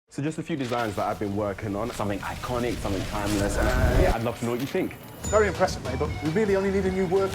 So just a few designs that I've been working on, something iconic, something timeless, and yeah, I'd love to know what you think. It's very impressive, mate, but we really only need a new work.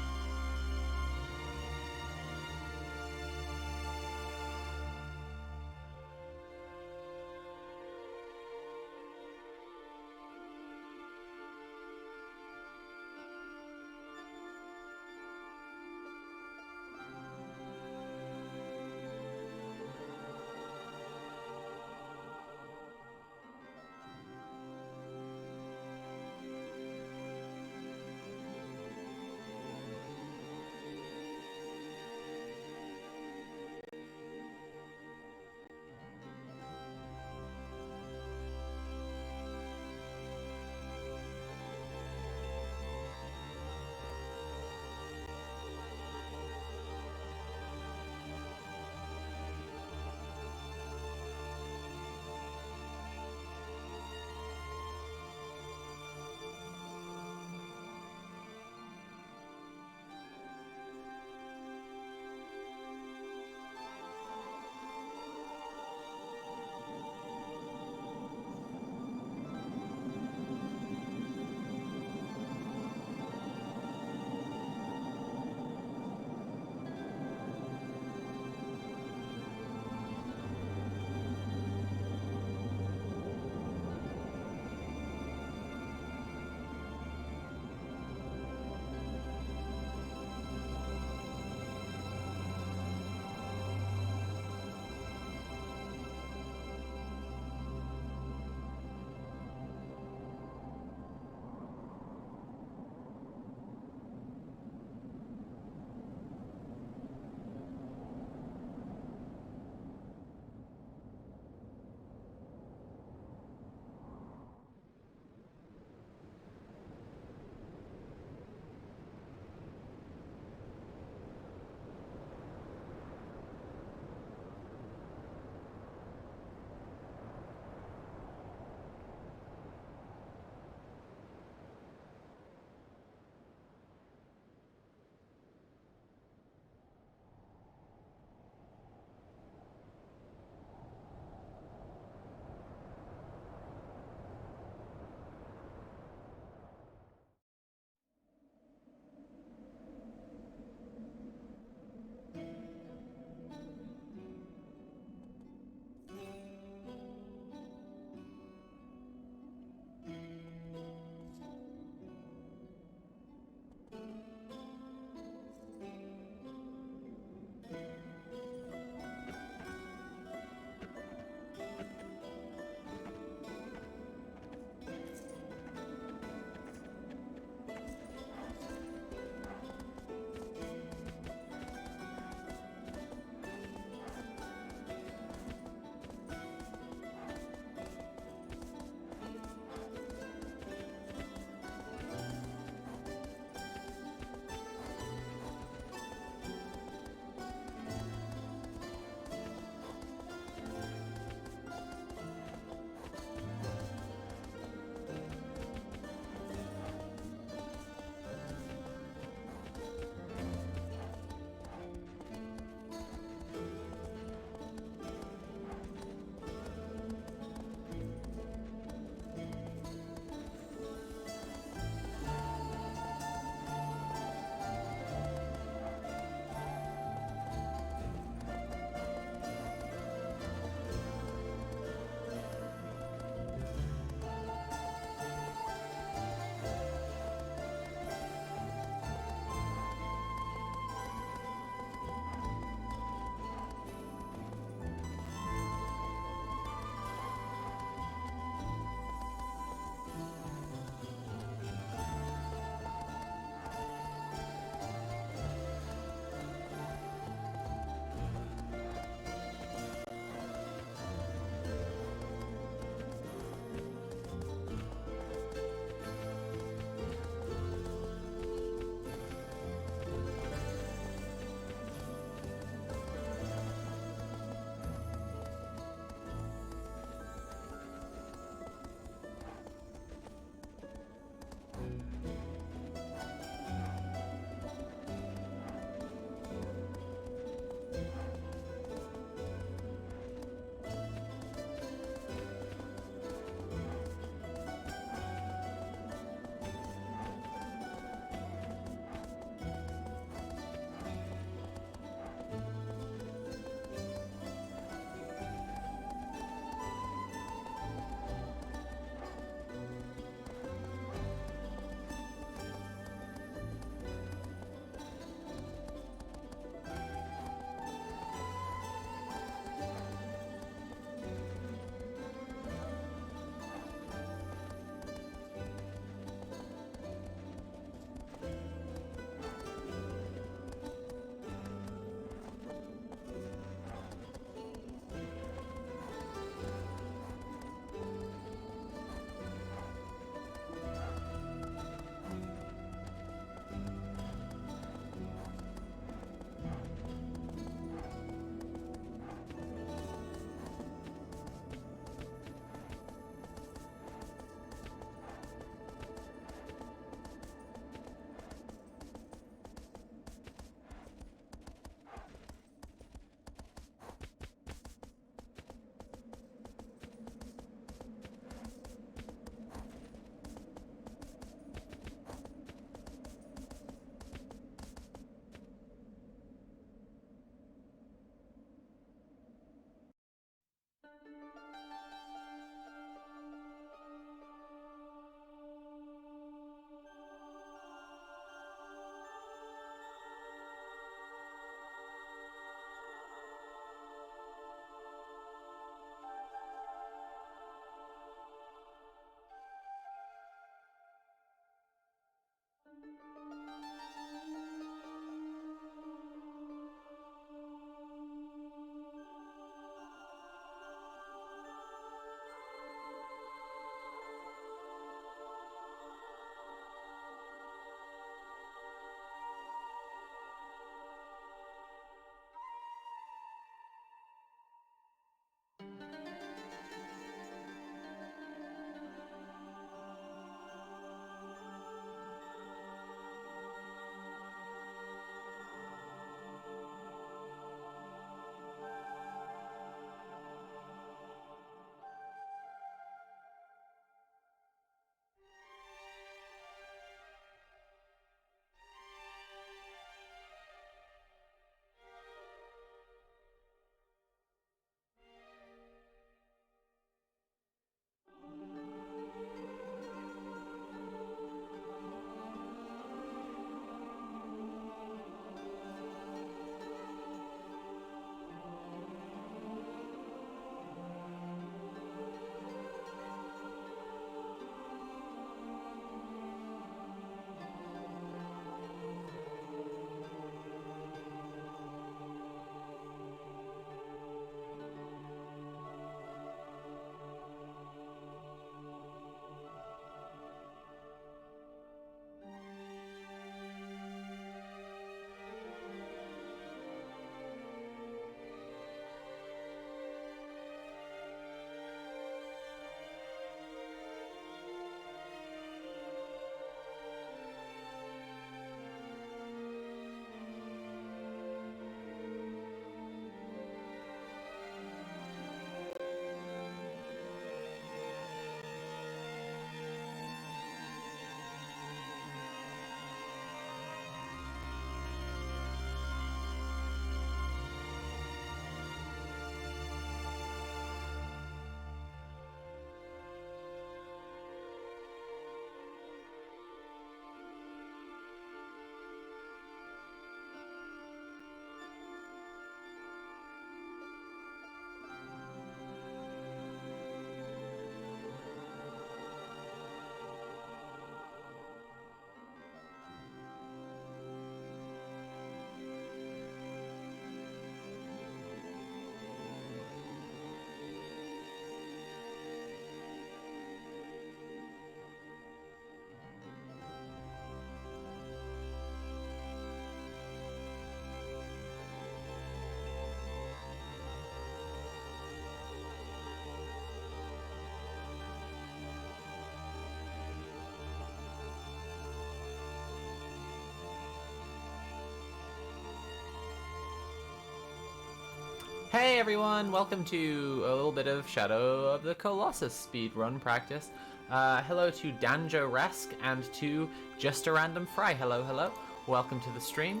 Hey everyone, welcome to a little bit of Shadow of the Colossus speedrun practice. Hello to Danjo Resk and to Just a Random Fry. Hello, hello. Welcome to the stream.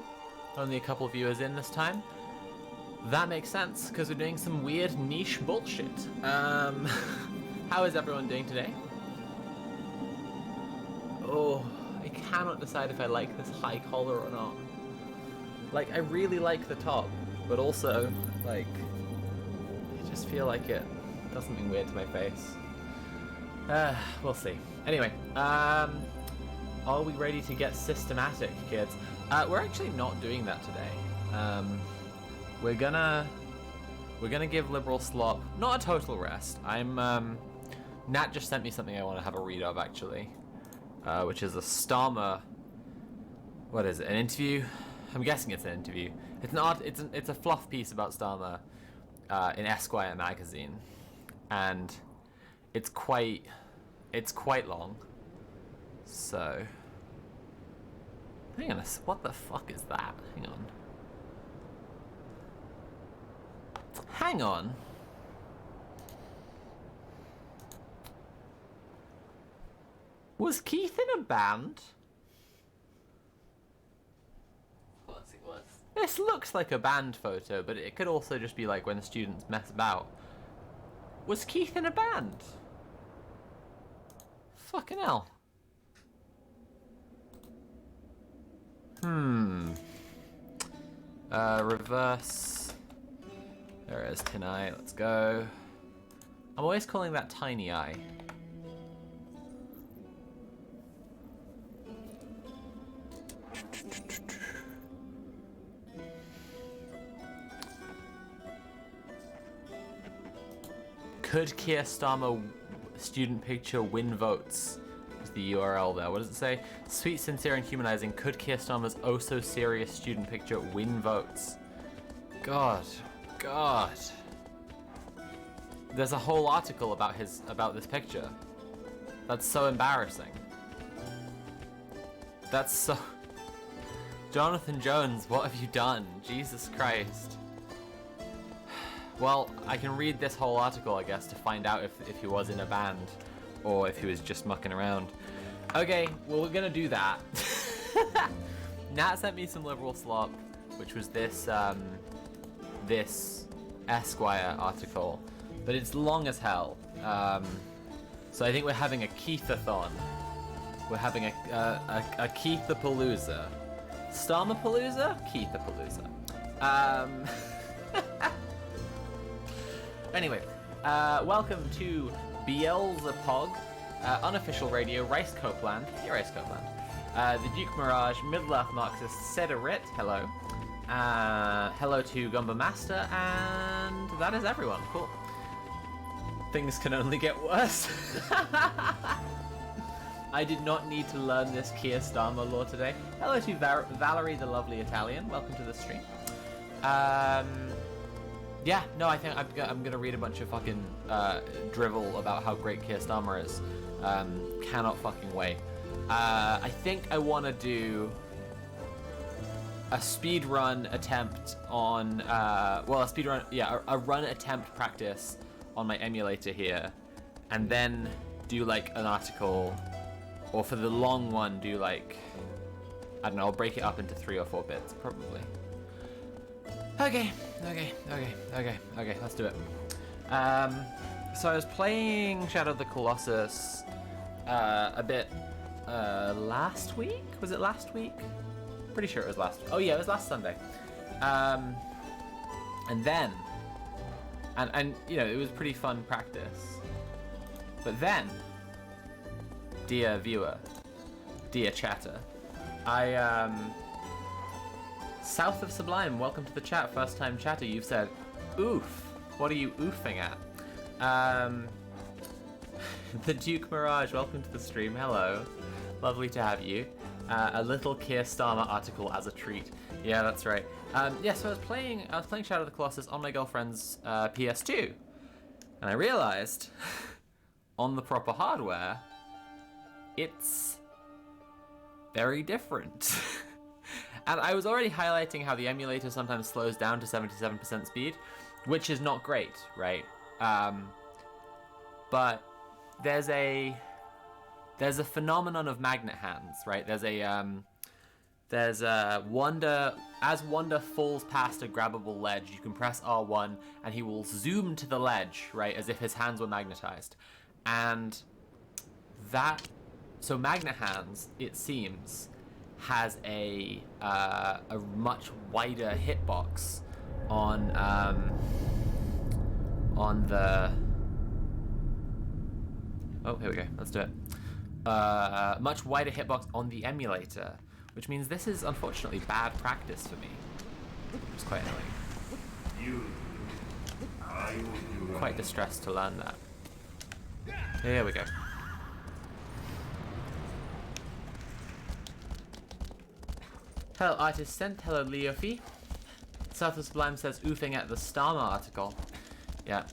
Only a couple viewers in this time. That makes sense, because we're doing some weird niche bullshit. How is everyone doing today? Oh, I cannot decide if I like this high collar or not. Like, I really like the top, but also, like, I just feel like it does something weird to my face. We'll see. Anyway, are we ready to get systematic, kids? We're actually not doing that today. We're gonna give Liberal Slop not a total rest. Nat just sent me something I want to have a read of actually, which is a starmer. What is it? An interview? I'm guessing it's an interview. It's not. It's a fluff piece about starmer in Esquire magazine, and it's quite long. So, hang on. What the fuck is that? Hang on. Hang on. Was Keith in a band? Of course it was. This looks like a band photo, but it could also just be like when students mess about. Was Keith in a band? Fucking hell. Reverse. There is Tin Eye, let's go. I'm always calling that Tiny Eye. Could Keir Starmer student picture win votes? Is the URL there. What does it say? Sweet, sincere, and humanizing. Could Keir Starmer's oh so serious student picture win votes? God. There's a whole article about this picture. That's so embarrassing. That's so... Jonathan Jones, what have you done? Jesus Christ. Well, I can read this whole article, I guess, to find out if he was in a band or if he was just mucking around. Okay, well, we're gonna do that. Nat sent me some Liberal Slop, which was this Esquire article, but it's long as hell. So I think we're having a Keithathon. We're having a Keithapalooza. Starmerpalooza? Keithapalooza. Anyway, welcome to Beelzepog, unofficial radio, Rice Copeland. Hey, Rice Copeland. The Duke Mirage, Middle-earth Marxist, Sedarit, hello. Hello to Gumba Master, and that is everyone. Cool. Things can only get worse. I did not need to learn this Keir Starmer lore today. Hello to Valerie, the lovely Italian. Welcome to the stream. Yeah, no, I think I'm gonna read a bunch of fucking drivel about how great Keir Starmer is. Cannot fucking wait. I think I want to do a speedrun attempt on, a speedrun, yeah, a run attempt practice on my emulator here, and then do like an article, or for the long one, do like, I don't know, I'll break it up into 3 or 4 bits, probably. Okay, let's do it. So I was playing Shadow of the Colossus a bit last week? Was it last week? Pretty sure it was last week. Oh yeah, it was last Sunday. And then, and you know, it was pretty fun practice. But then, dear viewer, dear chatter, South of Sublime, welcome to the chat. First time chatter, you've said, oof. What are you oofing at? The Duke Mirage, welcome to the stream. Hello. Lovely to have you. A little Keir Starmer article as a treat. Yeah, that's right. Yeah, so I was playing Shadow of the Colossus on my girlfriend's PS2. And I realized, on the proper hardware, it's very different. And I was already highlighting how the emulator sometimes slows down to 77% speed. which is not great, right? But there's a phenomenon of magnet hands, right? There's a Wonder, as Wonder falls past a grabbable ledge, you can press R1 and he will zoom to the ledge, right, as if his hands were magnetized. And so Magnet Hands, it seems, has a much wider hitbox on the... Oh, here we go, let's do it. Much wider hitbox on the emulator, which means this is unfortunately bad practice for me. It's quite annoying. Quite distressed to learn that. Here we go. Hello, artist sent. Hello, Leofi. South of Sublime says oofing at the Starmer article. Yeah,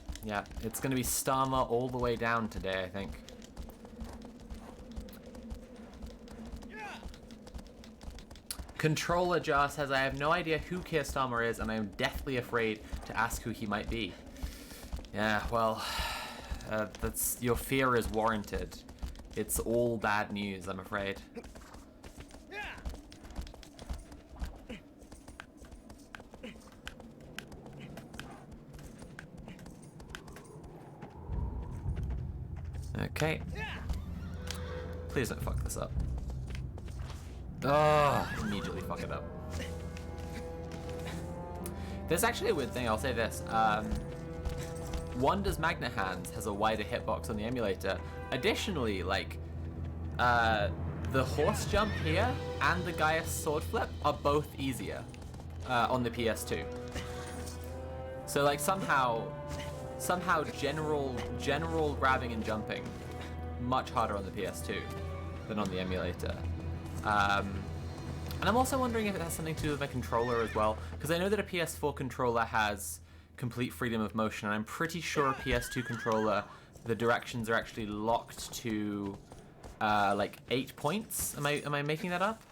it's gonna be Starmer all the way down today, I think. Controller Jar says, I have no idea who Keir Starmer is, and I am deathly afraid to ask who he might be. Yeah, well, your fear is warranted. It's all bad news, I'm afraid. Okay. Please don't fuck this up. Oh, immediately fuck it up. There's actually a weird thing, I'll say this. Wonder's Magnet Hands has a wider hitbox on the emulator. Additionally, like, the horse jump here and the Gaius sword flip are both easier on the PS2. So, like, somehow general grabbing and jumping much harder on the PS2 than on the emulator. And I'm also wondering if it has something to do with my controller as well, because I know that a PS4 controller has complete freedom of motion, and I'm pretty sure a PS2 controller, the directions are actually locked to like 8 points. Am I making that up?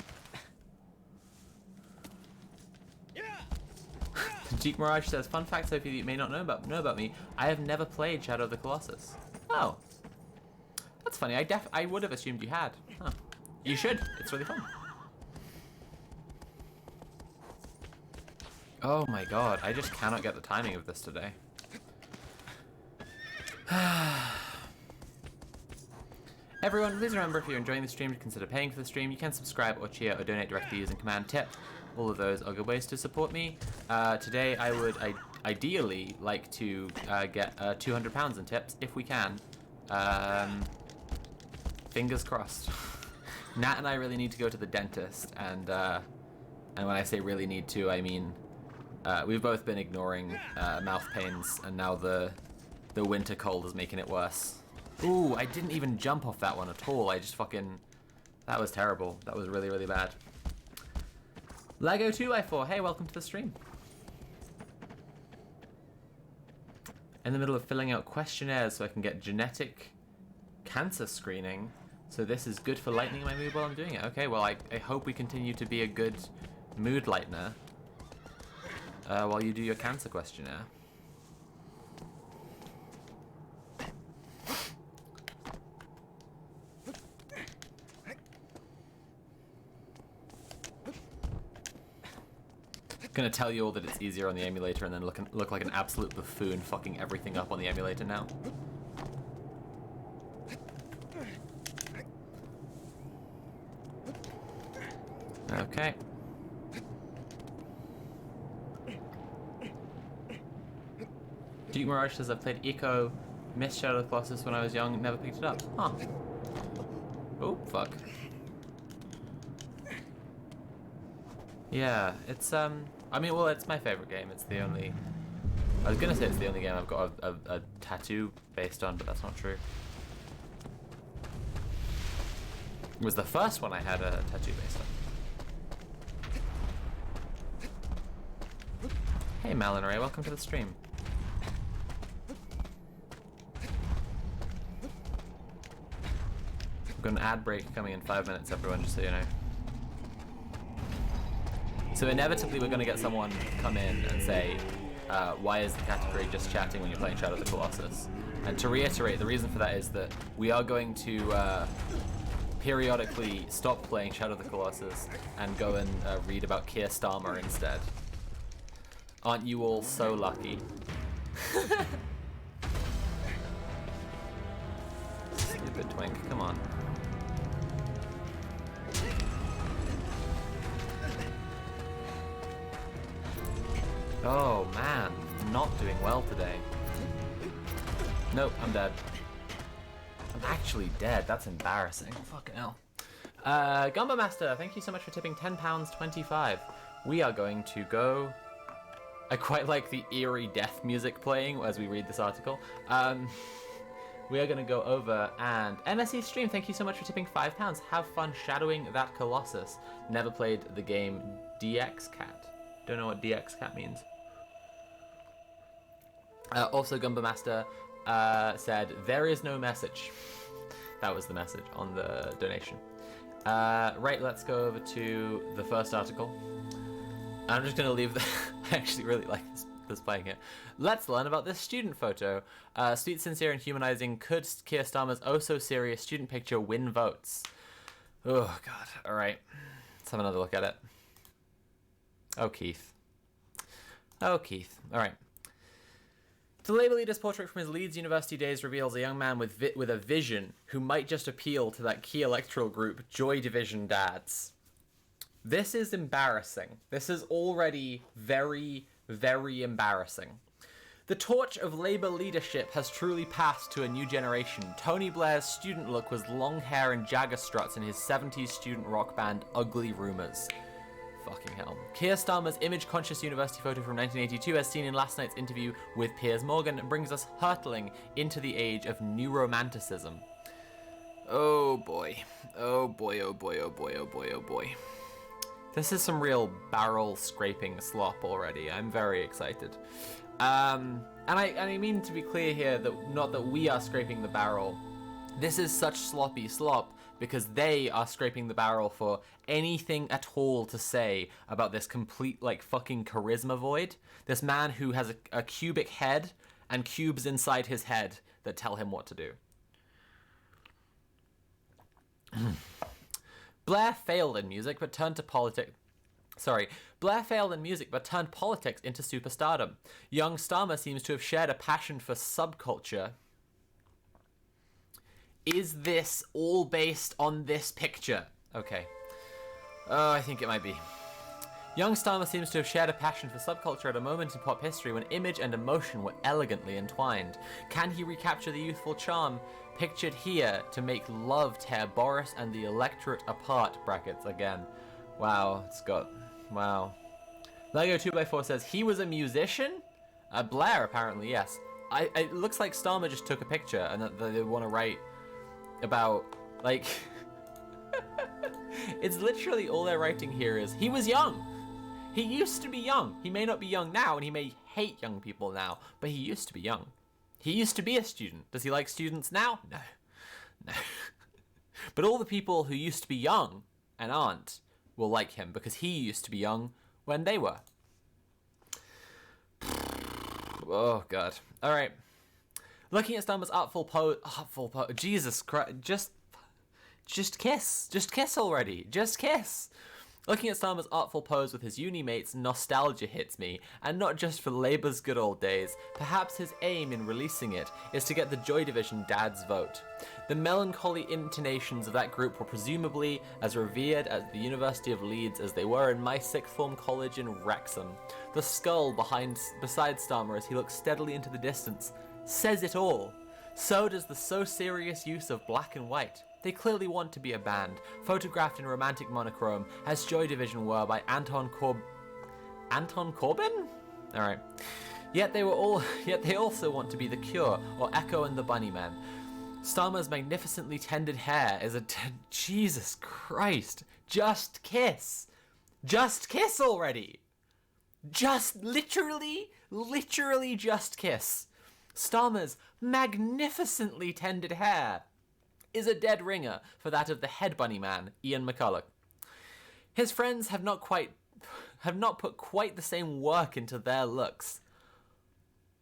Jeep Mirage says, fun fact, Sophie, that you may not know about me, I have never played Shadow of the Colossus. Oh. That's funny, I would have assumed you had. Huh. You should, it's really fun. Oh my god, I just cannot get the timing of this today. Everyone, please remember, if you're enjoying the stream, to consider paying for the stream. You can subscribe or cheer or donate directly using Command Tip. All of those are good ways to support me. Today I would ideally like to get £200 in tips, if we can. Fingers crossed. Nat and I really need to go to the dentist, and when I say really need to, I mean we've both been ignoring mouth pains, and now the winter cold is making it worse. Ooh, I didn't even jump off that one at all. I just fucking... That was terrible. That was really, really bad. Lego2i4, hey, welcome to the stream. In the middle of filling out questionnaires so I can get genetic cancer screening. So this is good for lightening my mood while I'm doing it. Okay, well, I hope we continue to be a good mood lightener while you do your cancer questionnaire. Gonna tell you all that it's easier on the emulator and then look like an absolute buffoon fucking everything up on the emulator now. Okay. Duke Mirage says, I've played Echo, missed Shadow of the Colossus when I was young, never picked it up. Huh. Oh, fuck. Yeah, it's, I mean, well, it's my favorite game. It's the only... I was gonna say it's the only game I've got a tattoo based on, but that's not true. It was the first one I had a tattoo based on. Hey, Malin Ray, welcome to the stream. We've got an ad break coming in 5 minutes, everyone, just so you know. So inevitably we're going to get someone come in and say, why is the category just chatting when you're playing Shadow of the Colossus? And to reiterate, the reason for that is that we are going to periodically stop playing Shadow of the Colossus and go and read about Keir Starmer instead. Aren't you all so lucky? Stupid twink, come on. Oh man, not doing well today. Nope, I'm dead. I'm actually dead, that's embarrassing. Fucking hell. Gumbo Master, thank you so much for tipping £10.25. We are going to go... I quite like the eerie death music playing as we read this article. We are going to go over and... MSE Stream, thank you so much for tipping £5. Have fun shadowing that Colossus. Never played the game DX Cat. Don't know what DX Cat means. Also, Gumbo Master said, there is no message. That was the message on the donation. Right, let's go over to the first article. I'm just going to leave the... I actually really like this playing it. Let's learn about this student photo. Sweet, sincere, and humanizing. Could Keir Starmer's oh-so-serious student picture win votes? Oh, God. All right. Let's have another look at it. Oh, Keith. Oh, Keith. All right. The Labour leader's portrait from his Leeds University days reveals a young man with a vision who might just appeal to that key electoral group, Joy Division dads. This is embarrassing. This is already very, very embarrassing. The torch of Labour leadership has truly passed to a new generation. Tony Blair's student look was long hair and Jagger struts in his 70s student rock band Ugly Rumours. Fucking hell. Keir Starmer's image-conscious university photo from 1982, as seen in last night's interview with Piers Morgan, brings us hurtling into the age of new romanticism. Oh boy. Oh boy, oh boy, oh boy, oh boy, oh boy. This is some real barrel-scraping slop already. I'm very excited. And I mean to be clear here, that not that we are scraping the barrel. This is such sloppy slop because they are scraping the barrel for anything at all to say about this complete, like, fucking charisma void. This man who has a cubic head and cubes inside his head that tell him what to do. Blair failed in music but turned to politics. Blair failed in music but turned politics into superstardom. Young Starmer seems to have shared a passion for subculture. Is this all based on this picture? Okay. I think it might be. Young Starmer seems to have shared a passion for subculture at a moment in pop history when image and emotion were elegantly entwined. Can he recapture the youthful charm pictured here to make love tear Boris and the electorate apart? Brackets again. Wow, it's got... Wow. Lego 2x4 says he was a musician? Blair, apparently, yes. It looks like Starmer just took a picture and that they want to write about, like... It's literally all they're writing here is, he was young. He used to be young. He may not be young now, and he may hate young people now, but he used to be young. He used to be a student. Does he like students now? No. No. But all the people who used to be young and aren't will like him because he used to be young when they were. Oh, God. All right. Looking at Starmer's artful pose. Jesus Christ. Just kiss. Just kiss already. Just kiss. Looking at Starmer's artful pose with his uni mates, nostalgia hits me, and not just for Labour's good old days. Perhaps his aim in releasing it is to get the Joy Division dad's vote. The melancholy intonations of that group were presumably as revered at the University of Leeds as they were in my sixth form college in Wrexham. The skull beside Starmer as he looks steadily into the distance says it all. So does the so serious use of black and white. They clearly want to be a band, photographed in romantic monochrome, as Joy Division were by Anton Corbin? Alright. Yet they also want to be The Cure, or Echo and the Bunnymen. Starmer's magnificently tended hair is Jesus Christ. Just kiss. Just kiss already. Just literally just kiss. Starmer's magnificently tended hair is a dead ringer for that of the head bunny man, Ian McCulloch. His friends have not put quite the same work into their looks.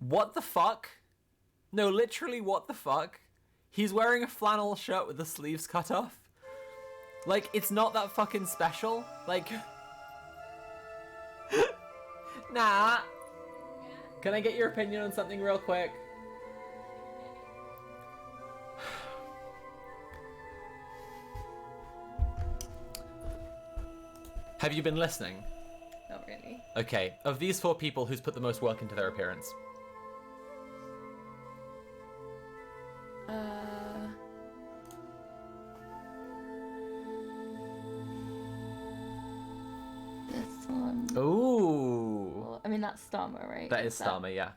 What the fuck? No, literally, what the fuck? He's wearing a flannel shirt with the sleeves cut off. Like, it's not that fucking special. Like... Nah. Can I get your opinion on something real quick? Have you been listening? Not really. Okay, of these 4 people, who's put the most work into their appearance? This one. Ooh. Well, I mean, that's Starmer, right? That is Starmer, yeah.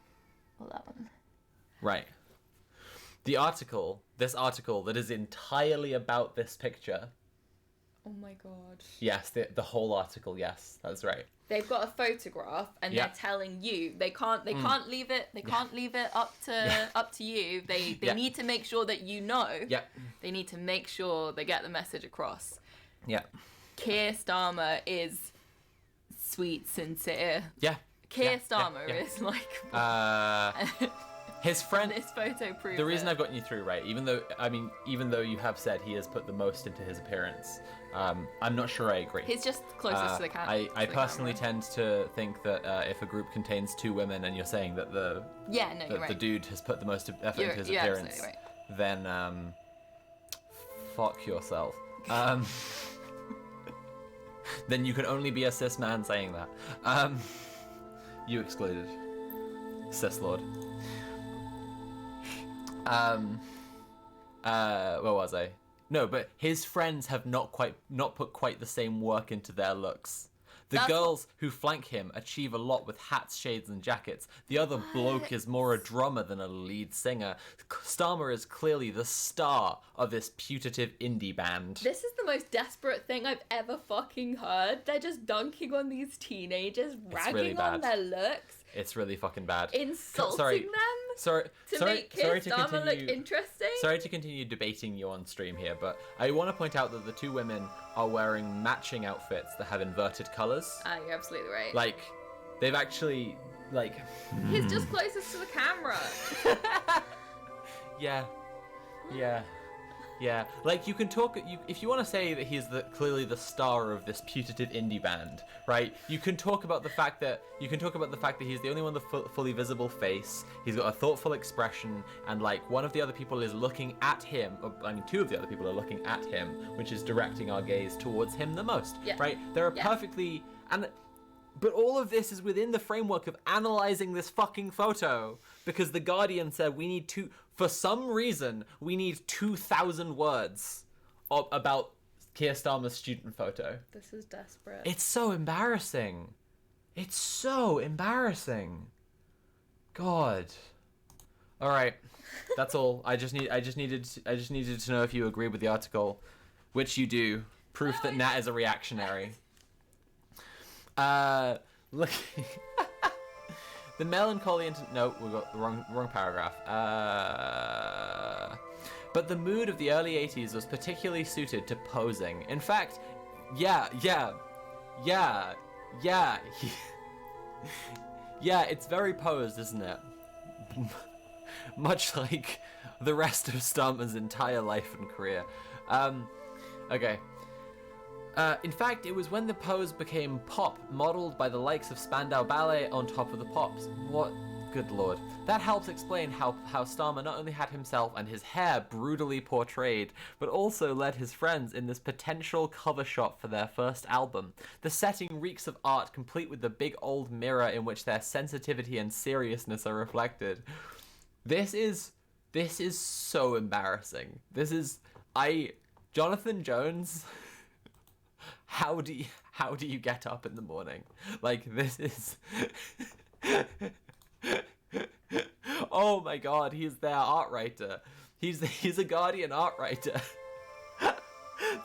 Well, that one. Right. The article, this article that is entirely about this picture. Oh my god. Yes, the whole article, yes, that's right. They've got a photograph and Yeah. they're telling you they can't leave it up to you. They Yeah. need to make sure that you know. Yeah. They need to make sure they get the message across. Yeah. Keir Starmer is sweet, sincere. Yeah. Keir Yeah, Starmer yeah. is like His friend. this photo proves The reason it. I've gotten you through, right? Even though you have said he has put the most into his appearance, I'm not sure I agree. He's just closest to the camera. I personally tend to think that if a group contains 2 women and you're saying that the you're right. the dude has put the most effort into his You're appearance, absolutely right. then fuck yourself. Then you can only be a cis man saying that. You excluded, cis lord. Where was I? No, but his friends have not put quite the same work into their looks. The girls who flank him achieve a lot with hats, shades, and jackets. The other bloke is more a drummer than a lead singer. Starmer is clearly the star of this putative indie band. This is the most desperate thing I've ever fucking heard. They're just dunking on these teenagers, ragging really on bad. their looks, It's really fucking bad. insulting them Sorry, to make Keir Starmer look interesting. Sorry to continue debating you on stream here, but I want to point out that the 2 women are wearing matching outfits that have inverted colors. You're absolutely right. Like, they've actually, like... He's just closest to the camera. Yeah. Like, you can talk... if you want to say that he's clearly the star of this putative indie band, right? You can talk about the fact that he's the only one with a fully visible face. He's got a thoughtful expression, and like one of the other people is looking at him. I mean, 2 of the other people are looking at him, which is directing our gaze towards him the most, right? There are perfectly But all of this is within the framework of analyzing this fucking photo, because the Guardian said for some reason, we need 2,000 words about Keir Starmer's student photo. This is desperate. It's so embarrassing. It's so embarrassing. God. All right, that's all. I just needed to know if you agree with the article, which you do. Proof that Nat is a reactionary. Look. The melancholy no, we got the wrong paragraph. But the mood of the early 80s was particularly suited to posing. In fact, yeah, it's very posed, isn't it? Much like the rest of Starmer's entire life and career. Okay. In fact, it was when the pose became pop, modeled by the likes of Spandau Ballet on top of the pops. What? Good lord. That helps explain how Starmer not only had himself and his hair brutally portrayed, but also led his friends in this potential cover shot for their first album. The setting reeks of art, complete with the big old mirror in which their sensitivity and seriousness are reflected. This is so embarrassing. Jonathan Jones... How do you get up in the morning? Like, this is... Oh my god, he's their art writer. He's a Guardian art writer.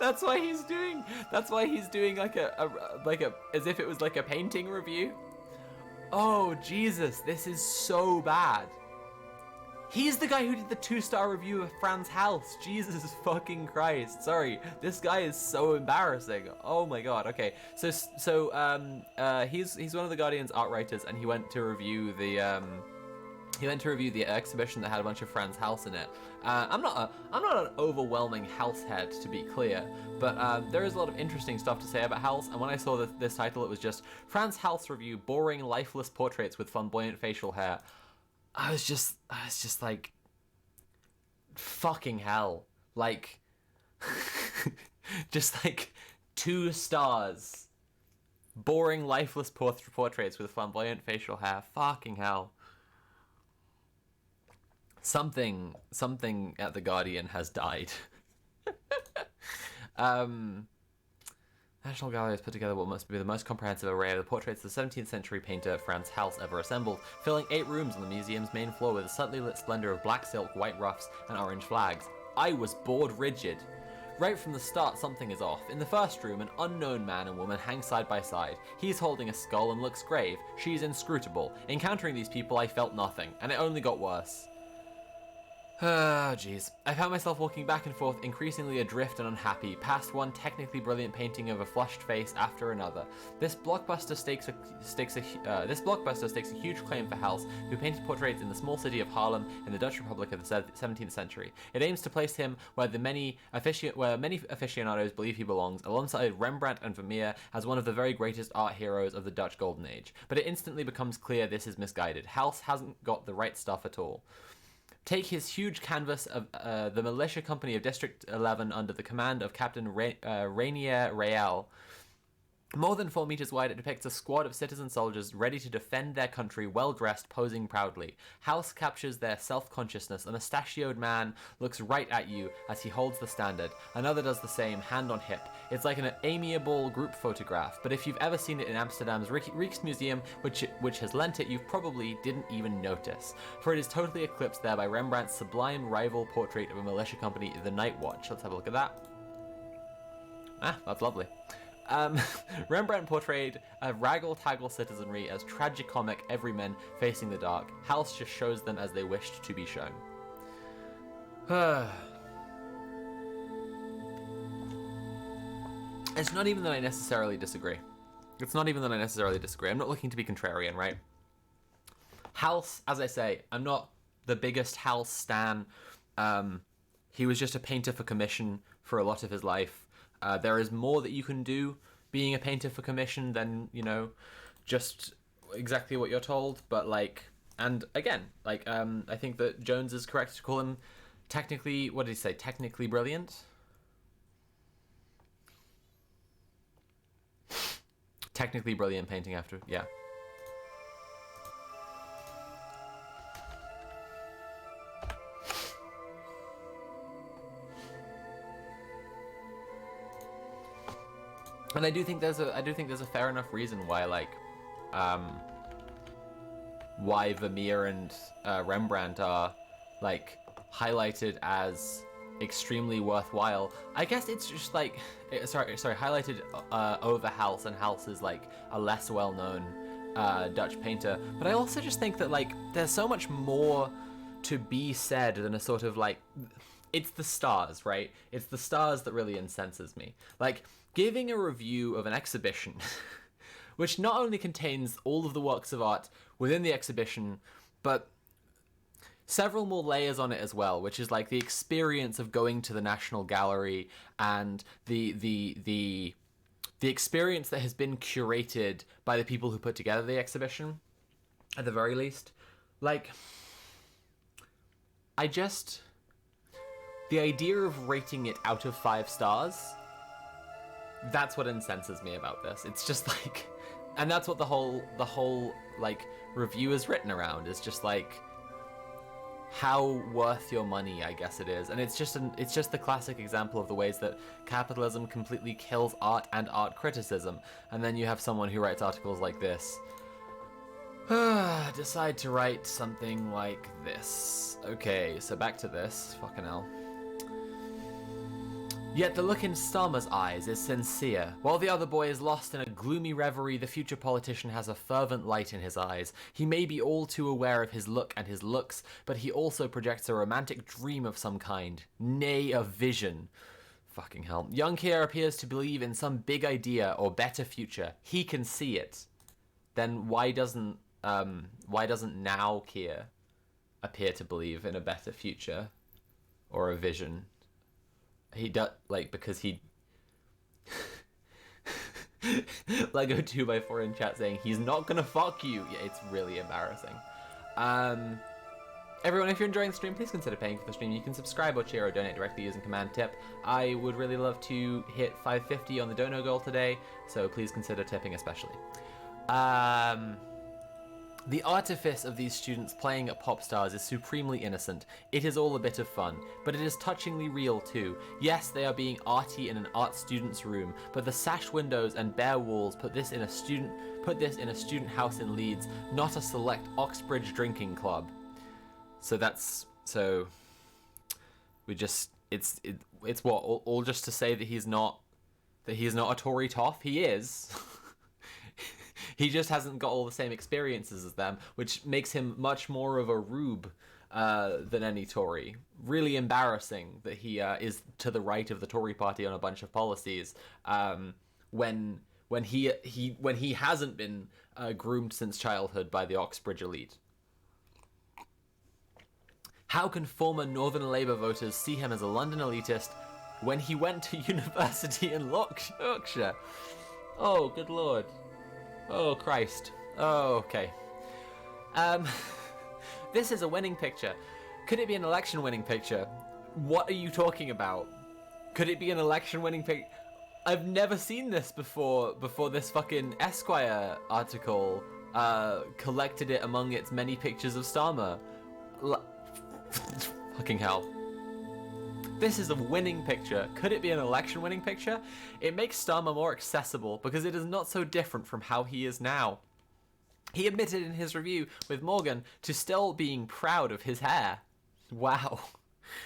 That's why he's doing like a as if it was like a painting review. Oh Jesus, this is so bad. He's the guy who did the 2-star review of Fran's House. Jesus fucking Christ. Sorry, this guy is so embarrassing. Oh my god. Okay, so he's one of the Guardian's art writers, and he went to review the He went to review the exhibition that had a bunch of Franz Hals in it. I'm not an overwhelming Hals head, to be clear, but there is a lot of interesting stuff to say about Hals. And when I saw this title, it was just Franz Hals review: boring, lifeless portraits with flamboyant facial hair. I was just like, fucking hell, like, just like 2 stars. Boring, lifeless portraits with flamboyant facial hair. Fucking hell. Something at the Guardian has died. National Gallery has put together what must be the most comprehensive array of the portraits of the 17th century painter Franz Hals ever assembled, filling 8 rooms on the museum's main floor with a subtly lit splendor of black silk, white ruffs, and orange flags. I was bored rigid. Right from the start, something is off. In the first room, an unknown man and woman hang side by side. He's holding a skull and looks grave. She's inscrutable. Encountering these people, I felt nothing, and it only got worse. Oh, jeez. I found myself walking back and forth, increasingly adrift and unhappy, past one technically brilliant painting of a flushed face after another. This blockbuster stakes a huge claim for Hals, who painted portraits in the small city of Haarlem in the Dutch Republic of the 17th century. It aims to place him where many aficionados believe he belongs, alongside Rembrandt and Vermeer, as one of the very greatest art heroes of the Dutch Golden Age. But it instantly becomes clear this is misguided. Hals hasn't got the right stuff at all. Take his huge canvas of the militia company of District 11 under the command of Captain Rainier Real. More than 4 meters wide, it depicts a squad of citizen soldiers ready to defend their country, well-dressed, posing proudly. Hals captures their self-consciousness. A mustachioed man looks right at you as he holds the standard. Another does the same, hand on hip. It's like an amiable group photograph, but if you've ever seen it in Amsterdam's Rijksmuseum, which has lent it, you probably didn't even notice, for it is totally eclipsed there by Rembrandt's sublime rival portrait of a militia company, the Night Watch. Let's have a look at that. Ah, that's lovely. Rembrandt portrayed a raggle-taggle citizenry as tragicomic everymen facing the dark. Hals just shows them as they wished to be shown. It's not even that I necessarily disagree. I'm not looking to be contrarian, right? Hals, as I say, I'm not the biggest Hals stan. He was just a painter for commission for a lot of his life. There is more that you can do being a painter for commission than, just exactly what you're told. But, and again, I think that Jones is correct to call him technically, what did he say, technically brilliant? Technically brilliant painting after, yeah. And I do think there's a fair enough reason why why Vermeer and Rembrandt are highlighted as extremely worthwhile. I guess it's just highlighted over Hals, and Hals is a less well-known Dutch painter. But I also just think that there's so much more to be said than a sort of it's the stars, right? It's the stars that really incenses me. Giving a review of an exhibition, which not only contains all of the works of art within the exhibition, but several more layers on it as well, which is the experience of going to the National Gallery and the experience that has been curated by the people who put together the exhibition, at the very least. The idea of rating it out of 5 stars, that's what incenses me about this. It's just and that's what the whole review is written around. It's just how worth your money, I guess it is. And it's just the classic example of the ways that capitalism completely kills art and art criticism. And then you have someone who writes articles like this. Decide to write something like this. Okay, so back to this. Fucking hell. Yet the look in Starmer's eyes is sincere. While the other boy is lost in a gloomy reverie, the future politician has a fervent light in his eyes. He may be all too aware of his look and his looks, but he also projects a romantic dream of some kind. Nay, a vision. Fucking hell. Young Keir appears to believe in some big idea or better future. He can see it. Then why doesn't now Keir appear to believe in a better future or a vision. He does, like, because he Lego 2x4 in chat saying he's not gonna fuck you. Yeah, it's really embarrassing. Everyone, if you're enjoying the stream, please consider paying for the stream. You can subscribe or cheer or donate directly using command tip. I would really love to hit 550 on the dono goal today, so please consider tipping especially. The artifice of these students playing at pop stars is supremely innocent. It is all a bit of fun, but it is touchingly real too. Yes, they are being arty in an art student's room, but the sash windows and bare walls put this in a student house in Leeds, not a select Oxbridge drinking club. It's what, all just to say that he's not a Tory toff. He is. He just hasn't got all the same experiences as them, which makes him much more of a rube than any Tory. Really embarrassing that he is to the right of the Tory party on a bunch of policies when he hasn't been groomed since childhood by the Oxbridge elite. How can former Northern Labour voters see him as a London elitist when he went to university in Yorkshire? Oh, good lord. Oh, Christ. Oh, okay. This is a winning picture. Could it be an election winning picture? What are you talking about? Could it be an election winning picture? I've never seen this before this fucking Esquire article collected it among its many pictures of Starmer. Fucking hell. This is a winning picture. Could it be an election winning picture? It makes Starmer more accessible because it is not so different from how he is now. He admitted in his review with Morgan to still being proud of his hair. Wow.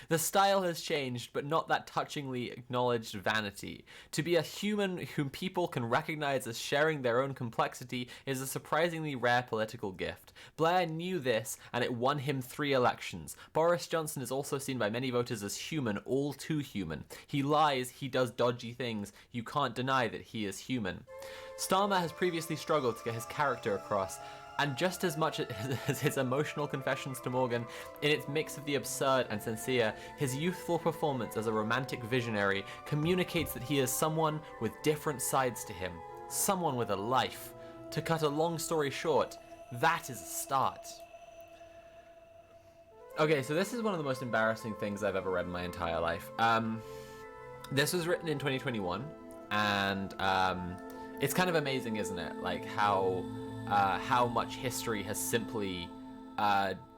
The style has changed, but not that touchingly acknowledged vanity. To be a human whom people can recognize as sharing their own complexity is a surprisingly rare political gift. Blair knew this, and it won him 3 elections. Boris Johnson is also seen by many voters as human, all too human. He lies, he does dodgy things. You can't deny that he is human. Starmer has previously struggled to get his character across, and just as much as his emotional confessions to Morgan, in its mix of the absurd and sincere, his youthful performance as a romantic visionary communicates that he is someone with different sides to him, someone with a life. To cut a long story short, that is a start. Okay, so this is one of the most embarrassing things I've ever read in my entire life. This was written in 2021, and it's kind of amazing, isn't it? Like how much history has simply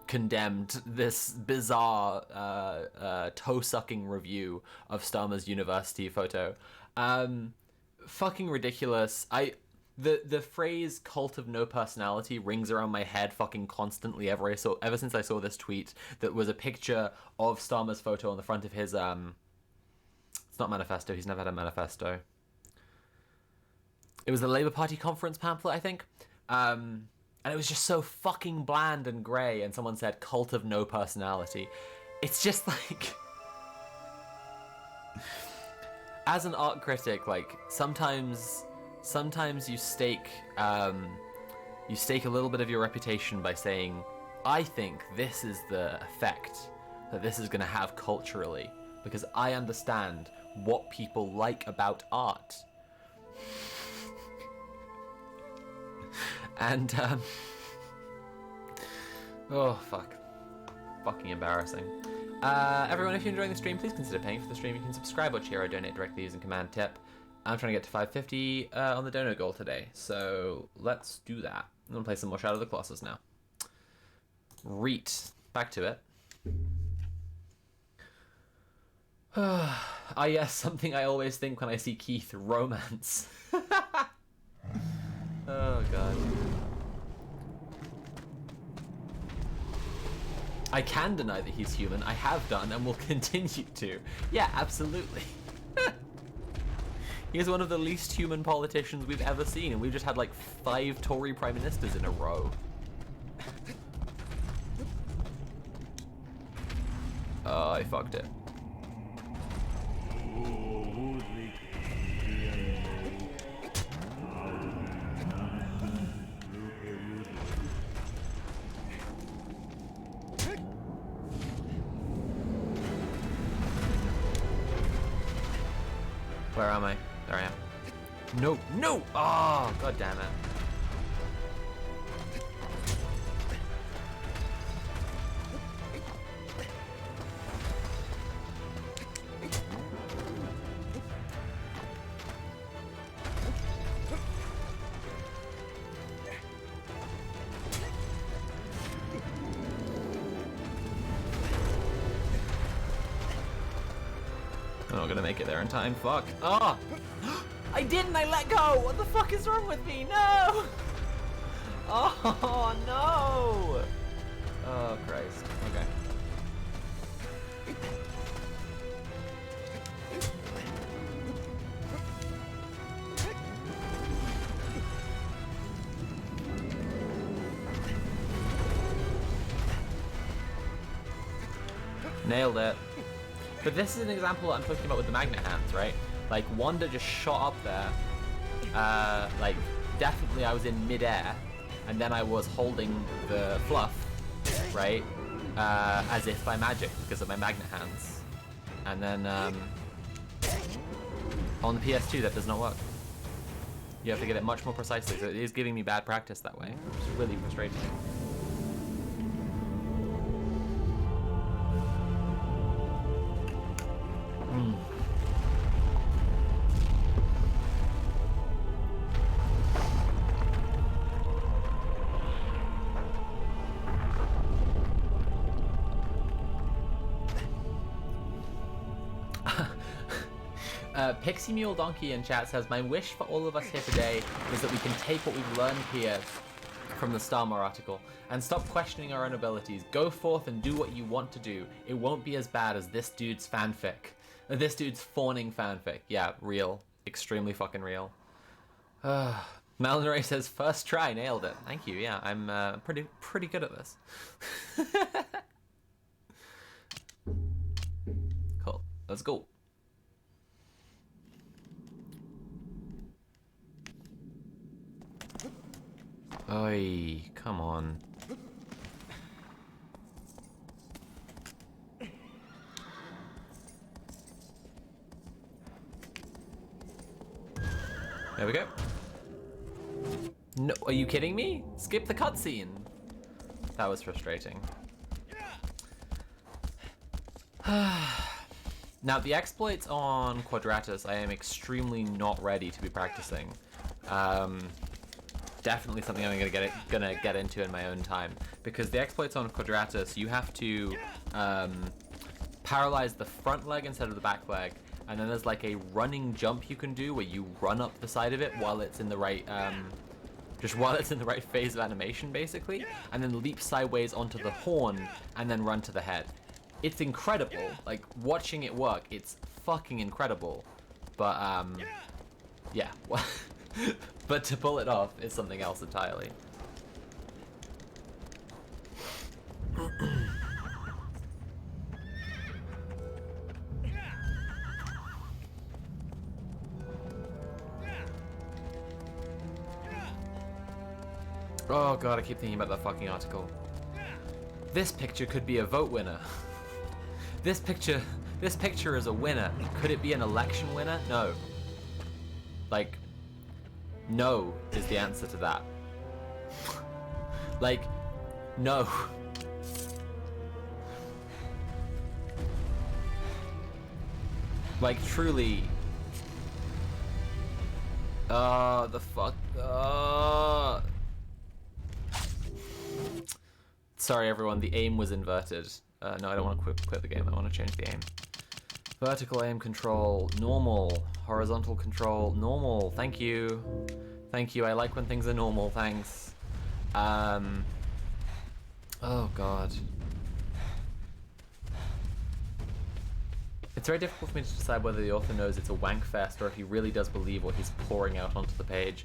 condemned this bizarre toe-sucking review of Starmer's university photo. Fucking ridiculous. The phrase "cult of no personality" rings around my head fucking constantly ever since I saw this tweet that was a picture of Starmer's photo on the front of his it's not manifesto, he's never had a manifesto. It was the Labour Party conference pamphlet, I think. And it was just so fucking bland and grey, and someone said "cult of no personality." It's just like, as an art critic, like sometimes you stake a little bit of your reputation by saying, I think this is the effect that this is going to have culturally, because I understand what people like about art. And, oh, fuck. Fucking embarrassing. Everyone, if you're enjoying the stream, please consider paying for the stream. You can subscribe or cheer or donate directly using command tip. I'm trying to get to 550 on the dono goal today, so let's do that. I'm going to play some more Shadow of the Colossus now. Reet. Back to it. Ah, yes, something I always think when I see Keith, romance. Oh, God. I can deny that he's human. I have done and will continue to. Yeah, absolutely. He's one of the least human politicians we've ever seen, and we've just had like 5 Tory prime ministers in a row. Oh, I fucked it. Where am I? There I am. No, no! Oh, god damn it. I'm not gonna make it there in time. Fuck. Oh! I didn't! I let go! What the fuck is wrong with me? No! Oh, no! Oh, Christ. Okay. Nailed it. But this is an example that I'm talking about with the magnet hands, right? Like, Wanda just shot up there. Like, definitely I was in midair, and then I was holding the fluff, right? As if by magic, because of my magnet hands. And then, on the PS2, that does not work. You have to get it much more precisely, so it is giving me bad practice that way, which is really frustrating. Pixie Mule Donkey in chat says, my wish for all of us here today is that we can take what we've learned here from the Starmer article and stop questioning our own abilities. Go forth and do what you want to do. It won't be as bad as this dude's fanfic. This dude's fawning fanfic. Yeah, real. Extremely fucking real. Malinois says, first try, nailed it. Thank you, yeah, I'm pretty good at this. Cool, let's go. Oi, come on. There we go. No, are you kidding me? Skip the cutscene. That was frustrating. Now, the exploits on Quadratus, I am extremely not ready to be practicing. Definitely something I'm gonna get into in my own time, because the exploits on Quadratus, you have to paralyze the front leg instead of the back leg, and then there's like a running jump you can do where you run up the side of it while it's in the right just while it's in the right phase of animation, basically, and then leap sideways onto the horn and then run to the head. It's incredible. Like, watching it work, it's fucking incredible. But yeah. But to pull it off is something else entirely. Oh god, I keep thinking about that fucking article. This picture could be a vote winner. This picture is a winner. Could it be an election winner? No. Like, no is the answer to that. Like, no. Like, truly. The fuck. Sorry everyone, the aim was inverted. No, I don't want to quit the game, I want to change the aim. Vertical aim control, normal. Horizontal control, normal. Thank you. Thank you, I like when things are normal, thanks. Oh god. It's very difficult for me to decide whether the author knows it's a wank fest or if he really does believe what he's pouring out onto the page.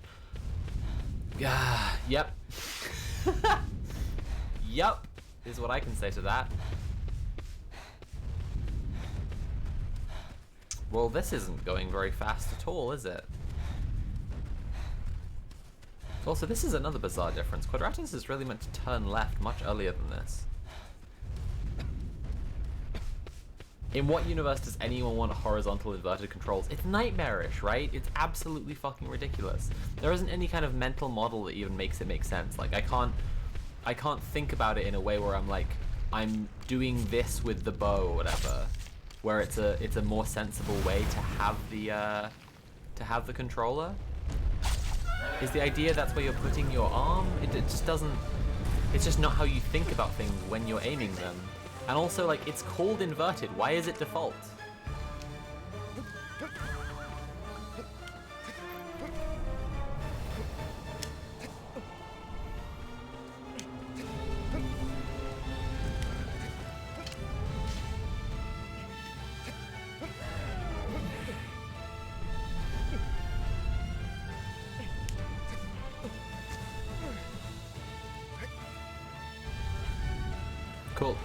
Yep. Yup, is what I can say to that. Well, this isn't going very fast at all, is it? Also, this is another bizarre difference. Quadratus is really meant to turn left much earlier than this. In what universe does anyone want horizontal inverted controls? It's nightmarish, right? It's absolutely fucking ridiculous. There isn't any kind of mental model that even makes it make sense. Like, I can't think about it in a way where I'm like, I'm doing this with the bow or whatever, where it's a more sensible way to have the controller. Is the idea that's where you're putting your arm? It just doesn't. It's just not how you think about things when you're aiming them. And also, like, it's called inverted. Why is it default? Cool.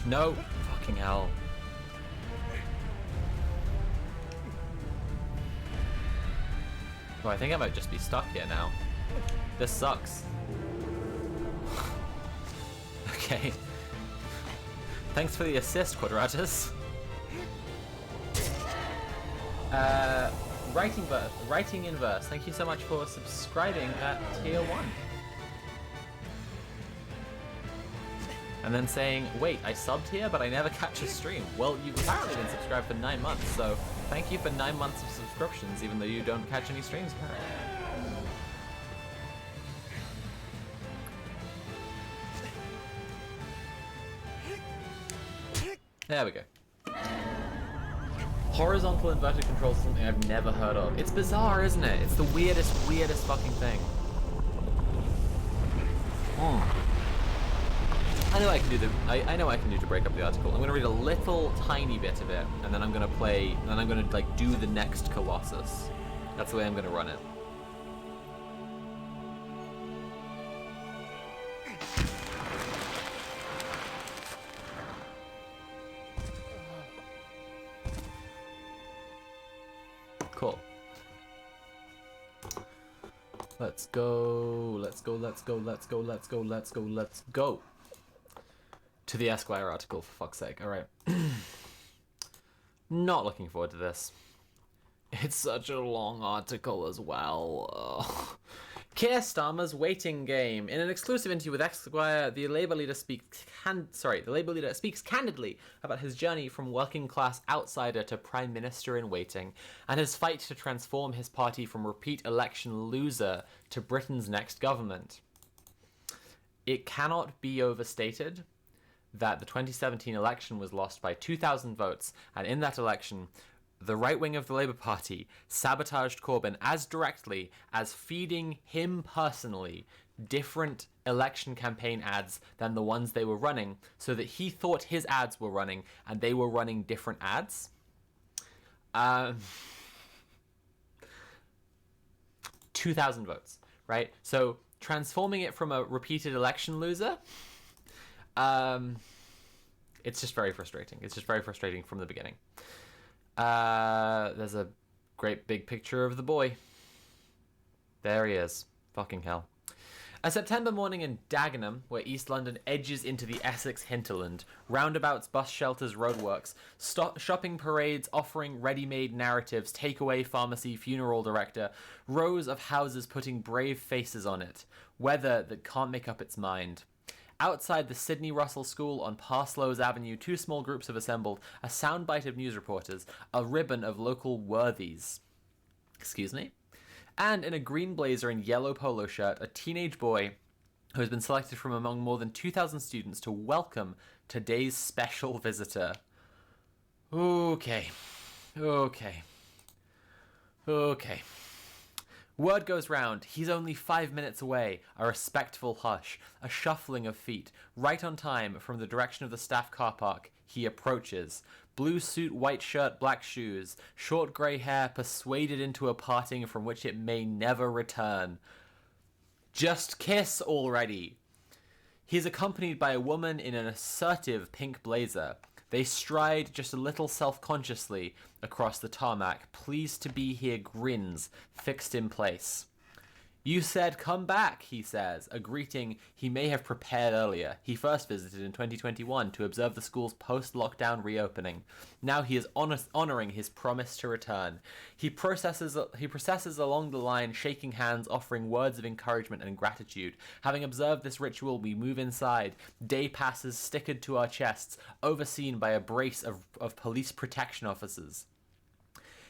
No, fucking hell. Oh, I think I might just be stuck here now. This sucks. Okay. Thanks for the assist, Quadratus. Writing in verse. Thank you so much for subscribing at tier 1. And then saying, wait, I subbed here, but I never catch a stream. Well, you've apparently been subscribed for 9 months, so thank you for 9 months of subscriptions, even though you don't catch any streams apparently. There we go. Horizontal inverted controls is something I've never heard of. It's bizarre, isn't it? It's the weirdest fucking thing. I know I can do to break up the article. I'm gonna read a little tiny bit of it, and then I'm gonna like do the next Colossus. That's the way I'm gonna run it. Cool. Let's go to the Esquire article, for fuck's sake. Alright. Not looking forward to this. It's such a long article as well. Keir Starmer's waiting game. In an exclusive interview with Esquire, the Labour leader speaks candidly about his journey from working class outsider to prime minister in waiting, and his fight to transform his party from repeat election loser to Britain's next government. It cannot be overstated that the 2017 election was lost by 2,000 votes, and in that election, the right wing of the Labour Party sabotaged Corbyn as directly as feeding him personally different election campaign ads than the ones they were running, so that he thought his ads were running and they were running different ads. 2,000 votes, right? So transforming it from a repeated election loser, it's just very frustrating. It's just very frustrating from the beginning. There's a great big picture of the boy. There he is. Fucking hell. A September morning in Dagenham, where East London edges into the Essex hinterland, roundabouts, bus shelters, roadworks, shopping parades offering ready-made narratives, takeaway pharmacy, funeral director, rows of houses putting brave faces on it, weather that can't make up its mind. Outside the Sydney Russell School on Parslows Avenue, 2 small groups have assembled, a soundbite of news reporters, a ribbon of local worthies. Excuse me? And in a green blazer and yellow polo shirt, a teenage boy who has been selected from among more than 2,000 students to welcome today's special visitor. Okay. Word goes round, he's only 5 minutes away. A respectful hush, a shuffling of feet. Right on time, from the direction of the staff car park, he approaches. Blue suit, white shirt, black shoes. Short grey hair persuaded into a parting from which it may never return. Just kiss already. He is accompanied by a woman in an assertive pink blazer. They stride just a little self-consciously across the tarmac. Pleased to be here grins, fixed in place. You said come back, he says, a greeting he may have prepared earlier. He first visited in 2021 to observe the school's post-lockdown reopening. Now he is honouring his promise to return. He processes along the line, shaking hands, offering words of encouragement and gratitude. Having observed this ritual, we move inside. Day passes stickered to our chests, overseen by a brace of police protection officers.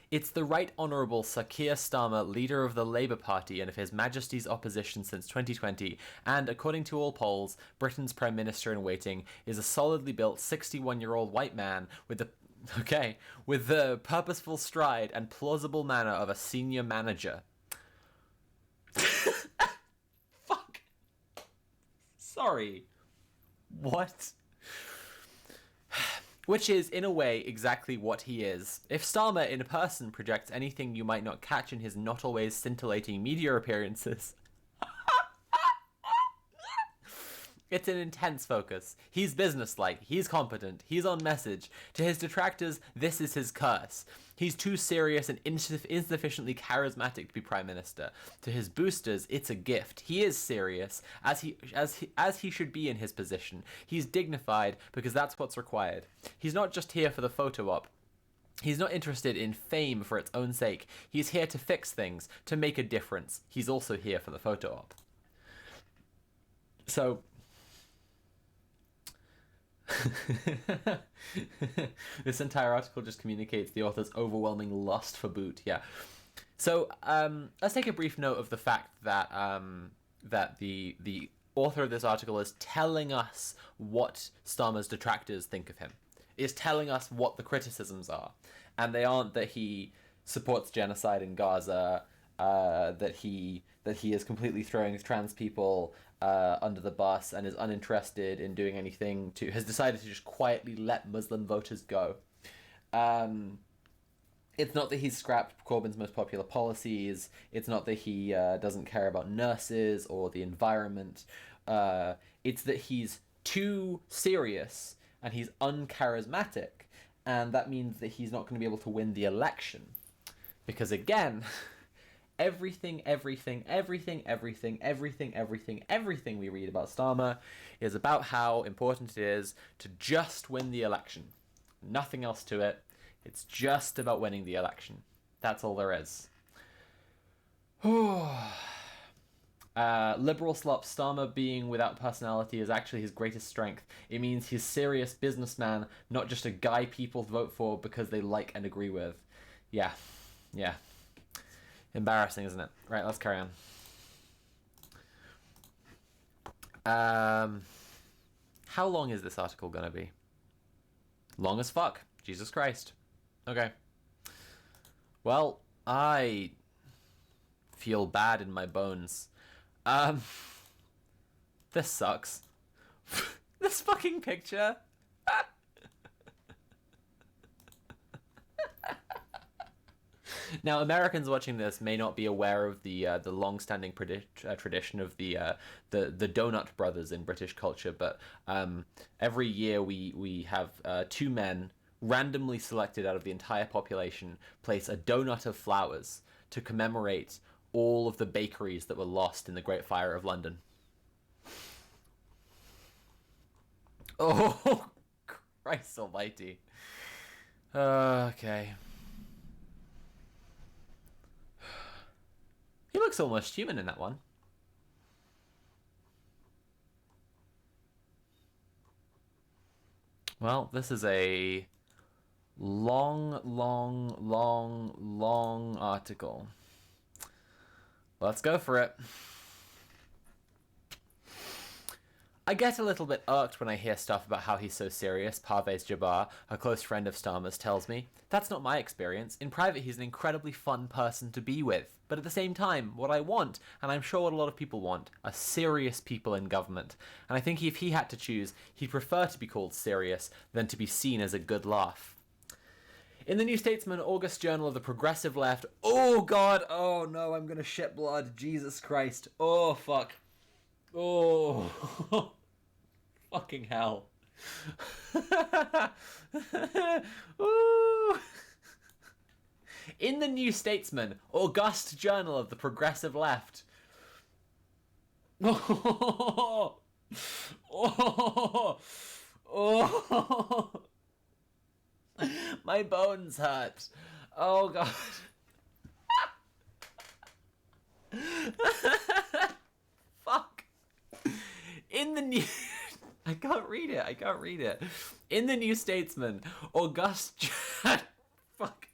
It's the Right Honourable Sir Keir Starmer, leader of the Labour Party and of His Majesty's opposition since 2020, and, according to all polls, Britain's Prime Minister in waiting, is a solidly built 61-year-old white man with the purposeful stride and plausible manner of a senior manager. Fuck. Sorry. What? Which is, in a way, exactly what he is. If Starmer in person projects anything you might not catch in his not always scintillating media appearances, it's an intense focus. He's businesslike, he's competent, he's on message. To his detractors, this is his curse. He's too serious and insufficiently charismatic to be Prime Minister. To his boosters, it's a gift. He is serious, as he should be in his position. He's dignified, because that's what's required. He's not just here for the photo op. He's not interested in fame for its own sake. He's here to fix things, to make a difference. He's also here for the photo op. So... this entire article just communicates the author's overwhelming lust for boot. Yeah. So let's take a brief note of the fact that that the author of this article is telling us what Starmer's detractors think of him. Is telling us what the criticisms are, and they aren't that he supports genocide in Gaza, that he is completely throwing trans people under the bus and is uninterested in doing anything has decided to just quietly let Muslim voters go. It's not that he's scrapped Corbyn's most popular policies. It's not that he doesn't care about nurses or the environment. It's that he's too serious and he's uncharismatic, and that means that he's not going to be able to win the election. Because again... Everything we read about Starmer is about how important it is to just win the election. Nothing else to it. It's just about winning the election. That's all there is. Liberal slop Starmer being without personality is actually his greatest strength. It means he's a serious businessman, not just a guy people vote for because they like and agree with. Yeah. Embarrassing, isn't it? Right, let's carry on. How long is this article gonna be? Long as fuck. Jesus Christ. Okay. Well, I feel bad in my bones. This sucks. This fucking picture. Now, Americans watching this may not be aware of the long-standing tradition of the Donut Brothers in British culture, but every year we have two men randomly selected out of the entire population place a donut of flowers to commemorate all of the bakeries that were lost in the Great Fire of London. Oh, Christ almighty. Okay. He looks almost human in that one. Well, this is a long article. Let's go for it. I get a little bit irked when I hear stuff about how he's so serious, Parvez Jabbar, a close friend of Starmer's, tells me. That's not my experience. In private, he's an incredibly fun person to be with. But at the same time, what I want, and I'm sure what a lot of people want, are serious people in government. And I think if he had to choose, he'd prefer to be called serious than to be seen as a good laugh. In the New Statesman, August Journal of the Progressive Left... Oh, God! Oh, no, I'm gonna shit blood. Jesus Christ. Oh, fuck. Oh... Fucking hell. Ooh. In the New Statesman, august journal of the progressive left. Oh, oh, oh. My bones hurt. Oh, God. Fuck. In the New... I can't read it. In the New Statesman, August... Fuck.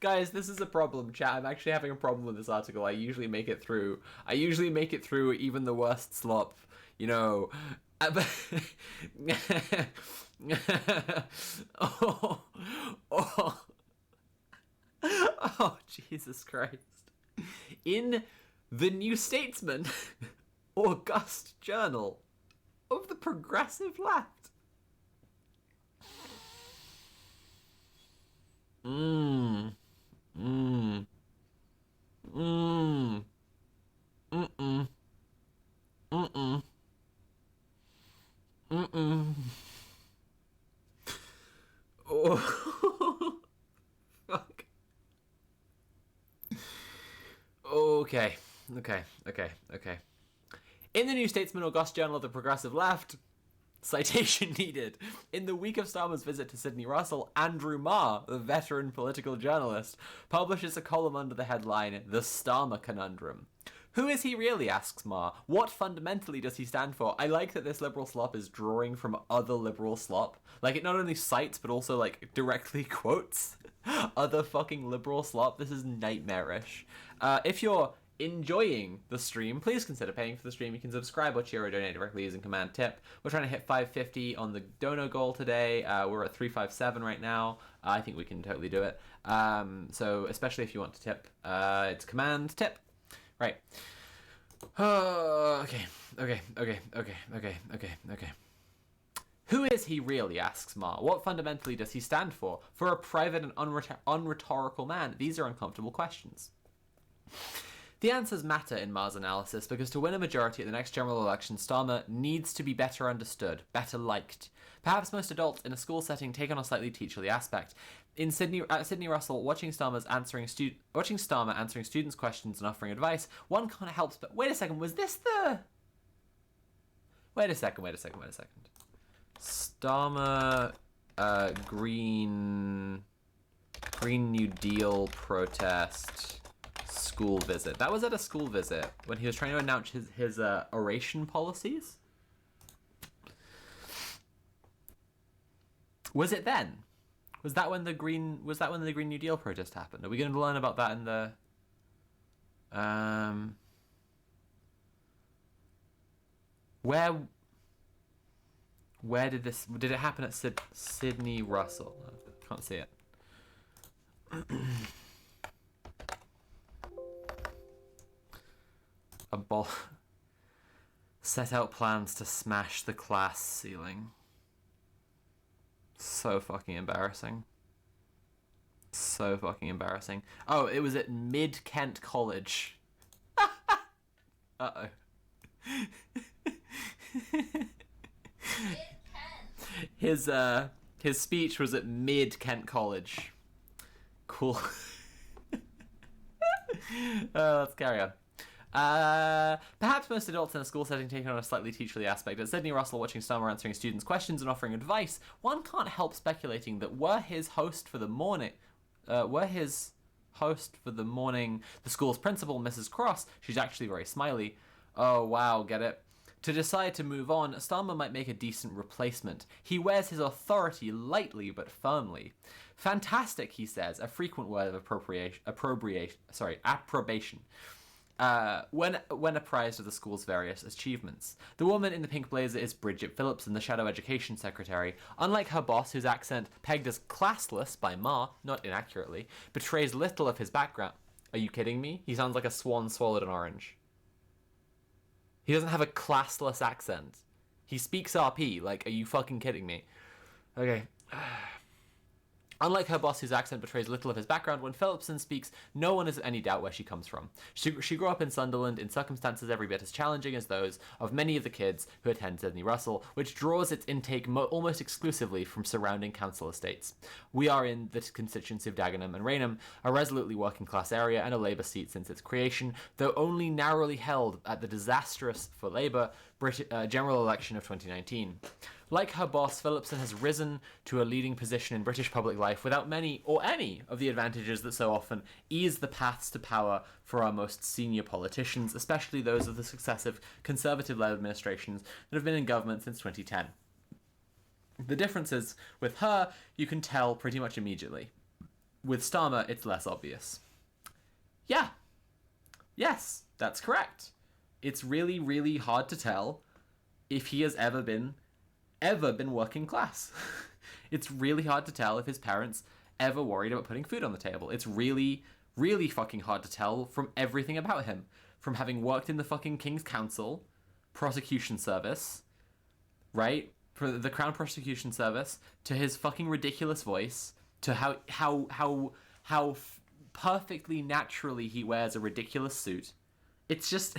Guys, this is a problem, chat. I'm actually having a problem with this article. I usually make it through even the worst slop. You know... Oh, Jesus Christ. In the New Statesman, August Journal of the Progressive Left. Mm. Mm. Mm. Mm-mm. Mm-mm. Mm-mm. Oh. Fuck. Okay. In the New Statesman, August Journal of the Progressive Left, citation needed. In the week of Starmer's visit to Sydney Russell, Andrew Marr, the veteran political journalist, publishes a column under the headline, The Starmer Conundrum. Who is he really, asks Marr. What fundamentally does he stand for? I like that this liberal slop is drawing from other liberal slop. Like, it not only cites, but also, like, directly quotes other fucking liberal slop. This is nightmarish. If you're enjoying the stream, please consider paying for the stream. You can subscribe or cheer or donate directly using command tip. We're trying to hit 550 on the dono goal today. We're at 357 right now. I think we can totally do it. So especially if you want to tip, it's command tip. Right. Okay. Who is he really, asks Marr. What fundamentally does he stand for? For a private and unrhetorical man, these are uncomfortable questions. The answers matter in Marr's analysis because to win a majority at the next general election, Starmer needs to be better understood, better liked. Perhaps most adults in a school setting take on a slightly teacherly aspect. In Sydney Russell, watching Starmer answering students' questions and offering advice, one can't help but... Wait a second, was this the... Wait a second. Starmer, Green New Deal protest... school visit. That was at a school visit when he was trying to announce his oration policies. Was it then? Was that when the Green New Deal protest happened? Are we going to learn about that in the where did it happen at Sydney Russell? I can't see it. Set out plans to smash the class ceiling. So fucking embarrassing. Oh, it was at Mid-Kent College. Uh-oh. His speech was at Mid-Kent College. Cool. Let's carry on. Perhaps most adults in a school setting take on a slightly teacherly aspect. At Sydney Russell, watching Starmer answering students' questions and offering advice, one can't help speculating that were his host for the morning, the school's principal, Mrs. Cross, she's actually very smiley. Oh wow, get it? To decide to move on, Starmer might make a decent replacement. He wears his authority lightly but firmly. Fantastic, he says, a frequent word of approbation. when apprised of the school's various achievements. The woman in the pink blazer is Bridget Phillipson, the Shadow Education Secretary. Unlike her boss, whose accent, pegged as classless by Ma, not inaccurately, betrays little of his background. Are you kidding me? He sounds like a swan swallowed an orange. He doesn't have a classless accent. He speaks RP. Like, are you fucking kidding me? Okay. Unlike her boss, whose accent betrays little of his background, when Phillipson speaks, no one has any doubt where she comes from. She grew up in Sunderland in circumstances every bit as challenging as those of many of the kids who attend Sydney Russell, which draws its intake almost exclusively from surrounding council estates. We are in the constituency of Dagenham and Rainham, a resolutely working-class area and a Labour seat since its creation, though only narrowly held at the disastrous, for Labour, general election of 2019. Like her boss, Phillipson has risen to a leading position in British public life without many or any of the advantages that so often ease the paths to power for our most senior politicians, especially those of the successive Conservative-led administrations that have been in government since 2010. The differences with her, you can tell pretty much immediately. With Starmer, it's less obvious. Yeah. Yes, that's correct. It's really, really hard to tell if he has ever been working class. It's really hard to tell if his parents ever worried about putting food on the table. It's really, really fucking hard to tell from everything about him. From having worked in the fucking King's Council, prosecution service, right? For the Crown Prosecution Service, to his fucking ridiculous voice, to how perfectly naturally he wears a ridiculous suit. It's just,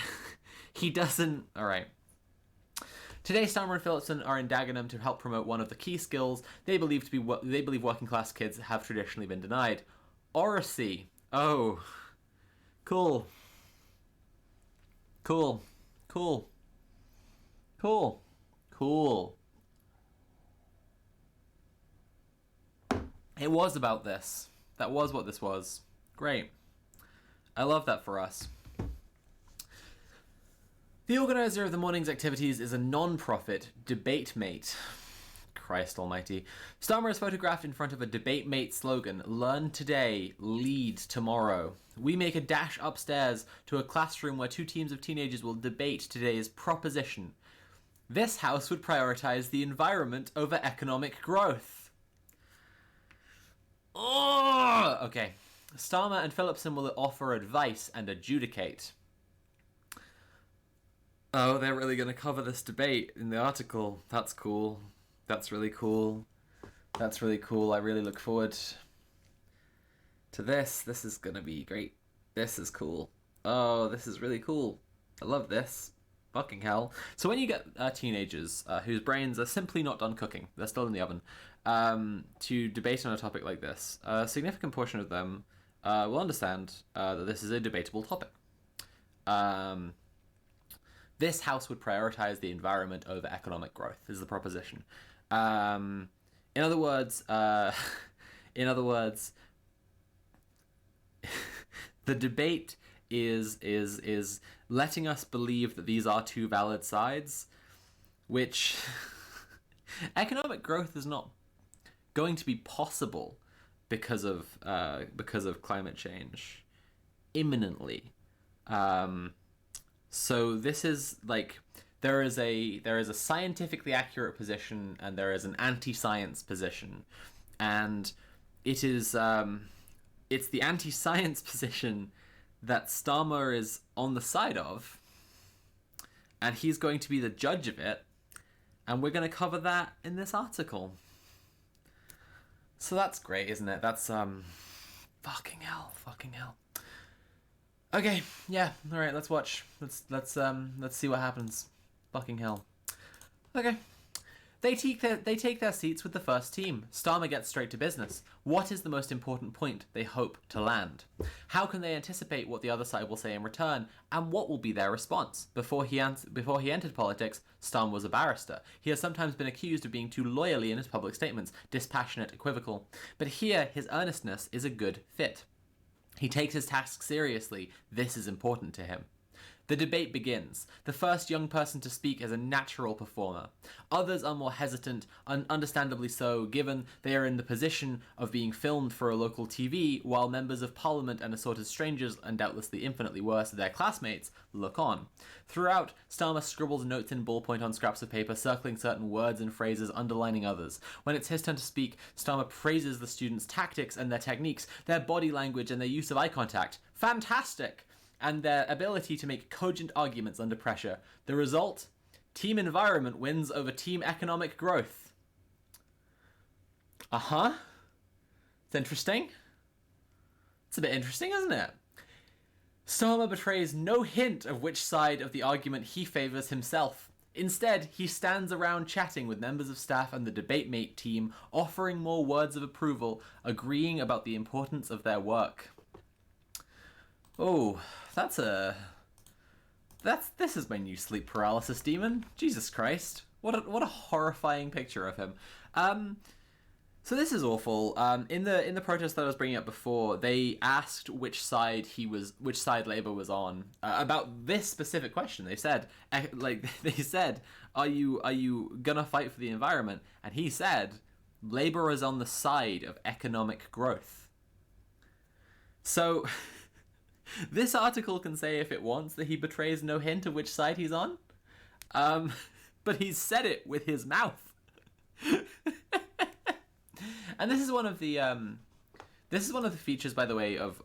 he doesn't, alright. Today, Starmer and Phillipson are in Dagenham to help promote one of the key skills they believe working class kids have traditionally been denied: oracy. Oh, cool. It was about this. That was what this was. Great. I love that for us. The organizer of the morning's activities is a non-profit debate mate. Christ almighty. Starmer is photographed in front of a debate mate slogan: "Learn today, lead tomorrow." We make a dash upstairs to a classroom where two teams of teenagers will debate today's proposition. This house would prioritize the environment over economic growth. Oh! Okay. Starmer and Phillipson will offer advice and adjudicate. Oh, they're really going to cover this debate in the article. That's cool. That's really cool. That's really cool. I really look forward to this. This is going to be great. This is cool. Oh, this is really cool. I love this. Fucking hell. So when you get teenagers whose brains are simply not done cooking, they're still in the oven, to debate on a topic like this, a significant portion of them will understand that this is a debatable topic. This house would prioritize the environment over economic growth, is the proposition. In other words, the debate is letting us believe that these are two valid sides, which economic growth is not going to be possible because of climate change imminently. So this is like, there is a scientifically accurate position and there is an anti-science position, and it is it's the anti-science position that Starmer is on the side of, and he's going to be the judge of it, and we're going to cover that in this article. So that's great, isn't it? That's fucking hell. Okay, yeah, all right, let's watch. Let's see what happens. Fucking hell. Okay. They take their seats with the first team. Starmer gets straight to business. What is the most important point they hope to land? How can they anticipate what the other side will say in return, and what will be their response? Before he entered politics, Starmer was a barrister. He has sometimes been accused of being too lawyerly in his public statements, dispassionate, equivocal. But here, his earnestness is a good fit. He takes his task seriously. This is important to him. The debate begins. The first young person to speak is a natural performer. Others are more hesitant, understandably so, given they are in the position of being filmed for a local TV, while members of parliament and assorted strangers, and doubtlessly infinitely worse, their classmates, look on. Throughout, Starmer scribbles notes in ballpoint on scraps of paper, circling certain words and phrases, underlining others. When it's his turn to speak, Starmer praises the students' tactics and their techniques, their body language and their use of eye contact. Fantastic! And their ability to make cogent arguments under pressure. The result? Team environment wins over team economic growth. Uh-huh. It's interesting. It's a bit interesting, isn't it? Starmer betrays no hint of which side of the argument he favours himself. Instead, he stands around chatting with members of staff and the debate mate team, offering more words of approval, agreeing about the importance of their work. Oh, this is my new sleep paralysis demon. Jesus Christ. What a horrifying picture of him. So this is awful. In the protest that I was bringing up before, they asked which side Labour was on about this specific question. They said, are you gonna fight for the environment? And he said, Labour is on the side of economic growth. So this article can say if it wants that he betrays no hint of which side he's on, but he's said it with his mouth. And this is one of the features, by the way, of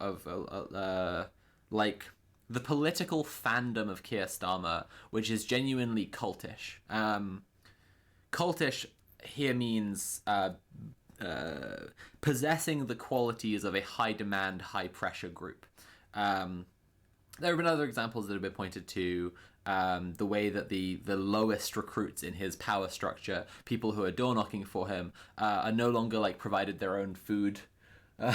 like the political fandom of Keir Starmer, which is genuinely cultish. Cultish here means possessing the qualities of a high demand, high pressure group. There have been other examples that have been pointed to. The way that the lowest recruits in his power structure, people who are door knocking for him, are no longer like provided their own food or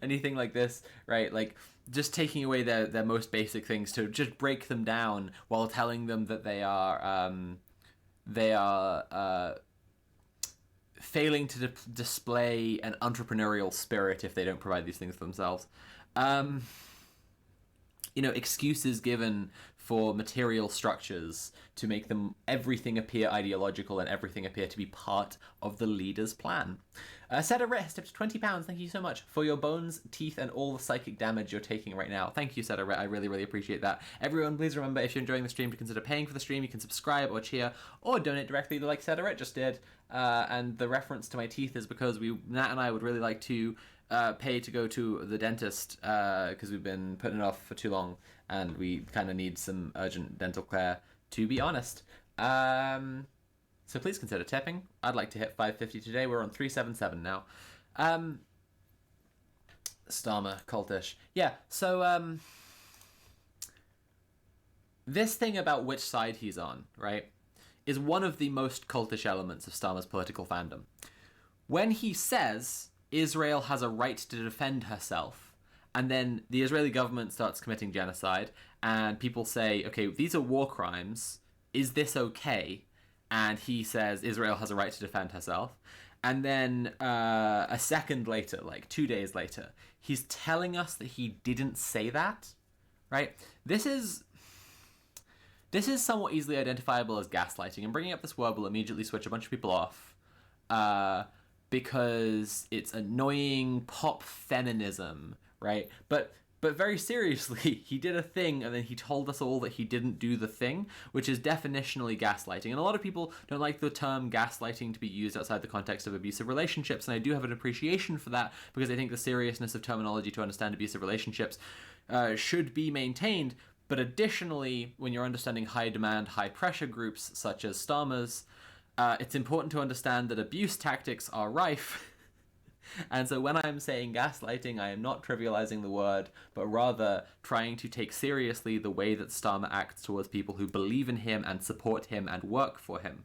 anything like this, right? Like just taking away their most basic things to just break them down while telling them that they are failing to display an entrepreneurial spirit if they don't provide these things for themselves. Excuses given for material structures to make them everything appear ideological and everything appear to be part of the leader's plan. Seta Rit has tipped £20. Thank you so much for your bones, teeth, and all the psychic damage you're taking right now. Thank you, Seta Rit. I really, really appreciate that. Everyone, please remember, if you're enjoying the stream, to consider paying for the stream. You can subscribe or cheer or donate directly like Seta Rit just did. And the reference to my teeth is because Nat and I would really like to pay to go to the dentist because we've been putting it off for too long and we kind of need some urgent dental care, to be honest. So please consider tipping. I'd like to hit 550 today. We're on 377 now. Starmer, cultish. Yeah, so this thing about which side he's on, right, is one of the most cultish elements of Starmer's political fandom. When he says Israel has a right to defend herself, and then the Israeli government starts committing genocide, and people say, okay, these are war crimes, is this okay? And he says Israel has a right to defend herself. And then a second later, like 2 days later, he's telling us that he didn't say that, right? This is somewhat easily identifiable as gaslighting, and bringing up this word will immediately switch a bunch of people off because it's annoying pop feminism, right? But very seriously, he did a thing and then he told us all that he didn't do the thing, which is definitionally gaslighting. And a lot of people don't like the term gaslighting to be used outside the context of abusive relationships, and I do have an appreciation for that because I think the seriousness of terminology to understand abusive relationships should be maintained. But additionally, when you're understanding high demand, high pressure groups such as Starmer's, it's important to understand that abuse tactics are rife. And so when I'm saying gaslighting, I am not trivializing the word, but rather trying to take seriously the way that Starmer acts towards people who believe in him and support him and work for him.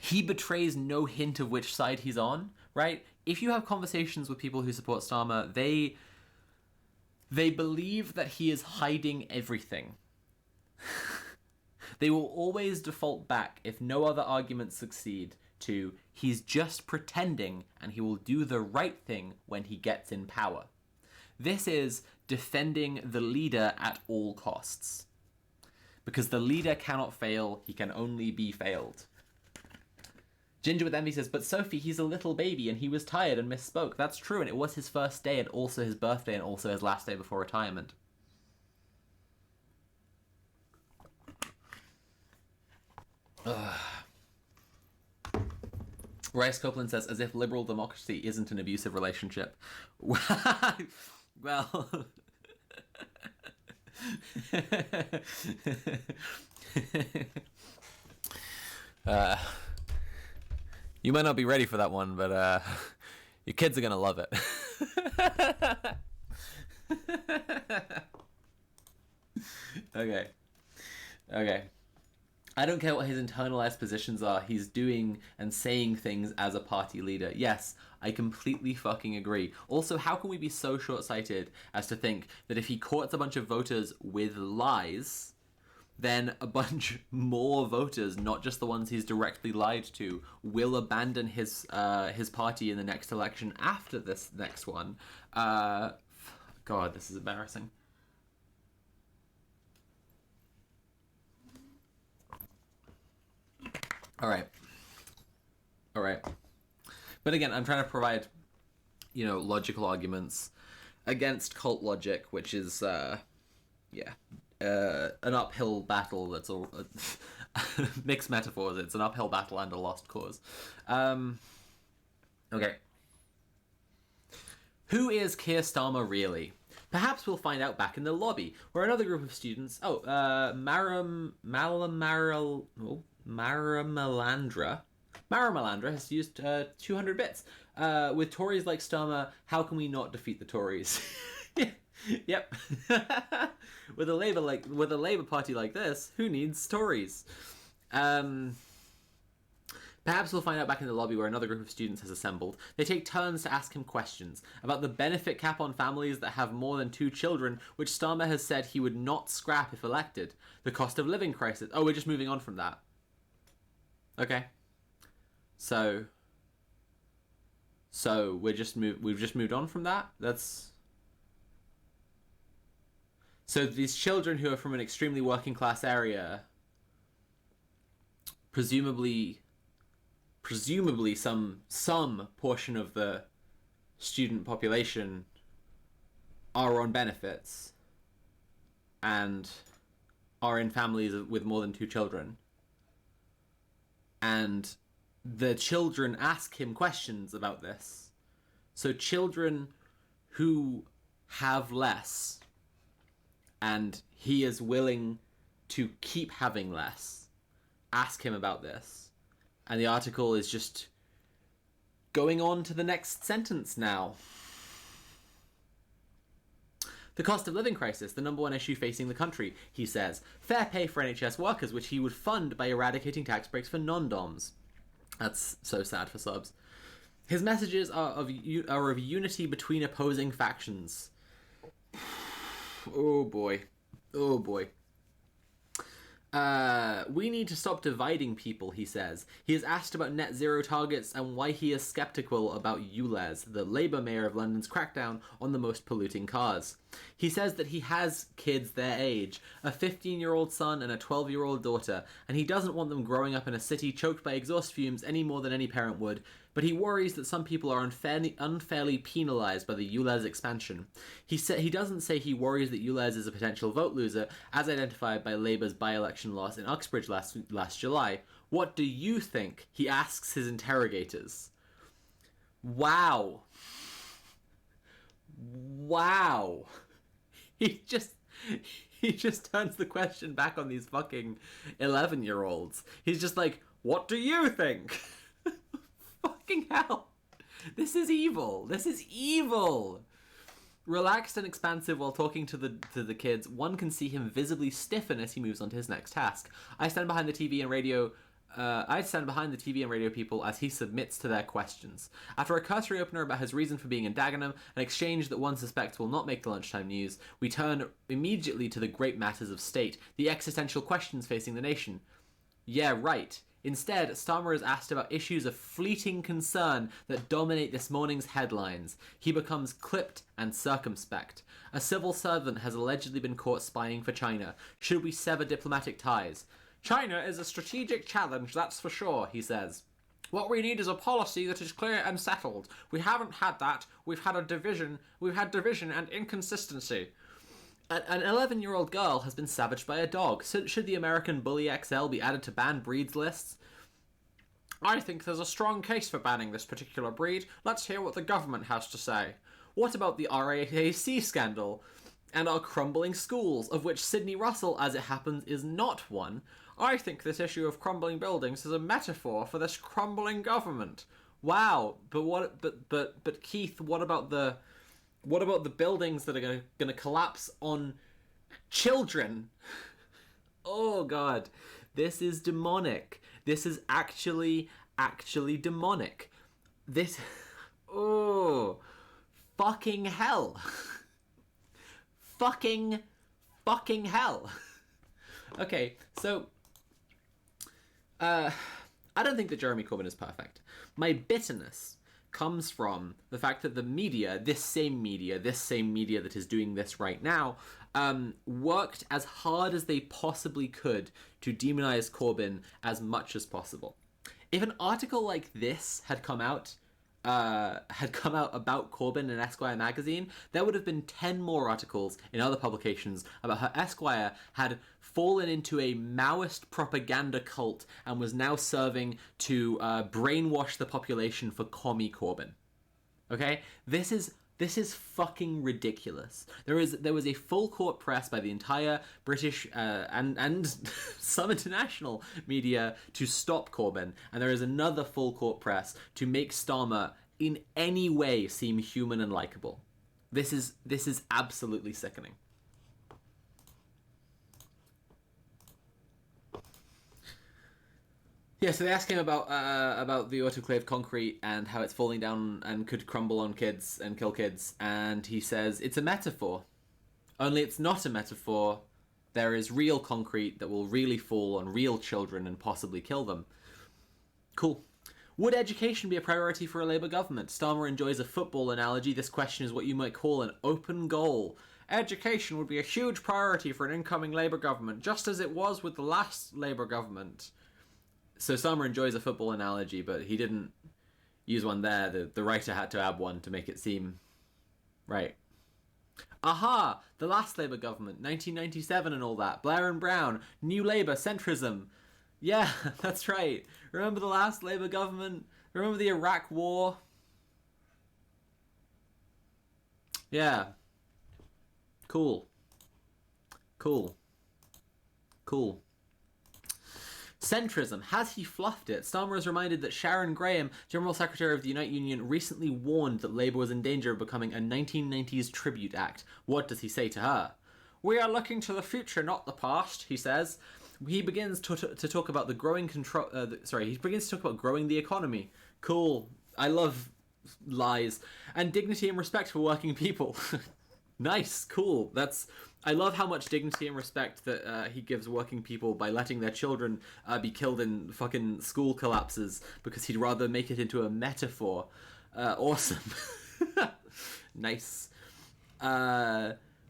He betrays no hint of which side he's on, right? If you have conversations with people who support Starmer, they believe that he is hiding everything. They will always default back, if no other arguments succeed, to he's just pretending and he will do the right thing when he gets in power. This is defending the leader at all costs. Because the leader cannot fail, he can only be failed. Ginger with Envy says, but Sophie, he's a little baby and he was tired and misspoke. That's true, and it was his first day and also his birthday and also his last day before retirement. Ugh. Rice Copeland says, as if liberal democracy isn't an abusive relationship. Well... you might not be ready for that one, but your kids are gonna love it. Okay. I don't care what his internalized positions are. He's doing and saying things as a party leader. Yes, I completely fucking agree. Also, how can we be so short-sighted as to think that if he courts a bunch of voters with lies, then a bunch more voters, not just the ones he's directly lied to, will abandon his party in the next election after this next one? God, this is embarrassing. All right. But again, I'm trying to provide, logical arguments against cult logic, which is, an uphill battle that's all... mixed metaphors. It's an uphill battle and a lost cause. Okay. Who is Keir Starmer really? Perhaps we'll find out back in the lobby, where another group of students... Maramelandra has used 200 bits. With Tories like Starmer, how can we not defeat the Tories? Yep. With a Labour Party like this, who needs Tories? Perhaps we'll find out back in the lobby where another group of students has assembled. They take turns to ask him questions about the benefit cap on families that have more than 2 children, which Starmer has said he would not scrap if elected. The cost of living crisis. Oh, we're just moving on from that. Okay. So we've just moved on from that. So these children who are from an extremely working class area, presumably some portion of the student population are on benefits and are in families with more than 2 children. And the children ask him questions about this. So children who have less and he is willing to keep having less ask him about this. And the article is just going on to the next sentence now. The cost of living crisis, the number one issue facing the country, he says. Fair pay for NHS workers, which he would fund by eradicating tax breaks for non-doms. That's so sad for subs. His messages are of unity between opposing factions. Oh boy. We need to stop dividing people, he says. He is asked about net zero targets and why he is sceptical about ULEZ, the Labour mayor of London's crackdown on the most polluting cars. He says that he has kids their age, a 15-year-old son and a 12-year-old daughter, and he doesn't want them growing up in a city choked by exhaust fumes any more than any parent would, but he worries that some people are unfairly penalised by the ULEZ expansion. He doesn't say he worries that ULEZ is a potential vote loser, as identified by Labour's by-election loss in Uxbridge last July. What do you think? He asks his interrogators. Wow. He just turns the question back on these fucking 11-year-olds. He's just like, what do you think? Fucking hell. This is evil. Relaxed and expansive while talking to the kids, one can see him visibly stiffen as he moves on to his next task. I stand behind the TV and radio people as he submits to their questions. After a cursory opener about his reason for being in Dagenham, an exchange that one suspects will not make the lunchtime news, we turn immediately to the great matters of state, the existential questions facing the nation. Yeah, right. Instead, Starmer is asked about issues of fleeting concern that dominate this morning's headlines. He becomes clipped and circumspect. A civil servant has allegedly been caught spying for China. Should we sever diplomatic ties? China is a strategic challenge, that's for sure, he says. What we need is a policy that is clear and settled. We haven't had that. We've had division and inconsistency. An 11-year-old girl has been savaged by a dog. So should the American Bully XL be added to banned breeds lists? I think there's a strong case for banning this particular breed. Let's hear what the government has to say. What about the RAAC scandal? And our crumbling schools, of which Sydney Russell, as it happens, is not one. I think this issue of crumbling buildings is a metaphor for this crumbling government. Wow, but Keith, what about the buildings that are gonna collapse on children? Oh god, this is demonic. This is actually demonic. This, oh, fucking hell. fucking hell. Okay, so I don't think that Jeremy Corbyn is perfect. My bitterness comes from the fact that the media, this same media that is doing this right now, worked as hard as they possibly could to demonize Corbyn as much as possible. If an article like this had come out about Corbyn in Esquire magazine, there would have been 10 more articles in other publications about how Esquire had fallen into a Maoist propaganda cult and was now serving to brainwash the population for commie Corbyn. Okay? This is fucking ridiculous. There was a full court press by the entire British and some international media to stop Corbyn, and there is another full court press to make Starmer in any way seem human and likable. This is absolutely sickening. Yeah, so they ask him about the autoclave concrete and how it's falling down and could crumble on kids and kill kids, and he says it's a metaphor. Only it's not a metaphor. There is real concrete that will really fall on real children and possibly kill them. Cool. Would education be a priority for a Labour government? Starmer enjoys a football analogy. This question is what you might call an open goal. Education would be a huge priority for an incoming Labour government, just as it was with the last Labour government. So Starmer enjoys a football analogy, but he didn't use one there. The writer had to add one to make it seem right. Aha! The last Labour government, 1997 and all that. Blair and Brown, New Labour, centrism. Yeah, that's right. Remember the last Labour government? Remember the Iraq War? Yeah. Cool. Centrism. Has he fluffed it? Starmer is reminded that Sharon Graham, General Secretary of the United Union, recently warned that Labour was in danger of becoming a 1990s tribute act. What does he say to her? We are looking to the future, not the past, he says. He begins to talk about the growing he begins to talk about growing the economy. Cool. I love lies. And dignity and respect for working people. Nice. Cool. I love how much dignity and respect that he gives working people by letting their children be killed in fucking school collapses because he'd rather make it into a metaphor. Awesome. Nice.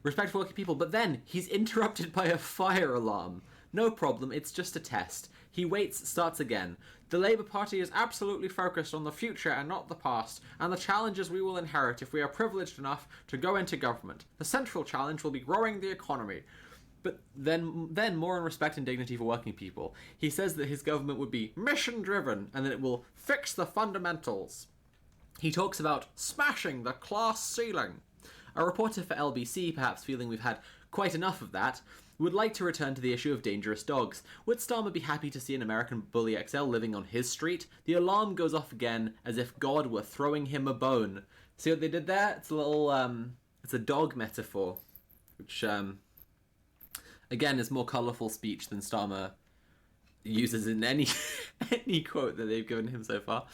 Respect for working people. But then he's interrupted by a fire alarm. No problem, it's just a test. He waits, starts again. The Labour Party is absolutely focused on the future and not the past, and the challenges we will inherit if we are privileged enough to go into government. The central challenge will be growing the economy. But then more on respect and dignity for working people. He says that his government would be mission-driven, and that it will fix the fundamentals. He talks about smashing the class ceiling. A reporter for LBC, perhaps feeling we've had quite enough of that, would like to return to the issue of dangerous dogs. Would Starmer be happy to see an American Bully XL living on his street? The alarm goes off again, as if God were throwing him a bone. See what they did there? It's a little, it's a dog metaphor, which, again, is more colourful speech than Starmer uses in any quote that they've given him so far.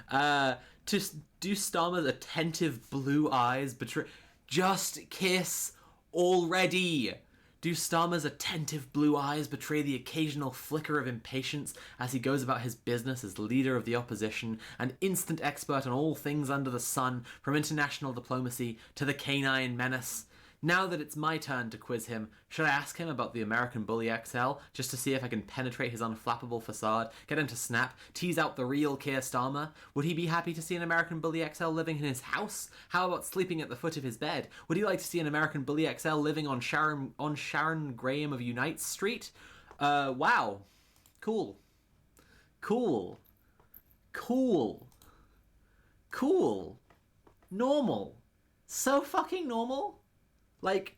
To do Starmer's attentive blue eyes betray... Just kiss already! Do Starmer's attentive blue eyes betray the occasional flicker of impatience as he goes about his business as leader of the opposition, an instant expert on all things under the sun, from international diplomacy to the canine menace? Now that it's my turn to quiz him, should I ask him about the American Bully XL, just to see if I can penetrate his unflappable facade, get him to snap, tease out the real Keir Starmer? Would he be happy to see an American Bully XL living in his house? How about sleeping at the foot of his bed? Would he like to see an American Bully XL living on Sharon Graham of Unite Street? Wow. Cool. Cool. Cool. Cool. Normal. So fucking normal. Like,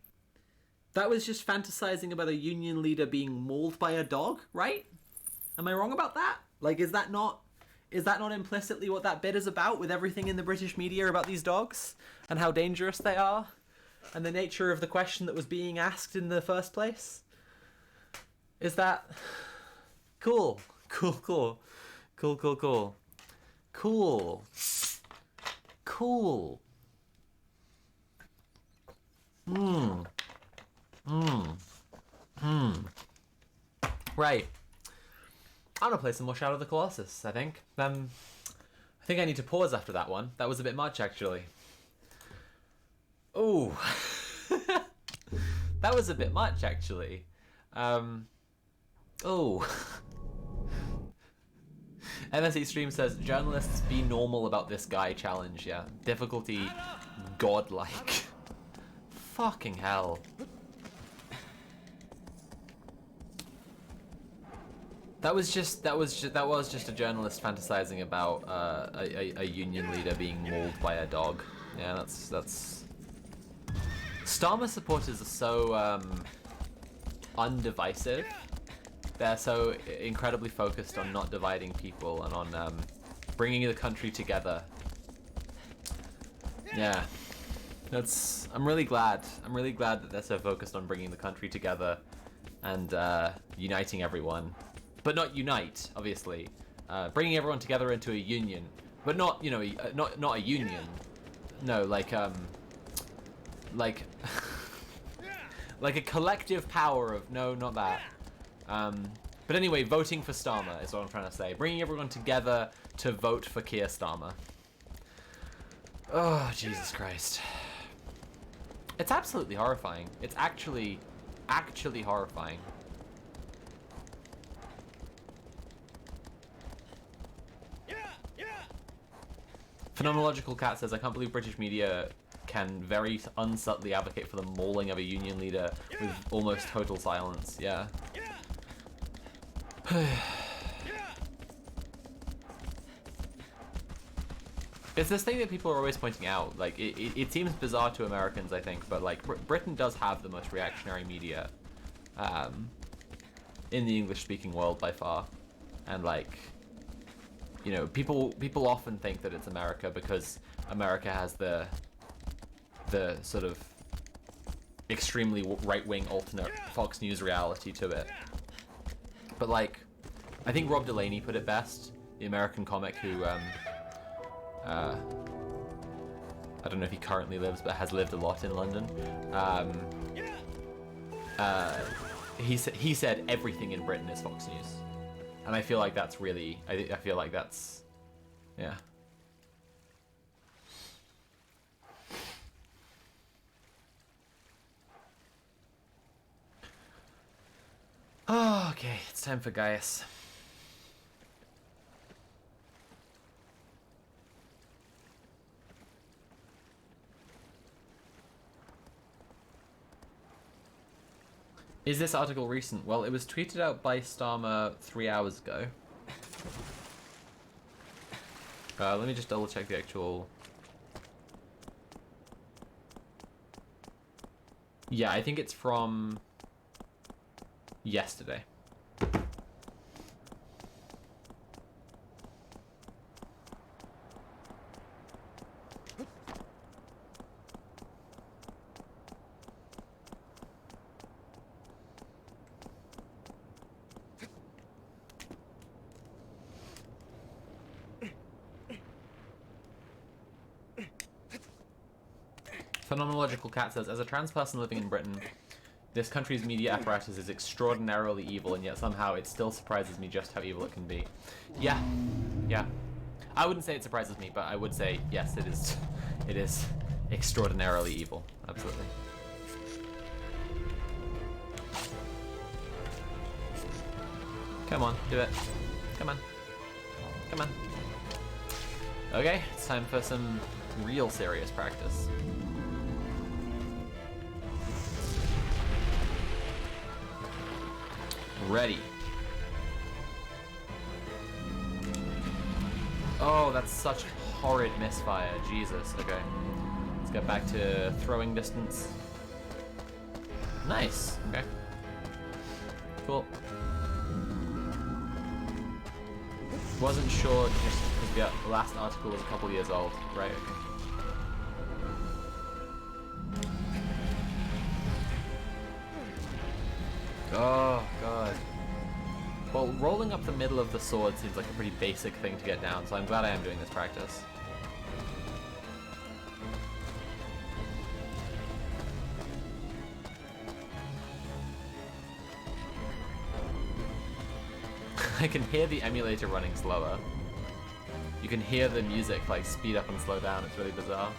that was just fantasizing about a union leader being mauled by a dog, right? Am I wrong about that? Like, is that not implicitly what that bit is about, with everything in the British media about these dogs and how dangerous they are and the nature of the question that was being asked in the first place? Is that cool? Cool, cool. Cool, cool, cool. Cool. Cool. Right. I'm gonna play some more Shadow of the Colossus, I think. I think I need to pause after that one. That was a bit much, actually. Ooh. That was a bit much, actually. Oh. MSE Stream says, journalists be normal about this guy challenge, yeah. Difficulty godlike. Fucking hell. That was just a journalist fantasizing about a union leader being mauled by a dog. Yeah, that's. Starmer supporters are so undivisive. They're so incredibly focused on not dividing people and on bringing the country together. Yeah, I'm really glad that they're so focused on bringing the country together and uniting everyone. But not unite, obviously. Bringing everyone together into a union, but not, you know, not a union. No, like like a collective power of no, not that. But anyway, voting for Starmer is what I'm trying to say. Bringing everyone together to vote for Keir Starmer. Oh, Jesus Christ. It's absolutely horrifying. It's actually horrifying. Phenomenological Cat says, I can't believe British media can very unsubtly advocate for the mauling of a union leader with almost total silence. Yeah. It's this thing that people are always pointing out. Like, it seems bizarre to Americans, I think, but like Britain does have the most reactionary media in the English-speaking world by far, and like, you know, people often think that it's America because America has the sort of extremely right-wing alternate Fox News reality to it. But like, I think Rob Delaney put it best, the American comic who I don't know if he currently lives, but has lived a lot in London. He said everything in Britain is Fox News. And I feel like that's really, I feel like that's, yeah. Oh, okay, it's time for Gaius. Is this article recent? Well, it was tweeted out by Starmer 3 hours ago. Let me just double check the actual... Yeah, I think it's from yesterday. Phenomenological Cat says, as a trans person living in Britain, This country's media apparatus is extraordinarily evil, and yet somehow it still surprises me just how evil it can be. Yeah. Yeah. I wouldn't say it surprises me, but I would say, yes, it is. It is extraordinarily evil. Absolutely. Come on, do it. Come on. Come on. Okay, it's time for some real serious practice. Ready. Oh, that's such horrid misfire. Jesus. Okay. Let's get back to throwing distance. Nice. Okay. Cool. Wasn't sure just because the last article was a couple years old. Right, okay. Oh, God. Well, rolling up the middle of the sword seems like a pretty basic thing to get down, so I'm glad I am doing this practice. I can hear the emulator running slower. You can hear the music like speed up and slow down, it's really bizarre.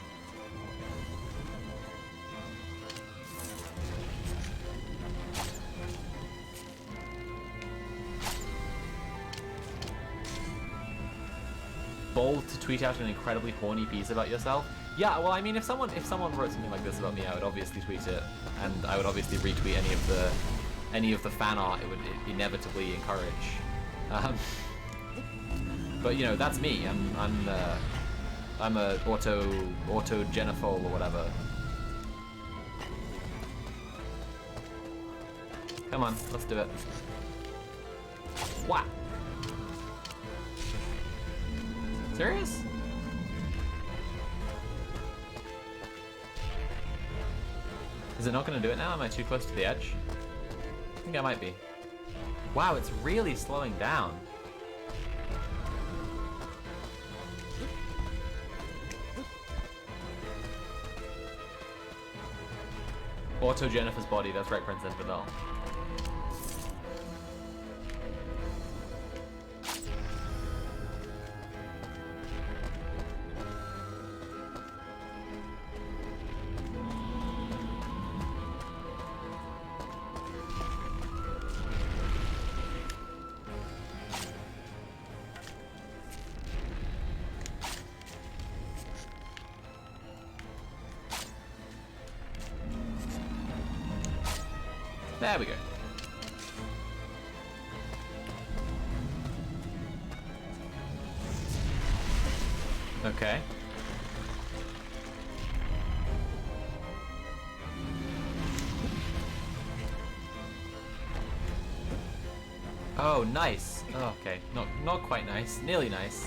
Bold to tweet out an incredibly horny piece about yourself. Yeah, well, I mean, if someone wrote something like this about me, I would obviously tweet it, and I would obviously retweet any of the fan art it would inevitably encourage. But you know, that's me. I'm a autogenophobe or whatever. Come on, let's do it. What? Serious? Is it not going to do it now? Am I too close to the edge? I think I might be. Wow, it's really slowing down. Auto Jennifer's body, that's right, Prince Infidel. There we go. Okay. Oh, nice. Oh, okay. Not quite nice. Nearly nice.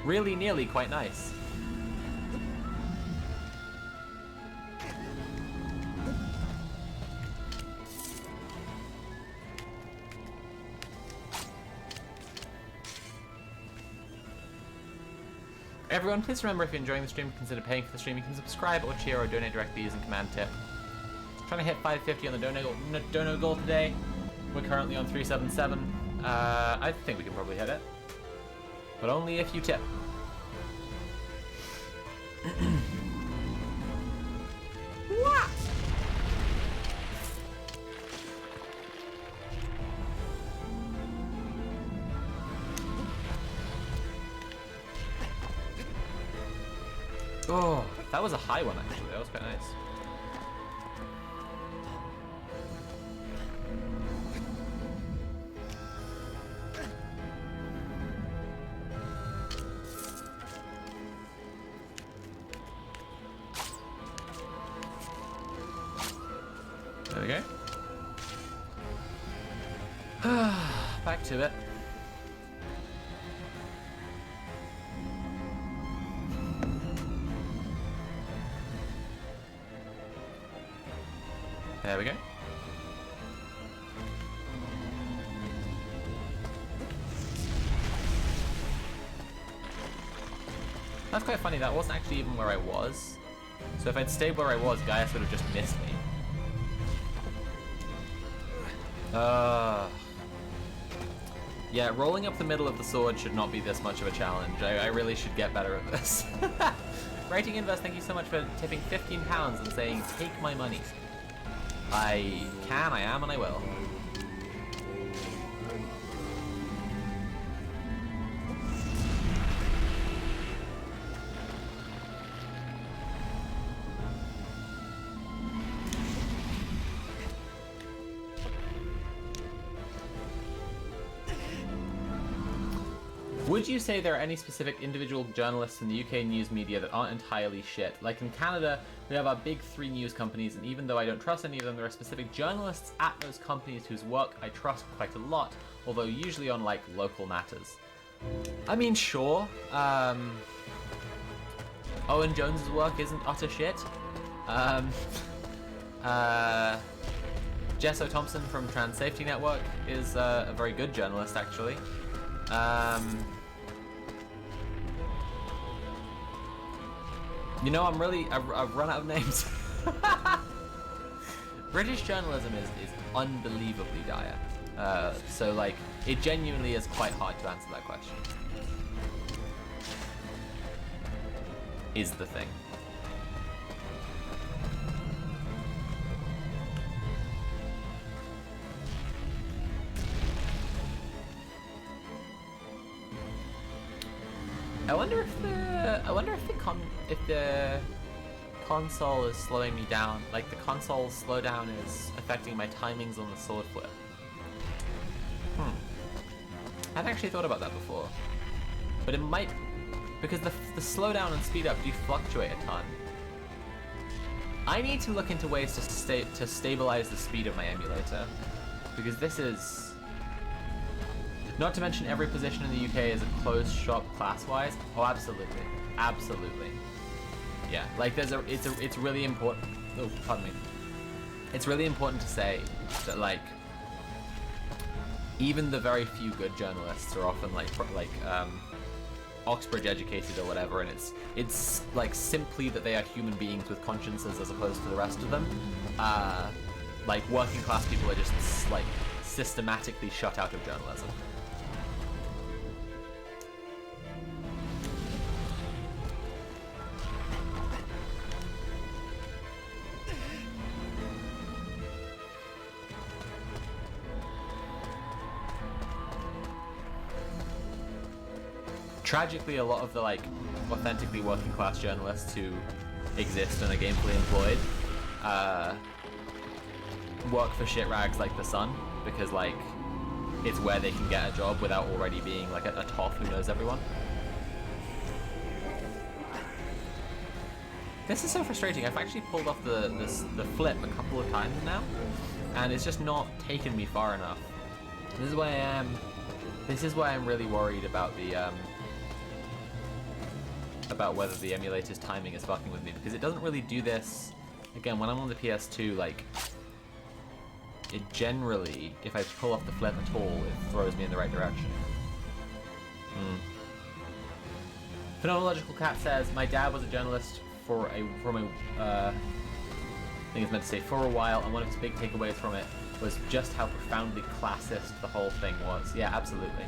Really nearly quite nice. Everyone, please remember if you're enjoying the stream, consider paying for the stream. You can subscribe or cheer or donate directly using command tip. Trying to hit 550 on the dono goal today. We're currently on 377. I think we can probably hit it. But only if you tip. What? Oh, that was a high one actually. That was quite nice. There we go. Back to it. There we go. That's quite funny, that wasn't actually even where I was. So if I'd stayed where I was, Gaius would have just missed me. Yeah, rolling up the middle of the sword should not be this much of a challenge. I really should get better at this. Writing Invest, thank you so much for tipping £15 and saying, take my money. I can, I am, and I will. Would you say there are any specific individual journalists in the UK news media that aren't entirely shit? Like in Canada, we have our big 3 news companies, and even though I don't trust any of them, there are specific journalists at those companies whose work I trust quite a lot, although usually on like local matters. I mean, sure. Owen Jones's work isn't utter shit. Jess Thompson from Trans Safety Network is a very good journalist, actually. You know, I've run out of names. British journalism is unbelievably dire. So, like, it genuinely is quite hard to answer that question. Is the thing. I wonder if the console is slowing me down. Like the console's slowdown is affecting my timings on the sword flip. I haven't actually thought about that before, but it might, because the slowdown and speed up do fluctuate a ton. I need to look into ways to stabilize the speed of my emulator, because this is. Not to mention every position in the UK is a closed shop class-wise. Oh, absolutely, absolutely. Yeah, like it's really important. Oh, pardon me. It's really important to say that like even the very few good journalists are often like Oxbridge educated or whatever, and it's like simply that they are human beings with consciences as opposed to the rest of them. Like working class people are just like systematically shut out of journalism. Tragically, a lot of the like authentically working class journalists who exist and are gainfully employed work for shit rags like The Sun, because like it's where they can get a job without already being like a toff who knows everyone. This is so frustrating. I've actually pulled off the flip a couple of times now, and it's just not taken me far enough. This is why I am. This is why I'm really worried about the about whether the emulator's timing is fucking with me, because it doesn't really do this. Again, when I'm on the PS2, like, it generally, if I pull off the flip at all, it throws me in the right direction. Phenomenological Cat says, my dad was a journalist for a I think it's meant to say for a while, and one of his big takeaways from it was just how profoundly classist the whole thing was. Yeah, absolutely.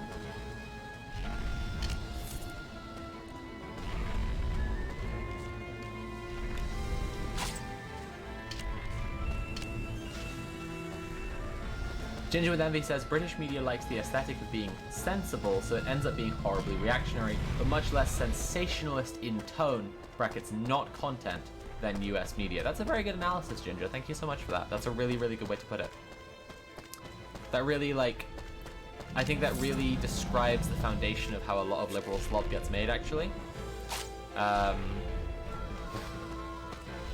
Ginger with Envy says, British media likes the aesthetic of being sensible, so it ends up being horribly reactionary, but much less sensationalist in tone, brackets not content, than US media. That's a very good analysis, Ginger. Thank you so much for that. That's a really, really good way to put it. That really, like, I think that really describes the foundation of how a lot of liberal slop gets made, actually.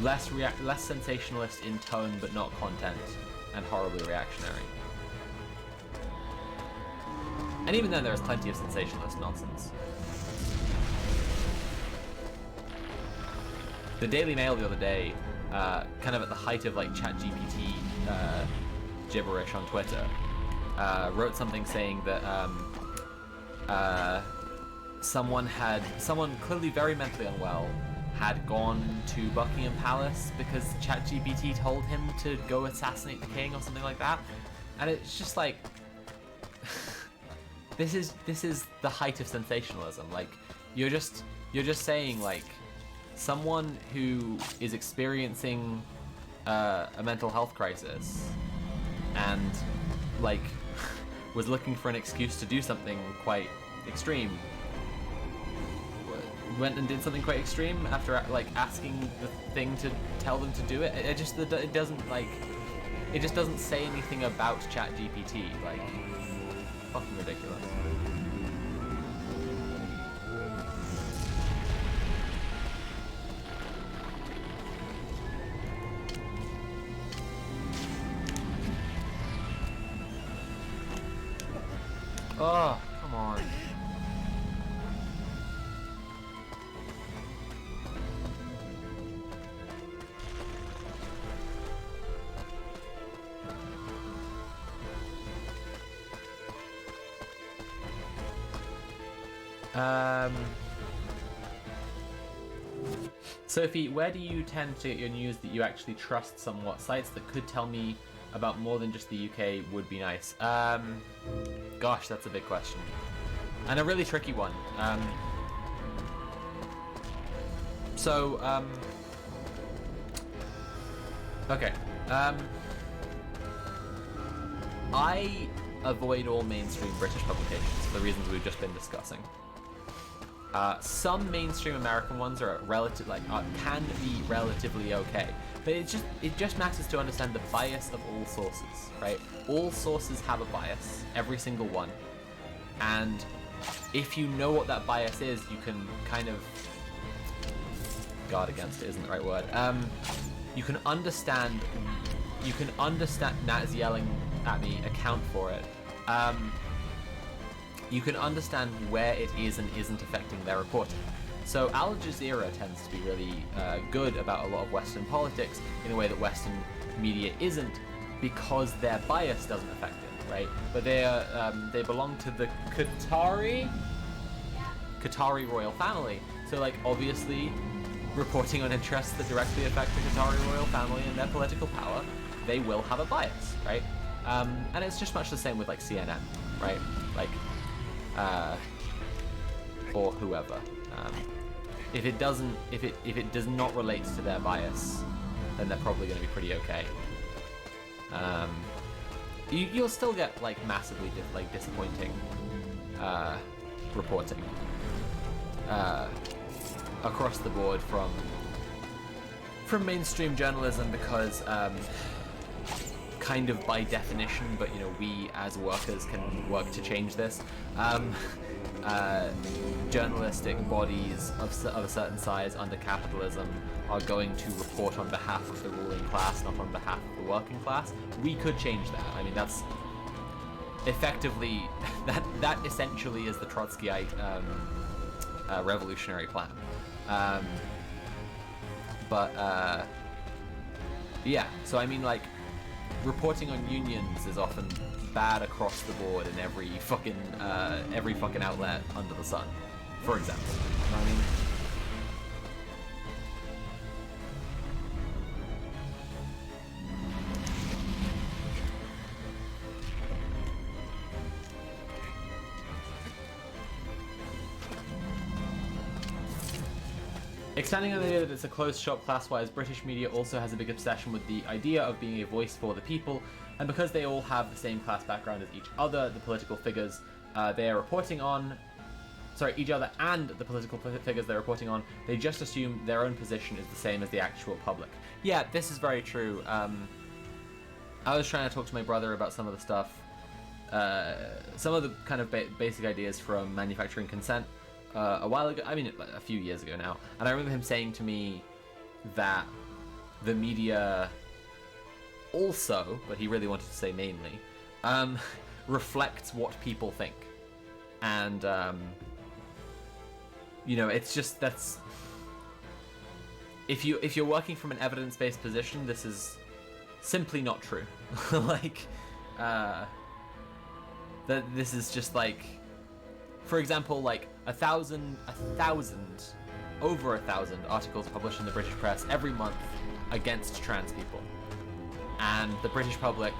Less sensationalist in tone, but not content, and horribly reactionary. And even then, there is plenty of sensationalist nonsense. The Daily Mail the other day, kind of at the height of like ChatGPT gibberish on Twitter, wrote something saying that someone clearly very mentally unwell had gone to Buckingham Palace because ChatGPT told him to go assassinate the king or something like that. And it's just like, this is the height of sensationalism. Like, you're just saying like, someone who is experiencing a mental health crisis and like was looking for an excuse to do something quite extreme, went and did something quite extreme after like asking the thing to tell them to do it. It just doesn't say anything about ChatGPT. Like, fucking ridiculous. Oh, come on. Sophie, where do you tend to get your news that you actually trust somewhat? Sites that could tell me about more than just the UK would be nice. Gosh, that's a big question. And a really tricky one. Okay. I avoid all mainstream British publications for the reasons we've just been discussing. Some mainstream American ones are can be relatively okay, but it just matters to understand the bias of all sources, right? All sources have a bias, every single one, and if you know what that bias is, you can kind of guard against it. Isn't the right word? You can understand. Nat is yelling at me. Account for it. You can understand where it is and isn't affecting their reporting. So Al Jazeera tends to be really good about a lot of Western politics in a way that Western media isn't, because their bias doesn't affect it, right? But they belong to the Qatari royal family. So like, obviously, reporting on interests that directly affect the Qatari royal family and their political power, they will have a bias, right? And it's just much the same with like CNN, right? Like, or whoever. If it does not relate to their bias, then they're probably going to be pretty okay. You'll still get like massively disappointing reporting across the board from mainstream journalism, because kind of by definition, but you know, we as workers can work to change this. Journalistic bodies of a certain size under capitalism are going to report on behalf of the ruling class, not on behalf of the working class. We could change that. I mean, that's effectively that essentially is the Trotskyite revolutionary plan. Yeah. So I mean, like, reporting on unions is often bad across the board in every fucking outlet under the sun, for example. You know what I mean? Expanding on the idea that it's a closed shop class-wise, British media also has a big obsession with the idea of being a voice for the people, and because they all have the same class background as each other, the political figures they are reporting on, each other and the political figures they're reporting on, they just assume their own position is the same as the actual public. Yeah, this is very true. I was trying to talk to my brother about some of the stuff, some of the kind of basic ideas from manufacturing consent. A while ago, I mean, a few years ago now, and I remember him saying to me that the media also, but he really wanted to say mainly, reflects what people think, and you know, it's just, that's, if you're working from an evidence-based position, this is simply not true. Like, that this is just like, for example, like over a thousand articles published in the British press every month against trans people. And the British public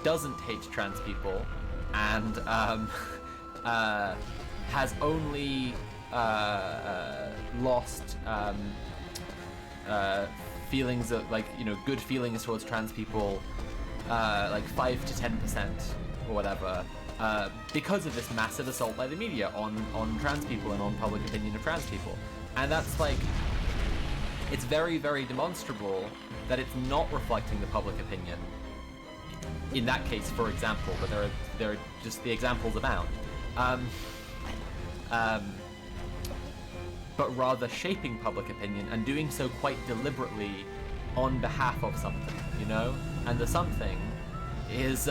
doesn't hate trans people and has only lost feelings of, like, you know, good feelings towards trans people, like 5 to 10% or whatever, because of this massive assault by the media on trans people and on public opinion of trans people. And that's like, it's very, very demonstrable that it's not reflecting the public opinion in that case, for example, but there are just, the examples abound. But rather shaping public opinion and doing so quite deliberately on behalf of something, you know? And the something is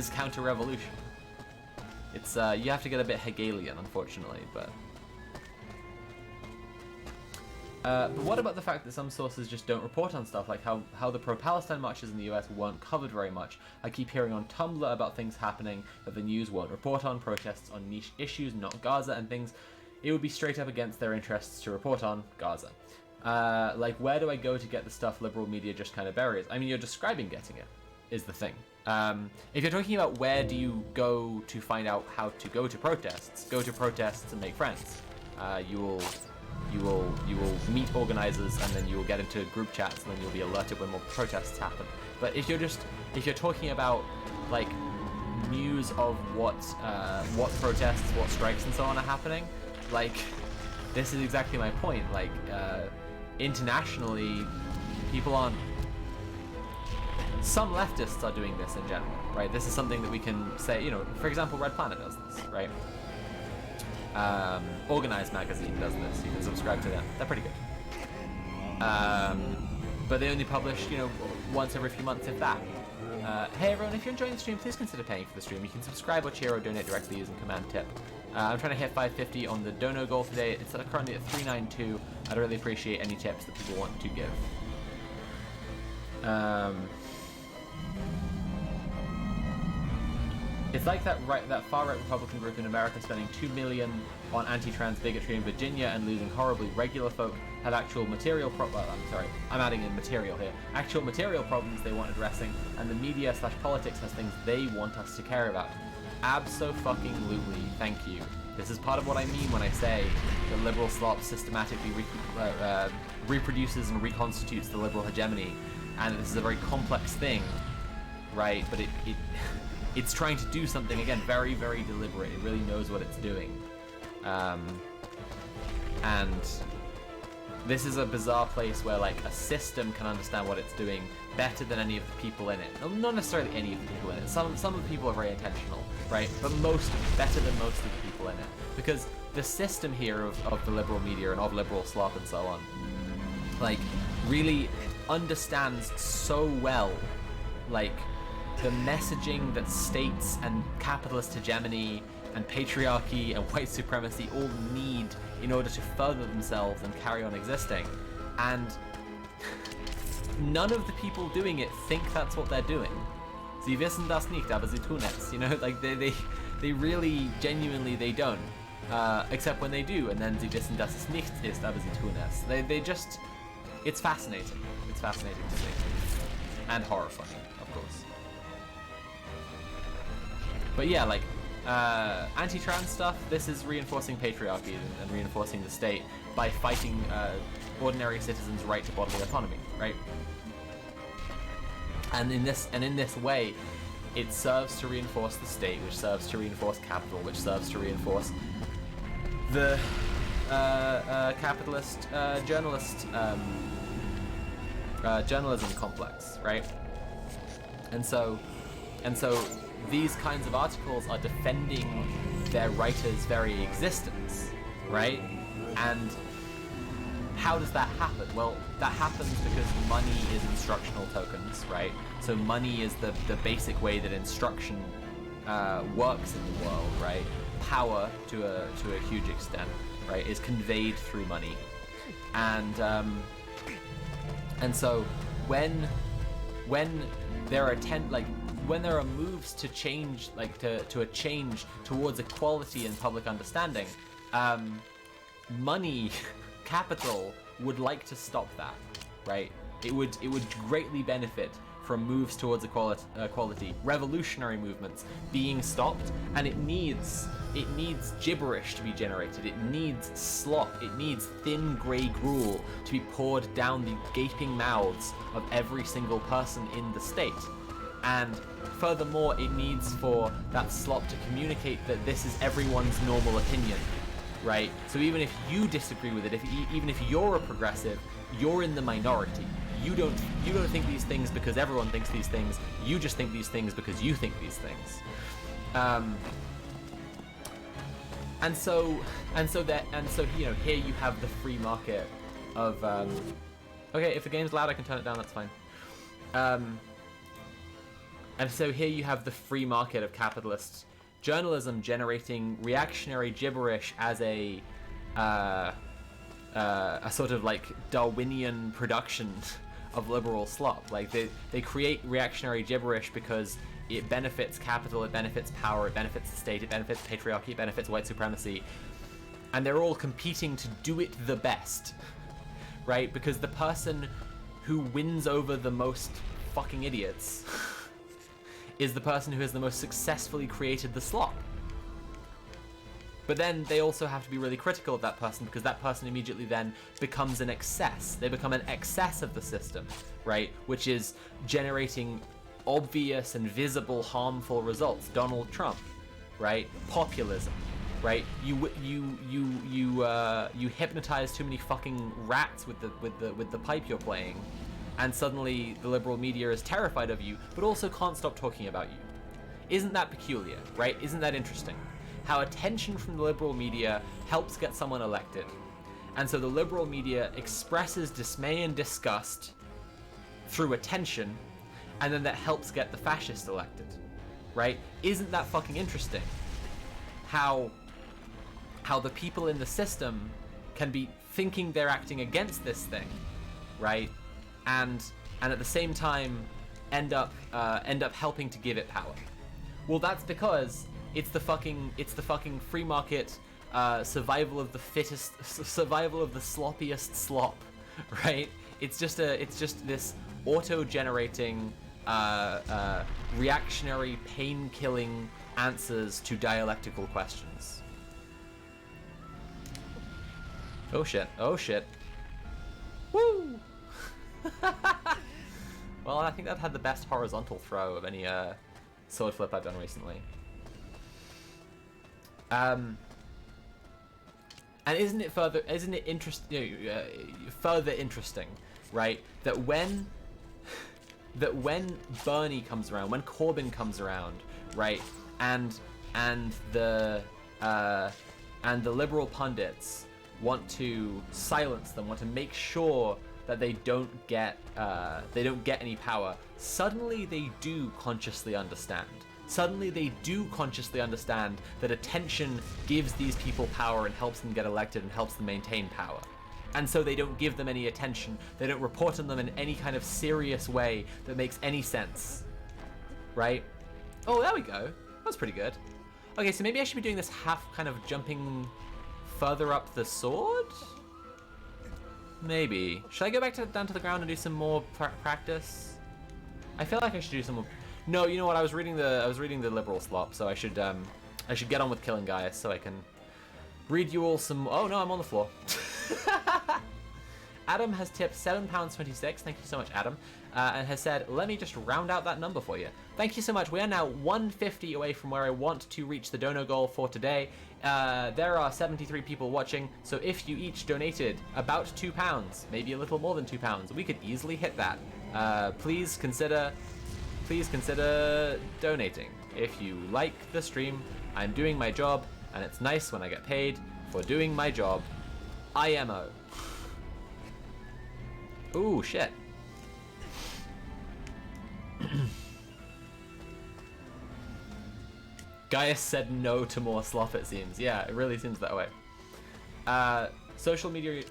counter-revolution. It's, you have to get a bit Hegelian, unfortunately, but what about the fact that some sources just don't report on stuff, like how the pro-Palestine marches in the US weren't covered very much? I keep hearing on Tumblr about things happening that the news won't report on, protests on niche issues, not Gaza, and things it would be straight up against their interests to report on Gaza. Like, where do I go to get the stuff liberal media just kind of buries? I mean, you're describing getting it, is the thing. If you're talking about where do you go to find out how to go to protests and make friends. You will meet organizers, and then you will get into group chats, and then you'll be alerted when more protests happen. But if you're talking about, like, news of what protests, what strikes and so on are happening, like, this is exactly my point. Like, internationally, people aren't, some leftists are doing this in general, right? This is something that we can say, you know, for example, Red Planet does this, right? Organized Magazine does this. You can subscribe to them. They're pretty good. But they only publish, you know, once every few months, if that. Hey everyone, if you're enjoying the stream, please consider paying for the stream. You can subscribe or cheer or donate directly using command tip. I'm trying to hit 550 on the dono goal today. It's currently at 392. I'd really appreciate any tips that people want to give. It's like that far-right Republican group in America spending $2 million on anti-trans bigotry in Virginia and losing horribly. Regular folk have actual material I'm adding in material here. Actual material problems they want addressing, and the media/politics has things they want us to care about. Abso-fucking-lutely, thank you. This is part of what I mean when I say the liberal slop systematically reproduces and reconstitutes the liberal hegemony, and this is a very complex thing, right? But it's trying to do something, again, very, very deliberate. It really knows what it's doing. And this is a bizarre place where, like, a system can understand what it's doing better than any of the people in it. Not necessarily any of the people in it. Some of the people are very intentional, right? But better than most of the people in it. Because the system here of the liberal media and of liberal slop and so on, like, really understands so well, like, the messaging that states and capitalist hegemony and patriarchy and white supremacy all need in order to further themselves and carry on existing. And none of the people doing it think that's what they're doing. Sie wissen das nicht, aber sie tun es. You know, like, they really, genuinely, they don't. Except when they do, and then sie wissen, dass es nichts ist, aber sie tun es. They just, it's fascinating. It's fascinating to see. And horrifying, of course. But yeah, like, anti-trans stuff, this is reinforcing patriarchy and reinforcing the state by fighting ordinary citizens' right to bodily autonomy, right? And in this way, it serves to reinforce the state, which serves to reinforce capital, which serves to reinforce the capitalist journalism complex, right? And so these kinds of articles are defending their writer's very existence, right? And how does that happen? Well, that happens because money is instructional tokens, right? So money is the basic way that instruction works in the world, right? Power, to a huge extent, right, is conveyed through money. And so when there are when there are moves to change, like to a change towards equality and public understanding, money, capital would like to stop that, right? It would greatly benefit from moves towards equality, revolutionary movements being stopped, and it needs gibberish to be generated. It needs slop. It needs thin grey gruel to be poured down the gaping mouths of every single person in the state. And furthermore, it needs for that slop to communicate that this is everyone's normal opinion, right? So even if you disagree with it, even if you're a progressive, you're in the minority. You don't think these things because everyone thinks these things. You just think these things because you think these things. And so here you have the free market of okay, if the game's loud I can turn it down, that's fine. And so here you have the free market of capitalist journalism generating reactionary gibberish as a sort of like Darwinian production of liberal slop. Like they create reactionary gibberish because it benefits capital, it benefits power, it benefits the state, it benefits patriarchy, it benefits white supremacy, and they're all competing to do it the best, right? Because the person who wins over the most fucking idiots is the person who has the most successfully created the slop. But then they also have to be really critical of that person, because that person immediately then becomes an excess. They become an excess of the system, right? Which is generating obvious and visible harmful results. Donald Trump, right? Populism, right? You hypnotize too many fucking rats with the pipe you're playing, and suddenly the liberal media is terrified of you, but also can't stop talking about you. Isn't that peculiar, right? Isn't that interesting? How attention from the liberal media helps get someone elected. And so the liberal media expresses dismay and disgust through attention, and then that helps get the fascist elected, right? Isn't that fucking interesting? How the people in the system can be thinking they're acting against this thing, right? And at the same time end up helping to give it power. Well, that's because it's the fucking free market, survival of the fittest, survival of the sloppiest slop, right? It's just this auto-generating, reactionary, pain-killing answers to dialectical questions. Oh shit! Oh shit! Woo! Well, I think I've had the best horizontal throw of any sword flip I've done recently. And isn't it further interesting, right? That when Bernie comes around, when Corbyn comes around, right, and the liberal pundits want to silence them, want to make sure that they don't get any power. Suddenly they do consciously understand. Suddenly they do consciously understand that attention gives these people power and helps them get elected and helps them maintain power. And so they don't give them any attention. They don't report on them in any kind of serious way that makes any sense. Right? Oh, there we go. That's pretty good. Okay, so maybe I should be doing this half kind of jumping further up the sword? Maybe. Should I go back down to the ground and do some more practice? I feel like I should do some more. No, you know what? I was reading the liberal slop, so I should get on with killing guys so I can read you all some. Oh no, I'm on the floor. Adam has tipped £7.26. Thank you so much, Adam, and has said, "Let me just round out that number for you." Thank you so much. We are now 150 away from where I want to reach the dono goal for today. There are 73 people watching, so if you each donated about £2, maybe a little more than £2, we could easily hit that. Please consider donating. If you like the stream, I'm doing my job, and it's nice when I get paid for doing my job. IMO. Ooh, shit. Gaius said no to more slop, it seems. Yeah, it really seems that way. Social media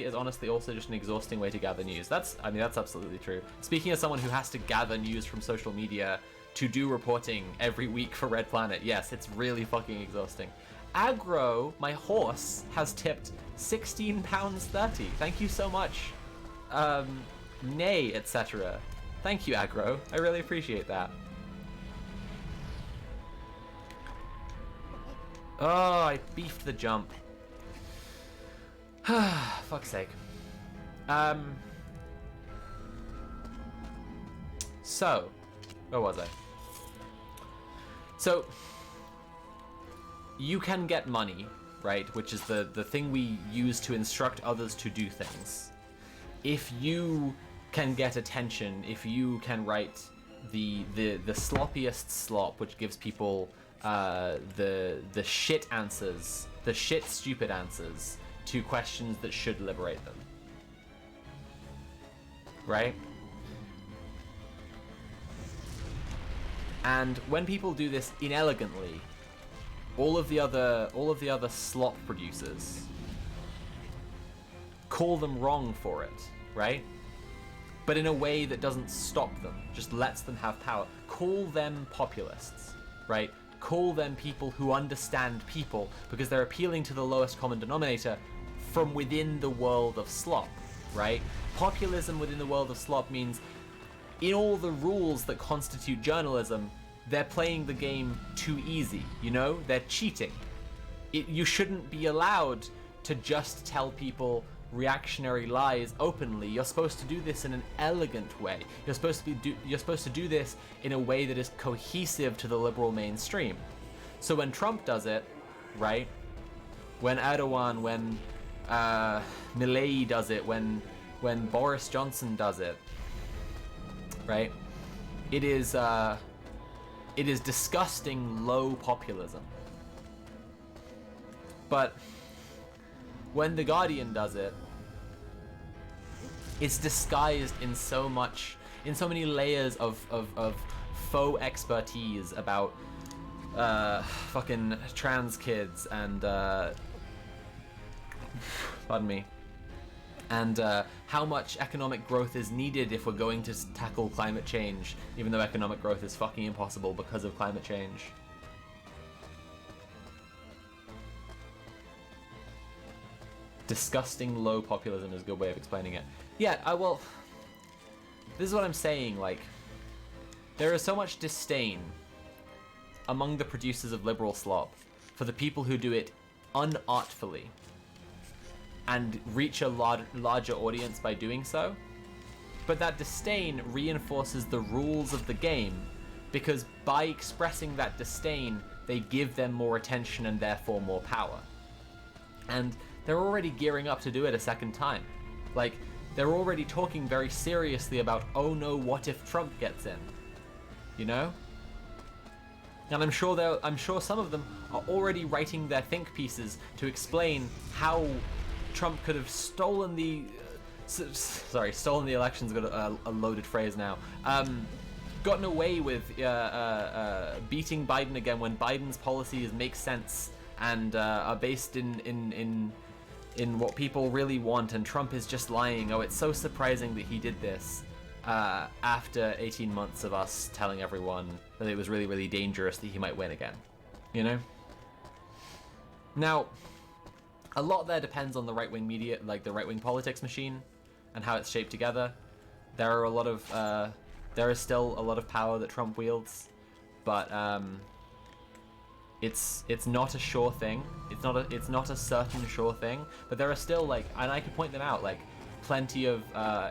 is honestly also just an exhausting way to gather news. That's absolutely true. Speaking as someone who has to gather news from social media to do reporting every week for Red Planet, yes, it's really fucking exhausting. Agro, my horse, has tipped £16.30. Thank you so much. Nay, etc. Thank you, Aggro. I really appreciate that. Oh, I beefed the jump. Fuck's sake. So, where was I? So, you can get money, right? Which is the thing we use to instruct others to do things. If you can get attention, if you can write the sloppiest slop, which gives people the shit answers, the shit stupid answers to questions that should liberate them, right? And when people do this inelegantly, all of the other slop producers call them wrong for it, right? But in a way that doesn't stop them, just lets them have power. Call them populists, right? Call them people who understand people because they're appealing to the lowest common denominator from within the world of slop, right? Populism within the world of slop means in all the rules that constitute journalism, they're playing the game too easy, you know? They're cheating. You shouldn't be allowed to just tell people reactionary lies openly. You're supposed to do this in an elegant way. You're supposed to do this in a way that is cohesive to the liberal mainstream. So when Trump does it, right? When Erdogan, when Milei does it, when Boris Johnson does it, right? It is disgusting low populism. But when The Guardian does it, it's disguised in so many layers of faux expertise about fucking trans kids and pardon me, and how much economic growth is needed if we're going to tackle climate change, even though economic growth is fucking impossible because of climate change. Disgusting low populism is a good way of explaining it. Yeah, well, this is what I'm saying, like, there is so much disdain among the producers of liberal slop for the people who do it unartfully and reach a larger audience by doing so. But that disdain reinforces the rules of the game because by expressing that disdain, they give them more attention and therefore more power. And they're already gearing up to do it a second time. Like, they're already talking very seriously about, oh no, what if Trump gets in? You know? And I'm sure some of them are already writing their think pieces to explain how Trump could have stolen the stolen the election's got a loaded phrase now. Gotten away with beating Biden again when Biden's policies make sense and are based in what people really want, and Trump is just lying. Oh, it's so surprising that he did this after 18 months of us telling everyone that it was really, really dangerous that he might win again. You know? Now, a lot there depends on the right-wing media, like the right-wing politics machine, and how it's shaped together. There is still a lot of power that Trump wields, but it's not a sure thing. It's not a certain sure thing. But there are still, like, and I could point them out, like, plenty of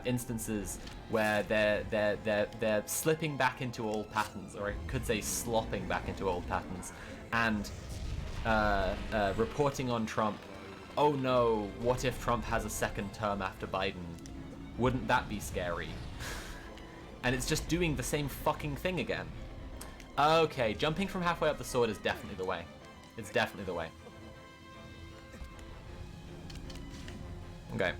instances where they're slipping back into old patterns, or I could say slopping back into old patterns, and reporting on Trump. Oh no, what if Trump has a second term after Biden? Wouldn't that be scary? And it's just doing the same fucking thing again. Okay, jumping from halfway up the sword is definitely the way. It's definitely the way. Okay.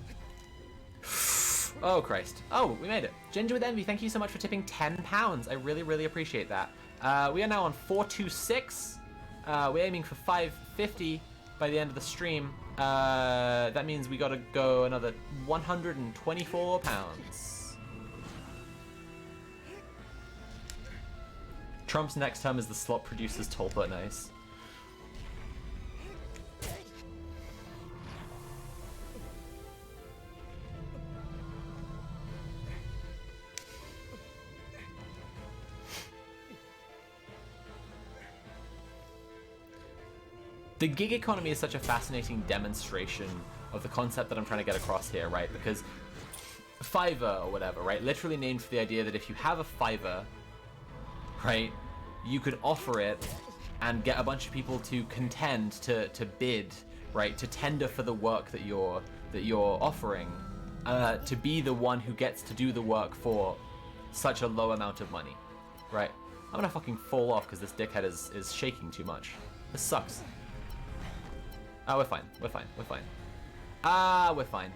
Oh, Christ. Oh, we made it. Ginger with Envy, thank you so much for tipping £10. I really, really appreciate that. We are now on 426. We're aiming for 550 by the end of the stream. That means we gotta go another £124. Trump's next term is the slot producer's Tolbert nice. The gig economy is such a fascinating demonstration of the concept that I'm trying to get across here, right? Because Fiverr or whatever, right? Literally named for the idea that if you have a Fiverr, right, you could offer it and get a bunch of people to contend, to bid, right, to tender for the work that you're offering, to be the one who gets to do the work for such a low amount of money, right? I'm gonna fucking fall off because this dickhead is shaking too much. This sucks. Oh, we're fine. We're fine. We're fine. Ah, we're fine.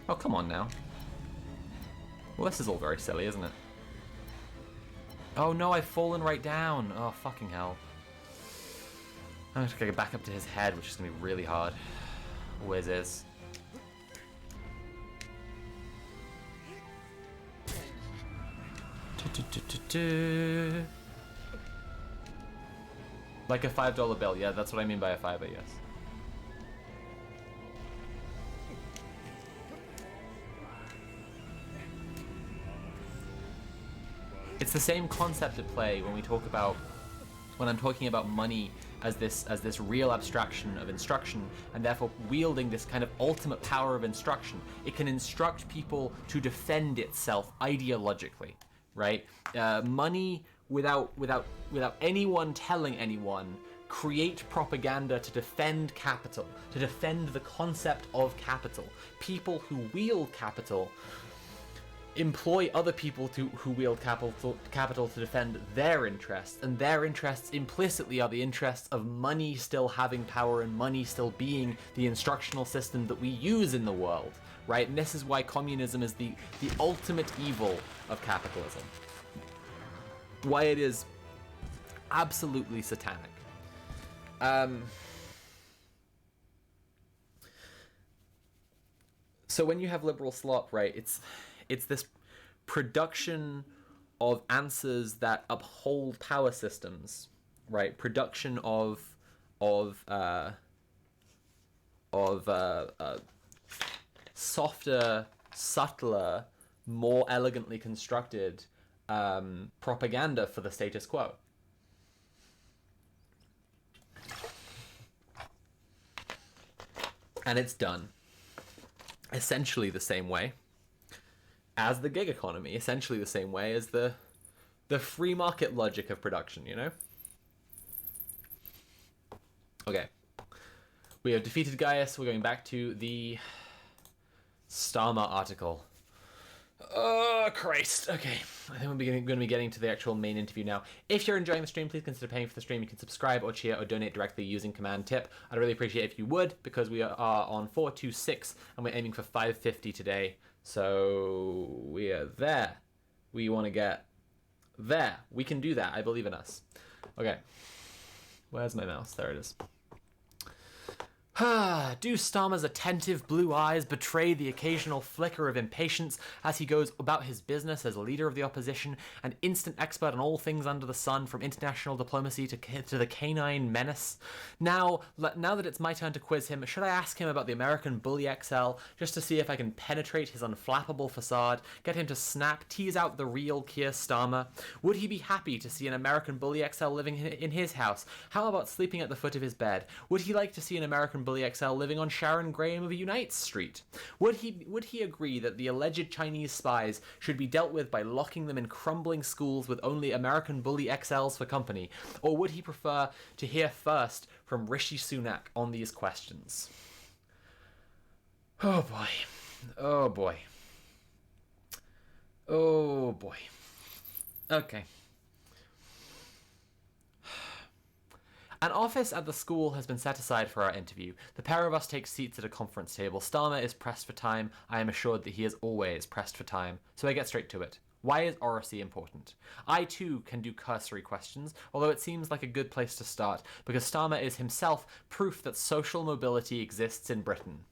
Oh, come on now. Well, this is all very silly, isn't it? Oh no, I've fallen right down. Oh, fucking hell. I'm gonna have to get back up to his head, which is gonna be really hard. Always is. Like a $5 bill, yeah, that's what I mean by a fiver, yes. It's the same concept at play when I'm talking about money as this real abstraction of instruction, and therefore wielding this kind of ultimate power of instruction. It can instruct people to defend itself ideologically, right? Money without anyone telling anyone, create propaganda to defend capital, to defend the concept of capital. People who wield capital employ other people who wield capital to defend their interests, and their interests implicitly are the interests of money still having power and money still being the instructional system that we use in the world, right? And this is why communism is the ultimate evil of capitalism. Why it is absolutely satanic. So when you have liberal slop, right, it's this production of answers that uphold power systems, right? Production of softer, subtler, more elegantly constructed propaganda for the status quo. And it's done essentially the same way as the gig economy, essentially the same way as the free market logic of production, you know? Okay. We have defeated Gaius. We're going back to the Starmer article. Oh, Christ. Okay. I think we're going to be getting to the actual main interview now. If you're enjoying the stream, please consider paying for the stream. You can subscribe or cheer or donate directly using command tip. I'd really appreciate it if you would, because we are on 426 and we're aiming for 550 today. So we are there. We want to get there. We can do that. I believe in us. Okay. Where's my mouse? There it is. Do Starmer's attentive blue eyes betray the occasional flicker of impatience as he goes about his business as leader of the opposition, an instant expert on all things under the sun, from international diplomacy to the canine menace? Now that it's my turn to quiz him, should I ask him about the American Bully XL, just to see if I can penetrate his unflappable facade, get him to snap, tease out the real Keir Starmer? Would he be happy to see an American Bully XL living in his house? How about sleeping at the foot of his bed? Would he like to see an American Bully XL living on Sharon Graham of Unite Street? Would he agree that the alleged Chinese spies should be dealt with by locking them in crumbling schools with only American Bully XLs for company? Or would he prefer to hear first from Rishi Sunak on these questions? Oh boy. Oh boy. Oh boy. Okay. An office at the school has been set aside for our interview. The pair of us take seats at a conference table. Starmer is pressed for time. I am assured that he is always pressed for time. So I get straight to it. Why is oracy important? I too can do cursory questions, although it seems like a good place to start, because Starmer is himself proof that social mobility exists in Britain.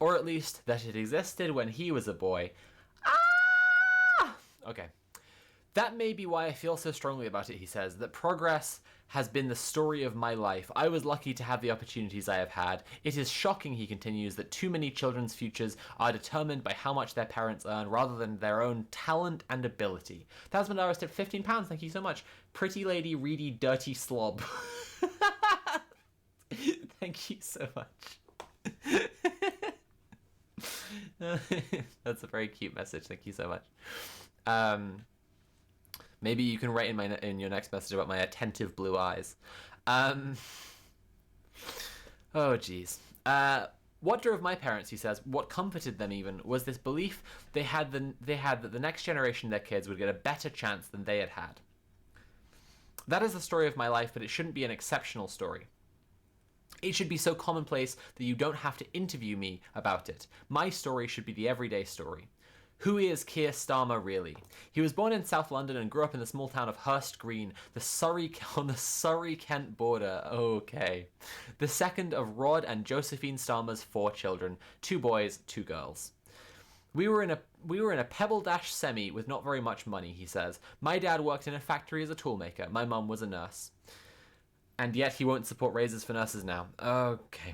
Or at least that it existed when he was a boy. Okay. That may be why I feel so strongly about it, he says, that progress has been the story of my life. I was lucky to have the opportunities I have had. It is shocking, he continues, that too many children's futures are determined by how much their parents earn rather than their own talent and ability. That's Mandaris tipped £15, thank you so much. Pretty lady, reedy, dirty slob. Thank you so much. That's a very cute message, thank you so much. Maybe you can write in your next message about my attentive blue eyes. Oh, geez. What drove my parents, he says, what comforted them even, was this belief they had that the next generation of their kids would get a better chance than they had had. That is the story of my life, but it shouldn't be an exceptional story. It should be so commonplace that you don't have to interview me about it. My story should be the everyday story. Who is Keir Starmer really? He was born in South London and grew up in the small town of Hurst Green, on the Surrey-Kent border. Okay. The second of Rod and Josephine Starmer's 4 children, 2 boys, 2 girls. We were in a Pebble Dash semi with not very much money, he says. My dad worked in a factory as a toolmaker. My mum was a nurse. And yet he won't support raises for nurses now. Okay.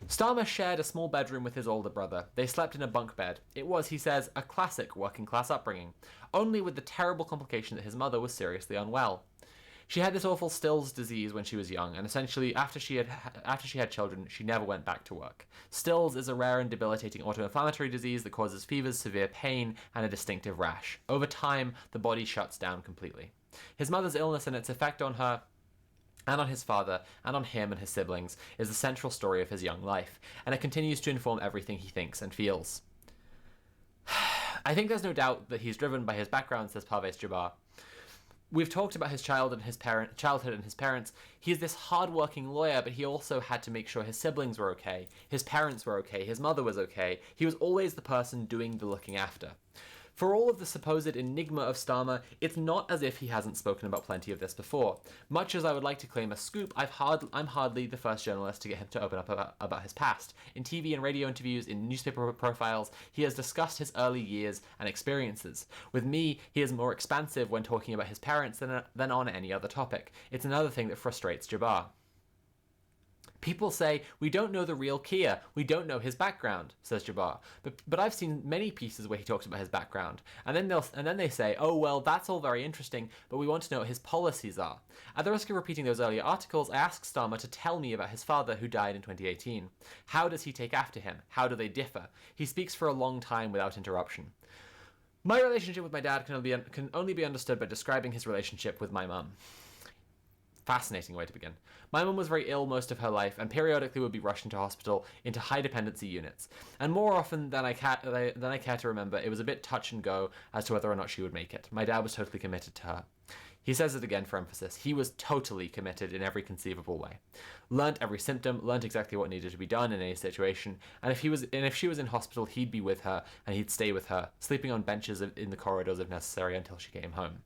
Starmer shared a small bedroom with his older brother. They slept in a bunk bed. It was, he says, a classic working-class upbringing, only with the terrible complication that his mother was seriously unwell. She had this awful Still's disease when she was young, and essentially, after she had children, she never went back to work. Still's is a rare and debilitating autoinflammatory disease that causes fevers, severe pain, and a distinctive rash. Over time, the body shuts down completely. His mother's illness and its effect on her and on his father, and on him and his siblings, is the central story of his young life, and it continues to inform everything he thinks and feels. I think there's no doubt that he's driven by his background, says Parvez Jabbar. We've talked about his childhood and his parents. He's this hard-working lawyer, but he also had to make sure his siblings were okay, his parents were okay, his mother was okay. He was always the person doing the looking after. For all of the supposed enigma of Starmer, it's not as if he hasn't spoken about plenty of this before. Much as I would like to claim a scoop, I'm hardly the first journalist to get him to open up about his past. In TV and radio interviews, in newspaper profiles, he has discussed his early years and experiences. With me, he is more expansive when talking about his parents than on any other topic. It's another thing that frustrates Jabbar. People say, we don't know the real Keir, we don't know his background, says Jabbar. But I've seen many pieces where he talks about his background. And then they say, oh well, that's all very interesting, but we want to know what his policies are. At the risk of repeating those earlier articles, I asked Starmer to tell me about his father who died in 2018. How does he take after him? How do they differ? He speaks for a long time without interruption. My relationship with my dad can only be understood by describing his relationship with my mum. Fascinating way to begin. My mum was very ill most of her life and periodically would be rushed into hospital into high dependency units. And more often than I care to remember, it was a bit touch and go as to whether or not she would make it. My dad was totally committed to her. He says it again for emphasis. He was totally committed in every conceivable way. Learnt every symptom, learnt exactly what needed to be done in any situation, and if she was in hospital, he'd be with her and he'd stay with her, sleeping on benches in the corridors if necessary until she came home.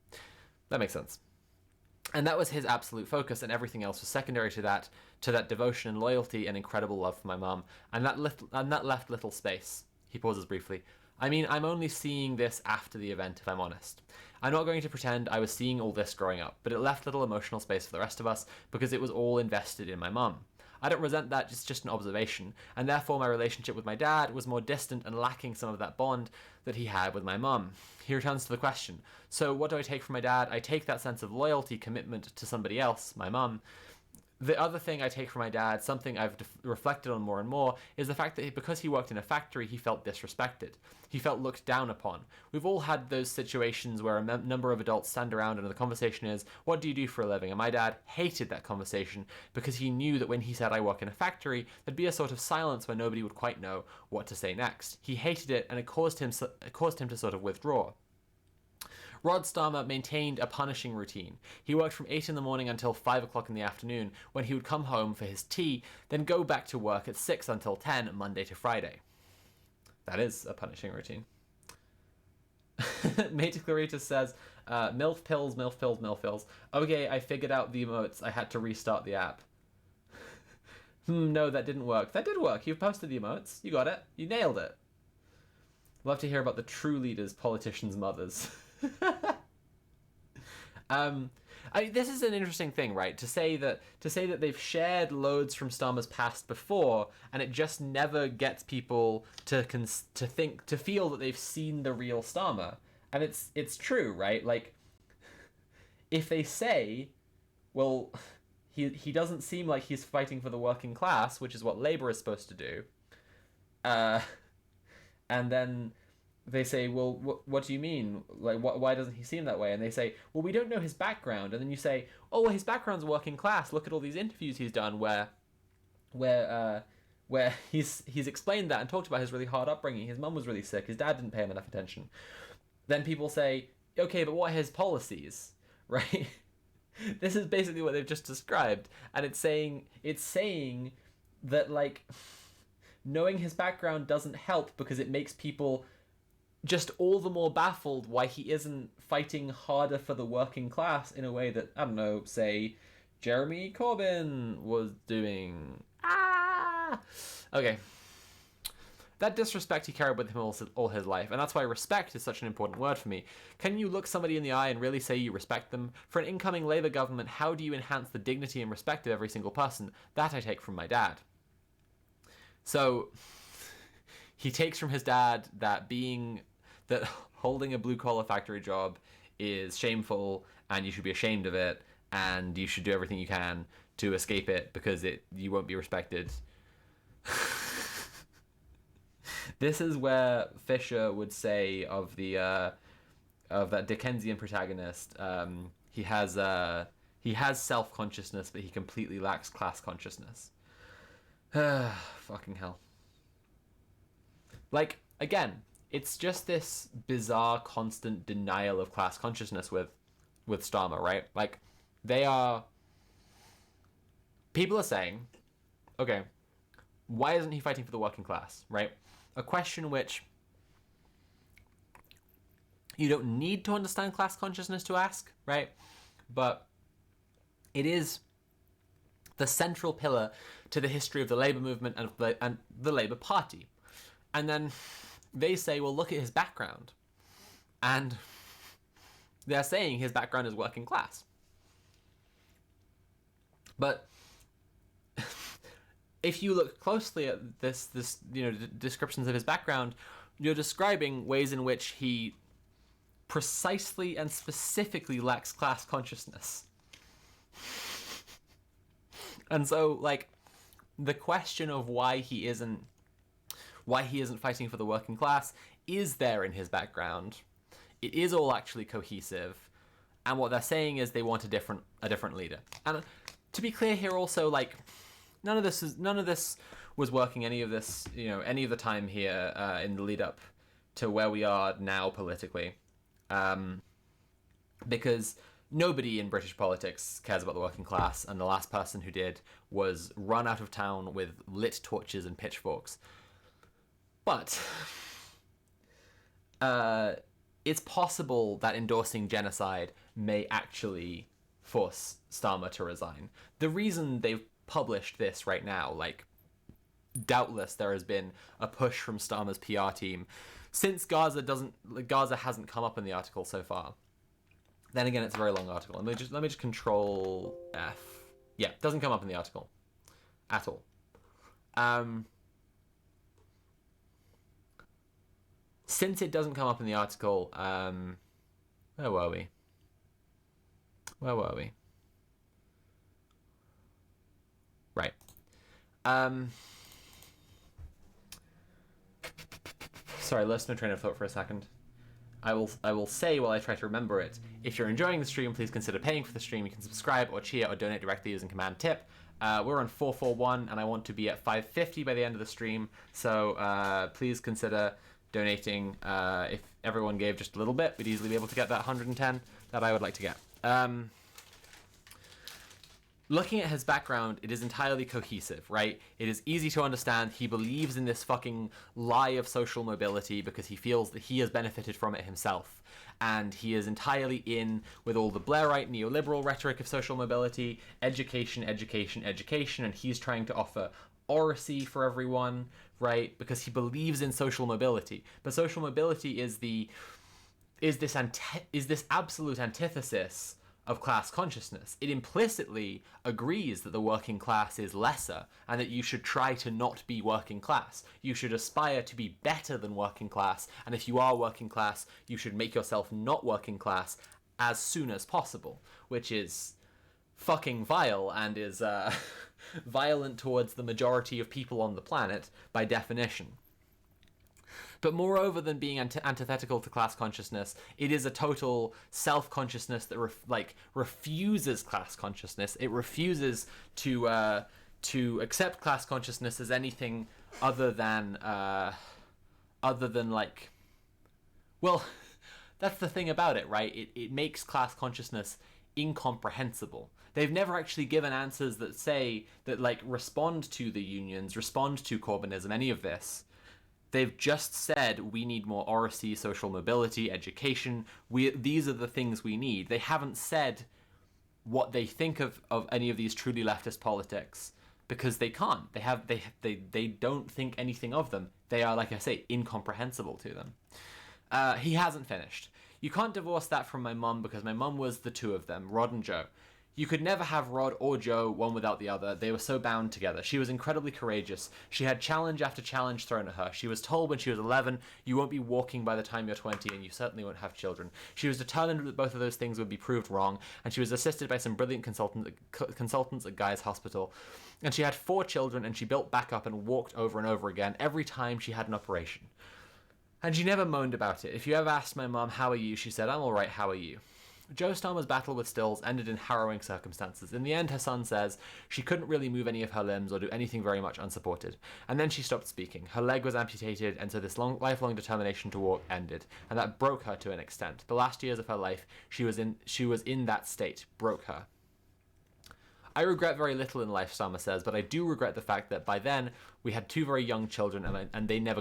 That makes sense. And that was his absolute focus, and everything else was secondary to that devotion and loyalty and incredible love for my mum, and that left little space. He pauses briefly. I mean, I'm only seeing this after the event, if I'm honest. I'm not going to pretend I was seeing all this growing up, but it left little emotional space for the rest of us because it was all invested in my mum. I don't resent that, it's just an observation, and therefore my relationship with my dad was more distant and lacking some of that bond that he had with my mum. He returns to the question. So what do I take from my dad? I take that sense of loyalty, commitment to somebody else, my mum. The other thing I take from my dad, something I've reflected on more and more, is the fact that because he worked in a factory, he felt disrespected. He felt looked down upon. We've all had those situations where a number of adults stand around and the conversation is, what do you do for a living? And my dad hated that conversation because he knew that when he said, I work in a factory, there'd be a sort of silence where nobody would quite know what to say next. He hated it, and it caused him to sort of withdraw. Rod Starmer maintained a punishing routine. He worked from 8 in the morning until 5 o'clock in the afternoon, when he would come home for his tea, then go back to work at 6 until 10, Monday to Friday. That is a punishing routine. Mate Claritas says, MILF pills, MILF pills, MILF pills. Okay, I figured out the emotes. I had to restart the app. No, that didn't work. That did work. You've posted the emotes. You got it. You nailed it. Love to hear about the true leaders, politicians' mothers. This is an interesting thing, right? To say that they've shared loads from Starmer's past before, and it just never gets people to feel that they've seen the real Starmer. And it's true, right? Like, if they say, well, he doesn't seem like he's fighting for the working class, which is what Labour is supposed to do. And then they say, well, what do you mean? Like, why doesn't he seem that way? And they say, well, we don't know his background. And then you say, oh, well, his background's working class. Look at all these interviews he's done where he's explained that and talked about his really hard upbringing. His mum was really sick. His dad didn't pay him enough attention. Then people say, okay, but what are his policies, right? This is basically what they've just described, and it's saying that, like, knowing his background doesn't help because it makes people just all the more baffled why he isn't fighting harder for the working class in a way that, I don't know, say, Jeremy Corbyn was doing. Okay. That disrespect he carried with him all his life, and that's why respect is such an important word for me. Can you look somebody in the eye and really say you respect them? For an incoming Labour government, how do you enhance the dignity and respect of every single person? That I take from my dad. So, he takes from his dad that holding a blue-collar factory job is shameful, and you should be ashamed of it, and you should do everything you can to escape it because you won't be respected. This is where Fisher would say of that Dickensian protagonist, he has self-consciousness, but he completely lacks class consciousness. Fucking hell. Like, again, it's just this bizarre, constant denial of class consciousness with Starmer, right? Like, people are saying, okay, why isn't he fighting for the working class, right? A question which you don't need to understand class consciousness to ask, right? But it is the central pillar to the history of the Labour movement and the Labour Party. And then they say, well, look at his background. And they're saying his background is working class. But if you look closely at this descriptions of his background, you're describing ways in which he precisely and specifically lacks class consciousness. And so, like, the question of why he isn't fighting for the working class is there in his background. It is all actually cohesive, and what they're saying is they want a different leader. And to be clear here, also, like, none of this was working any of the time here in the lead up to where we are now politically, because nobody in British politics cares about the working class, and the last person who did was run out of town with lit torches and pitchforks. But it's possible that endorsing genocide may actually force Starmer to resign. The reason they've published this right now, like, doubtless there has been a push from Starmer's PR team since Gaza hasn't come up in the article so far. Then again, it's a very long article. Let me just control F. Yeah, it doesn't come up in the article at all. Since it doesn't come up in the article, where were we? Right. Sorry, lost my train of thought for a second. I will say while I try to remember it. If you're enjoying the stream, please consider paying for the stream. You can subscribe or cheer or donate directly using command tip. We're on 441, and I want to be at 550 by the end of the stream. So please consider donating. If everyone gave just a little bit, we'd easily be able to get that 110 that I would like to get. Looking at his background, it is entirely cohesive, right? It is easy to understand. He believes in this fucking lie of social mobility because he feels that he has benefited from it himself. and he is entirely in with all the Blairite neoliberal rhetoric of social mobility, education, education, education, and he's trying to offer oracy for everyone, right? Because he believes in social mobility. But social mobility is this absolute antithesis of class consciousness. It implicitly agrees that the working class is lesser and that you should try to not be working class. You should aspire to be better than working class, and if you are working class, you should make yourself not working class as soon as possible, which is fucking vile and is violent towards the majority of people on the planet by definition. But moreover than being antithetical to class consciousness, it is a total self-consciousness that refuses class consciousness. It refuses to accept class consciousness as anything other than like, well, that's the thing about it, right? It makes class consciousness incomprehensible. They've never actually given answers that say that, like, respond to the unions, respond to Corbynism, any of this. They've just said we need more oracy, social mobility, education. These are the things we need. They haven't said what they think of any of these truly leftist politics, because they can't. They don't think anything of them. They are, like I say, incomprehensible to them. He hasn't finished. You can't divorce that from my mum, because my mum was the two of them, Rod and Joe. You could never have Rod or Joe, one without the other. They were so bound together. She was incredibly courageous. She had challenge after challenge thrown at her. She was told when she was 11, you won't be walking by the time you're 20, and you certainly won't have children. She was determined that both of those things would be proved wrong, and she was assisted by some brilliant consultants at Guy's Hospital. And she had 4 children, and she built back up and walked over and over again every time she had an operation. And she never moaned about it. If you ever asked my mom, how are you? She said, I'm all right, how are you? Joe Starmer's battle with Stills ended in harrowing circumstances. In the end, her son says she couldn't really move any of her limbs or do anything very much unsupported. And then she stopped speaking. Her leg was amputated, and so this lifelong determination to walk ended. And that broke her to an extent. The last years of her life, she was in that state. Broke her. I regret very little in life, Starmer says, but I do regret the fact that by then we had 2 very young children, and they never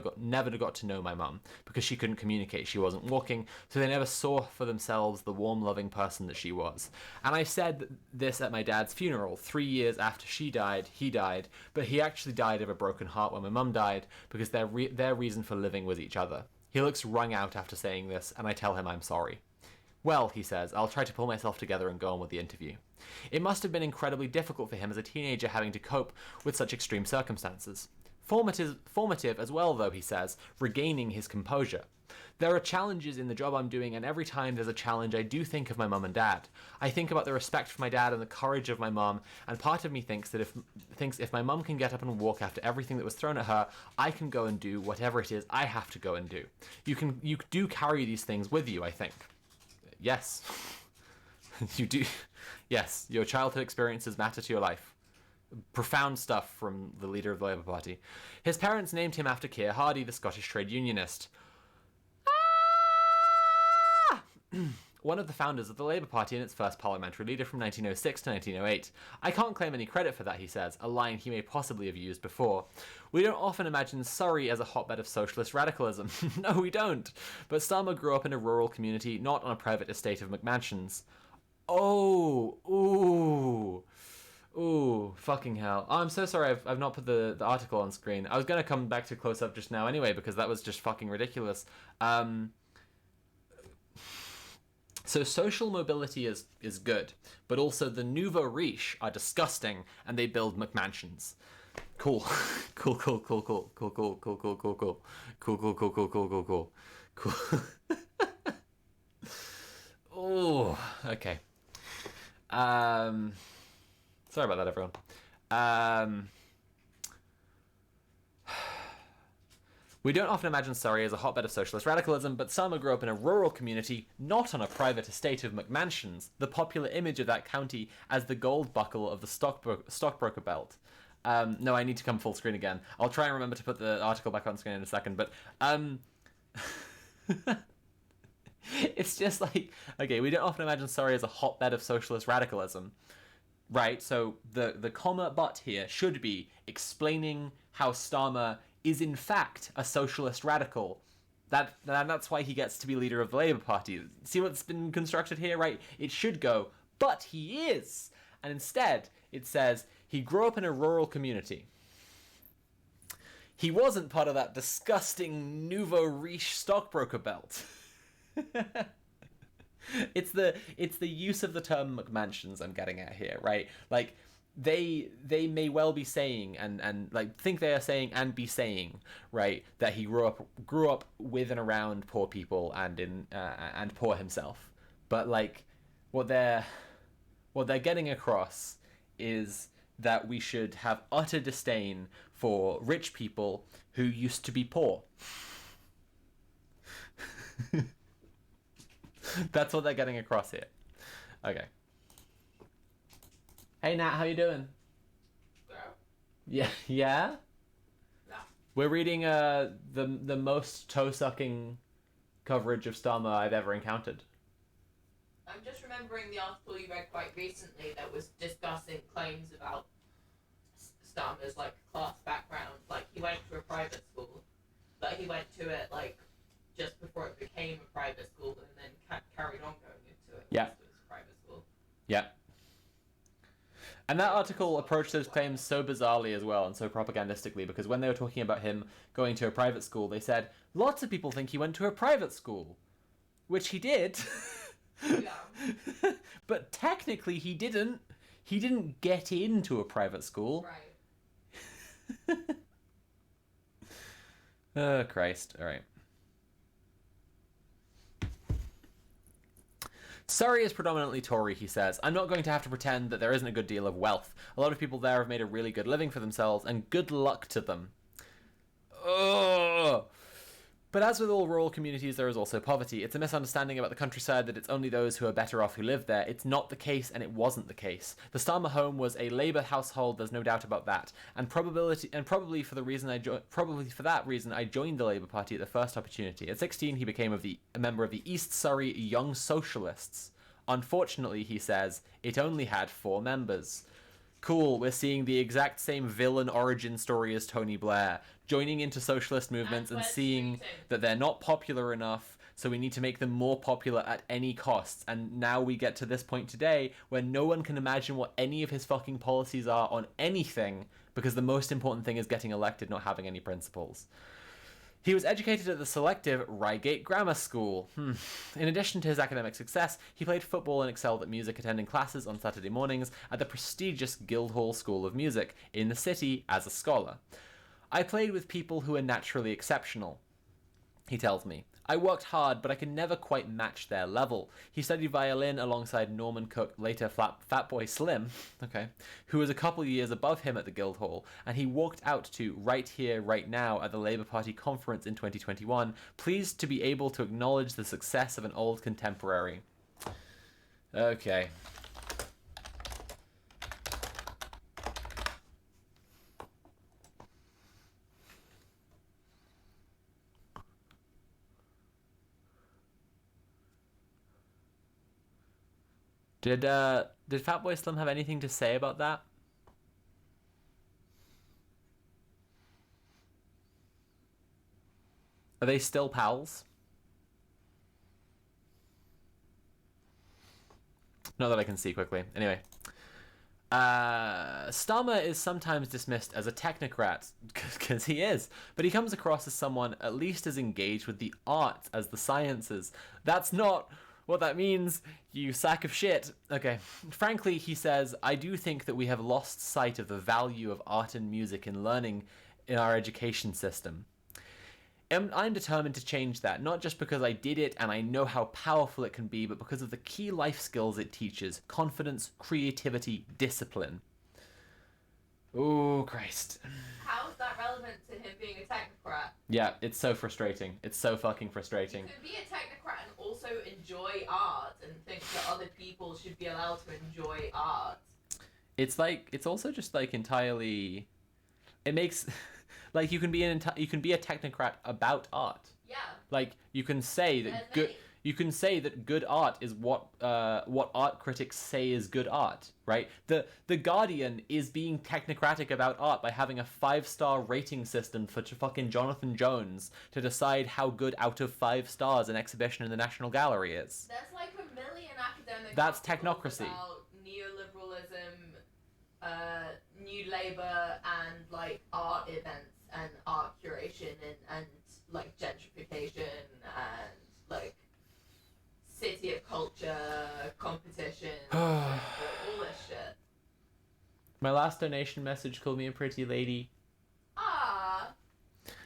got to know my mum because she couldn't communicate. She wasn't walking, so they never saw for themselves the warm, loving person that she was. And I said this at my dad's funeral. 3 years after she died, he died, but he actually died of a broken heart when my mum died because their reason for living was each other. He looks wrung out after saying this, and I tell him I'm sorry. Well, he says, I'll try to pull myself together and go on with the interview. It must have been incredibly difficult for him as a teenager having to cope with such extreme circumstances. Formative as well, though, he says, regaining his composure. There are challenges in the job I'm doing, and every time there's a challenge, I do think of my mum and dad. I think about the respect for my dad and the courage of my mum, and part of me thinks if my mum can get up and walk after everything that was thrown at her, I can go and do whatever it is I have to go and do. You do carry these things with you, I think. Yes. You do. Yes, your childhood experiences matter to your life. Profound stuff from the leader of the Labour Party. His parents named him after Keir Hardie, the Scottish trade unionist. One of the founders of the Labour Party and its first parliamentary leader from 1906 to 1908. I can't claim any credit for that, he says, a line he may possibly have used before. We don't often imagine Surrey as a hotbed of socialist radicalism. No, we don't. But Starmer grew up in a rural community, not on a private estate of McMansions. Oh, ooh, fucking hell. Oh, I'm so sorry I've not put the article on screen. I was going to come back to close up just now anyway, because that was just fucking ridiculous. So social mobility is good, but also the nouveau riche are disgusting, and they build McMansions. Cool. Cool. Oh, okay. Sorry about that, everyone. We don't often imagine Surrey as a hotbed of socialist radicalism, but Starmer grew up in a rural community, not on a private estate of McMansions, the popular image of that county as the gold buckle of the stockbroker belt. No, I need to come full screen again. I'll try and remember to put the article back on screen in a second, but it's just like, okay, we don't often imagine Surrey as a hotbed of socialist radicalism, right? So the comma but here should be explaining how Starmer is in fact a socialist radical That's why he gets to be leader of the Labour Party. See what's been constructed here, right? It should go, but he is. And instead, it says he grew up in a rural community. He wasn't part of that disgusting nouveau riche stockbroker belt. It's the use of the term McMansions I'm getting at here, right? Like, they may well be saying and like think they are saying and be saying, right, that he grew up with and around poor people and poor himself. But like what they're getting across is that we should have utter disdain for rich people who used to be poor. That's what they're getting across here. Okay. Hey Nat, how you doing? Yeah, yeah. No. We're reading the most toe-sucking coverage of Starmer I've ever encountered. I'm just remembering the article you read quite recently that was discussing claims about Starmer's like class background. Like he went to a private school, but he went to it like just before it became a private school, and then carried on going into it. Yeah. It was a private school. Yeah. And that article approached those claims so bizarrely as well, and so propagandistically, because when they were talking about him going to a private school, they said, lots of people think he went to a private school. Which he did. Yeah. But technically he didn't. He didn't get into a private school. Right. Oh, Christ. All right. Surrey is predominantly Tory, he says. I'm not going to have to pretend that there isn't a good deal of wealth. A lot of people there have made a really good living for themselves, and good luck to them. Ugh. But as with all rural communities, there is also poverty. It's a misunderstanding about the countryside that it's only those who are better off who live there. It's not the case, and it wasn't the case. The Starmer home was a Labour household. There's no doubt about that. And probably for that reason, I joined the Labour Party at the first opportunity. At 16, he became a member of the East Surrey Young Socialists. Unfortunately, he says, it only had 4 members. Cool, we're seeing the exact same villain origin story as Tony Blair, joining into socialist movements and seeing that they're not popular enough, so we need to make them more popular at any cost. And now we get to this point today where no one can imagine what any of his fucking policies are on anything, because the most important thing is getting elected, not having any principles. He was educated at the selective Reigate Grammar School. In addition to his academic success, he played football and excelled at music, attending classes on Saturday mornings at the prestigious Guildhall School of Music in the city as a scholar. I played with people who are naturally exceptional, he tells me. I worked hard, but I could never quite match their level. He studied violin alongside Norman Cook, later Fatboy Slim, who was a couple years above him at the Guildhall, and he walked out to Right Here, Right Now at the Labour Party conference in 2021, pleased to be able to acknowledge the success of an old contemporary. Okay. Did Fatboy Slim have anything to say about that? Are they still pals? Not that I can see quickly. Anyway. Starmer is sometimes dismissed as a technocrat, because he is, but he comes across as someone at least as engaged with the arts as the sciences. That's not what that means, you sack of shit. Okay. Frankly, he says, I do think that we have lost sight of the value of art and music in learning in our education system. I'm determined to change that, not just because I did it and I know how powerful it can be, but because of the key life skills it teaches: confidence, creativity, discipline. Oh, Christ. How is that relevant to him being a technocrat? Yeah, it's so frustrating. It's so fucking frustrating. You could be a technocrat and also enjoy art and think that other people should be allowed to enjoy art. It's like, it's also just like entirely, it makes, like you can be a technocrat about art. Yeah. Like you can say that You can say that good art is what art critics say is good art, right? The Guardian is being technocratic about art by having a 5-star rating system for fucking Jonathan Jones to decide how good out of 5 stars an exhibition in the National Gallery is. There's like a million academic That's articles technocracy. about neoliberalism, New Labour, and like art events and art curation and like gentrification and like city of culture competition, all this shit. My last donation message called me a pretty lady. Ah,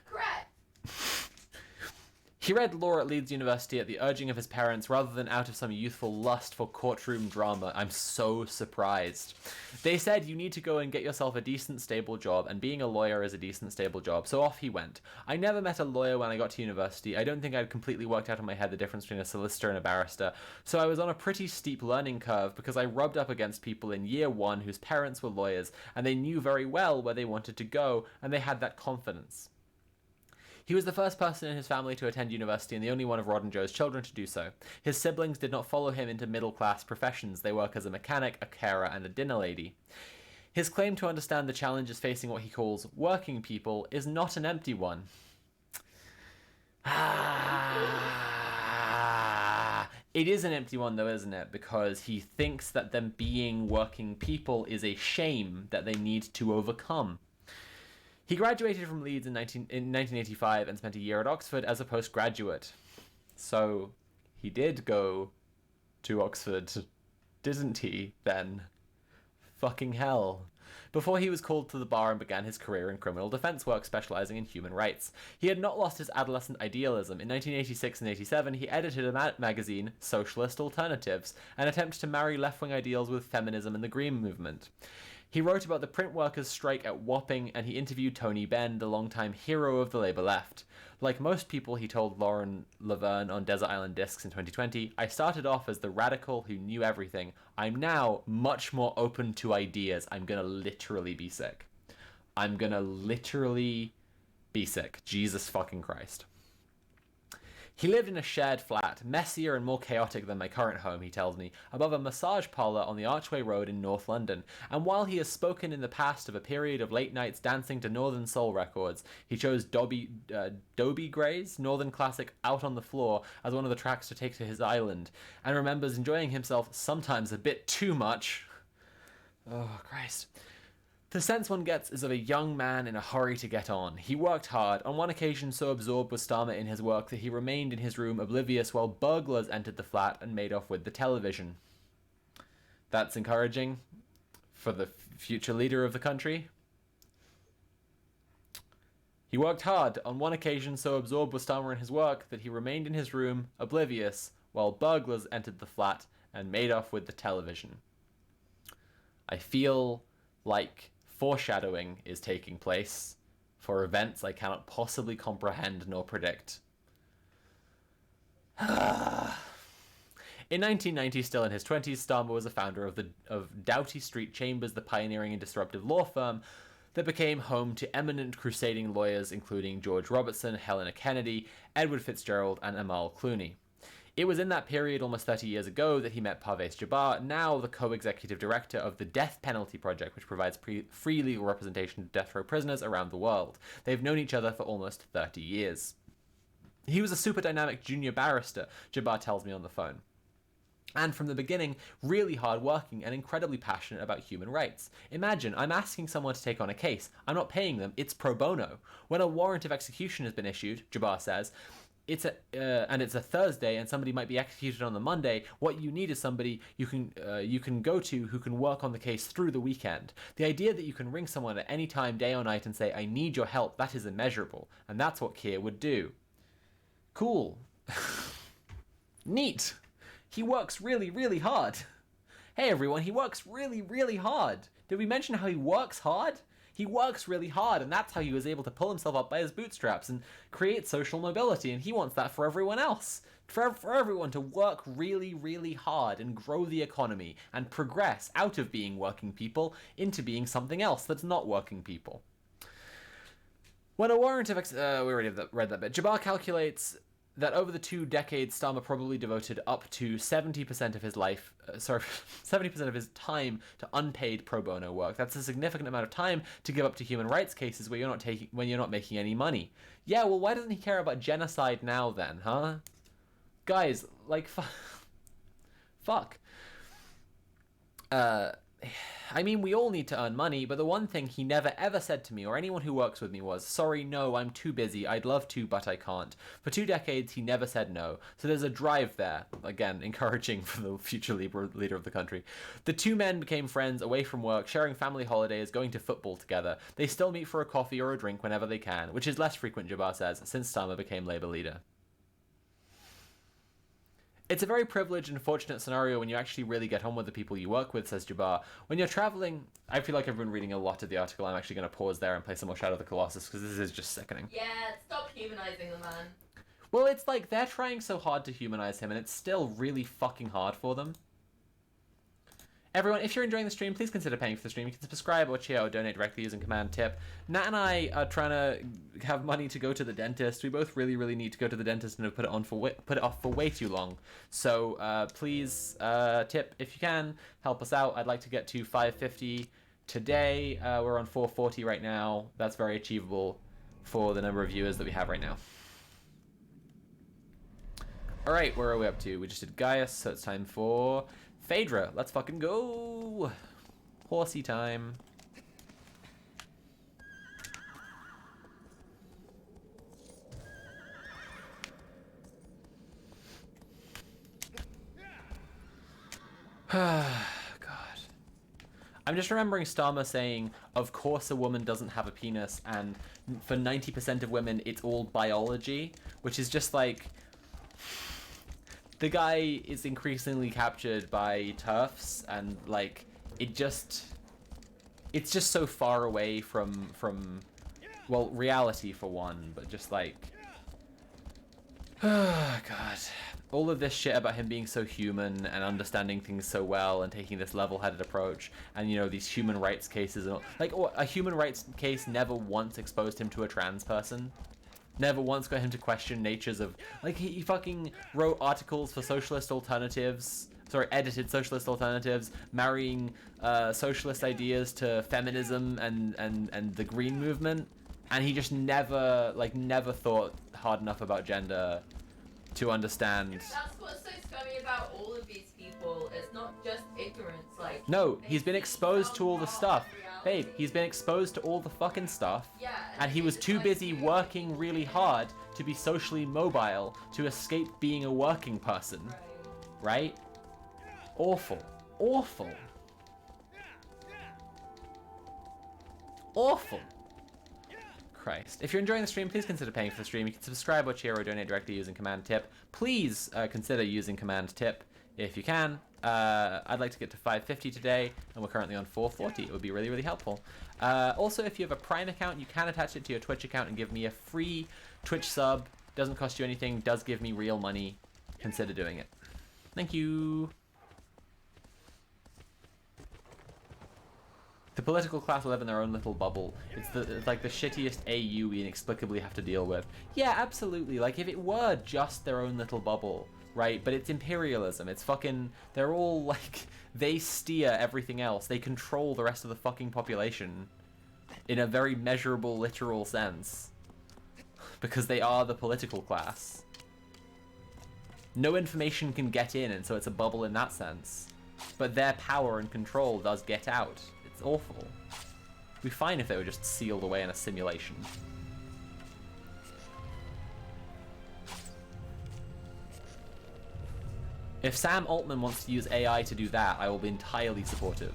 correct. He read law at Leeds University at the urging of his parents rather than out of some youthful lust for courtroom drama. I'm so surprised. They said you need to go and get yourself a decent, stable job, and being a lawyer is a decent, stable job, so off he went. I never met a lawyer when I got to university. I don't think I'd completely worked out in my head the difference between a solicitor and a barrister, so I was on a pretty steep learning curve because I rubbed up against people in year one whose parents were lawyers, and they knew very well where they wanted to go, and they had that confidence. He was the first person in his family to attend university and the only one of Rod and Joe's children to do so. His siblings did not follow him into middle-class professions. They work as a mechanic, a carer, and a dinner lady. His claim to understand the challenges facing what he calls working people is not an empty one. It is an empty one though, isn't it? Because he thinks that them being working people is a shame that they need to overcome. He graduated from Leeds in 1985 and spent a year at Oxford as a postgraduate. So he did go to Oxford, didn't he, then? Fucking hell. Before he was called to the bar and began his career in criminal defense work, specializing in human rights. He had not lost his adolescent idealism. In 1986 and 87, he edited a magazine, Socialist Alternatives, an attempt to marry left-wing ideals with feminism and the Green Movement. He wrote about the print workers' strike at Wapping, and he interviewed Tony Benn, the longtime hero of the Labour left. Like most people, he told Lauren Laverne on Desert Island Discs in 2020, I started off as the radical who knew everything. I'm now much more open to ideas. I'm gonna literally be sick. I'm gonna literally be sick. Jesus fucking Christ. He lived in a shared flat, messier and more chaotic than my current home, he tells me, above a massage parlour on the Archway Road in North London, and while he has spoken in the past of a period of late nights dancing to Northern Soul records, he chose Dobie Gray's Northern classic Out on the Floor as one of the tracks to take to his island, and remembers enjoying himself sometimes a bit too much. Oh, Christ. The sense one gets is of a young man in a hurry to get on. He worked hard, on one occasion so absorbed was Starmer in his work that he remained in his room oblivious while burglars entered the flat and made off with the television. That's encouraging for the future leader of the country. He worked hard, on one occasion so absorbed was Starmer in his work that he remained in his room oblivious while burglars entered the flat and made off with the television. I feel like foreshadowing is taking place for events I cannot possibly comprehend nor predict. In 1990, still in his 20s, Starmer was a founder of Doughty Street Chambers, the pioneering and disruptive law firm that became home to eminent crusading lawyers including George Robertson, Helena Kennedy, Edward Fitzgerald, and Amal Clooney. It was in that period, almost 30 years ago, that he met Parvez Jabbar, now the co-executive director of the Death Penalty Project, which provides free legal representation to death row prisoners around the world. They've known each other for almost 30 years. He was a super dynamic junior barrister, Jabbar tells me on the phone. And from the beginning, really hard-working and incredibly passionate about human rights. Imagine, I'm asking someone to take on a case. I'm not paying them, it's pro bono. When a warrant of execution has been issued, Jabbar says, it's a Thursday and somebody might be executed on the Monday, what you need is somebody you can go to who can work on the case through the weekend. The idea that you can ring someone at any time, day or night, and say, I need your help, that is immeasurable. And that's what Keir would do. Cool. Neat. He works really, really hard. Hey everyone, he works really, really hard. Did we mention how he works hard? He works really hard, and that's how he was able to pull himself up by his bootstraps and create social mobility, and he wants that for everyone else. For everyone to work really, really hard and grow the economy and progress out of being working people into being something else that's not working people. When a warrant of we already read that bit. Jabbar calculates that over the 2 decades, Starmer probably devoted up to 70% of his life, 70% of his time to unpaid pro bono work. That's a significant amount of time to give up to human rights cases where when you're not making any money. Yeah, well, why doesn't he care about genocide now then, huh? Guys, like, fuck. I mean, we all need to earn money, but the one thing he never ever said to me or anyone who works with me was, sorry, no, I'm too busy. I'd love to, but I can't. For 2 decades, he never said no. So there's a drive there. Again, encouraging for the future leader of the country. The 2 men became friends away from work, sharing family holidays, going to football together. They still meet for a coffee or a drink whenever they can, which is less frequent, Jabbar says, since Starmer became Labour leader. It's a very privileged and fortunate scenario when you actually really get on with the people you work with, says Jabbar. When you're traveling, I feel like I've been reading a lot of the article. I'm actually going to pause there and play some more Shadow of the Colossus, because this is just sickening. Yeah, stop humanizing the man. Well, it's like they're trying so hard to humanize him, and it's still really fucking hard for them. Everyone, if you're enjoying the stream, please consider paying for the stream. You can subscribe or cheer or donate directly using command tip. Nat and I are trying to have money to go to the dentist. We both really, really need to go to the dentist and have put it off for way too long. So please tip if you can. Help us out. I'd like to get to 550 today. We're on 440 right now. That's very achievable for the number of viewers that we have right now. All right, where are we up to? We just did Gaius, so it's time for Phaedra. Let's fucking go. Horsey time. God. I'm just remembering Starmer saying, of course a woman doesn't have a penis, and for 90% of women, it's all biology, which is just like... The guy is increasingly captured by TERFs, and like it's just so far away from well, reality for one, but just like, oh god, all of this shit about him being so human and understanding things so well and taking this level-headed approach, and you know, these human rights cases, and like a human rights case never once exposed him to a trans person. Never once got him to question natures of... Like, he fucking wrote articles for socialist alternatives. Sorry, edited socialist alternatives, marrying socialist ideas to feminism and the green movement. And he just never thought hard enough about gender to understand... That's what's so scummy about all of these people. It's not just ignorance, like... No, he's been exposed to all the stuff. Babe, he's been exposed to all the fucking stuff, yeah, and he was too busy working really hard to be socially mobile to escape being a working person. Right? Awful. Awful. Awful. Christ. If you're enjoying the stream, please consider paying for the stream. You can subscribe or cheer or donate directly using command tip. Please consider using command tip if you can. I'd like to get to 550 today, and we're currently on 440. It would be really, really helpful. Also, if you have a Prime account, you can attach it to your Twitch account and give me a free Twitch sub. Doesn't cost you anything, does give me real money. Consider doing it. Thank you. The political class will live in their own little bubble. It's like the shittiest AU we inexplicably have to deal with. Yeah, absolutely. Like, if it were just their own little bubble... Right, but it's imperialism. It's fucking... They're all, like... They steer everything else. They control the rest of the fucking population. In a very measurable, literal sense. Because they are the political class. No information can get in, and so it's a bubble in that sense. But their power and control does get out. It's awful. It'd be fine if they were just sealed away in a simulation. If Sam Altman wants to use AI to do that, I will be entirely supportive.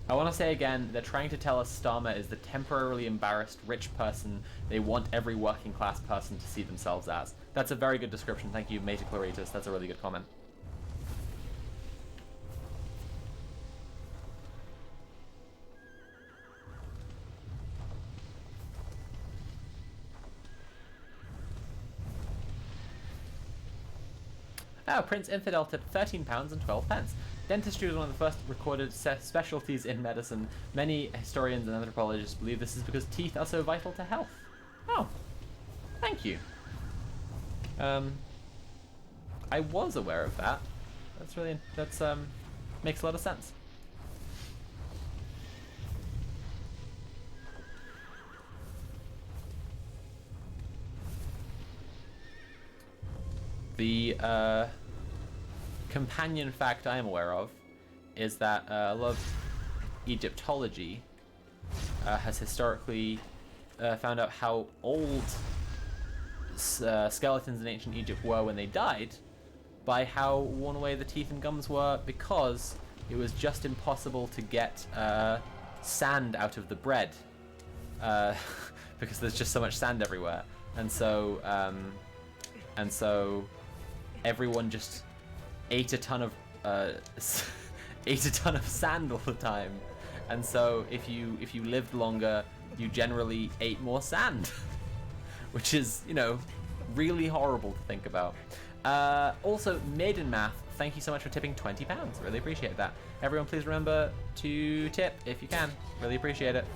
I want to say again, they're trying to tell us Starmer is the temporarily embarrassed rich person they want every working class person to see themselves as. That's a very good description. Thank you, Meta Claritas. That's a really good comment. Prince Infidel tipped £13.12. Dentistry was one of the first recorded specialties in medicine. Many historians and anthropologists believe this is because teeth are so vital to health. Oh, thank you. I was aware of that. That's makes a lot of sense. The companion fact I am aware of is that a lot of Egyptology has historically found out how old skeletons in ancient Egypt were when they died by how worn away the teeth and gums were, because it was just impossible to get sand out of the bread because there's just so much sand everywhere, and so everyone just ate a ton of sand all the time, and so if you lived longer, you generally ate more sand, which is, you know, really horrible to think about. Also, Maiden Math, thank you so much for tipping £20. Really appreciate that. Everyone, please remember to tip if you can. Really appreciate it.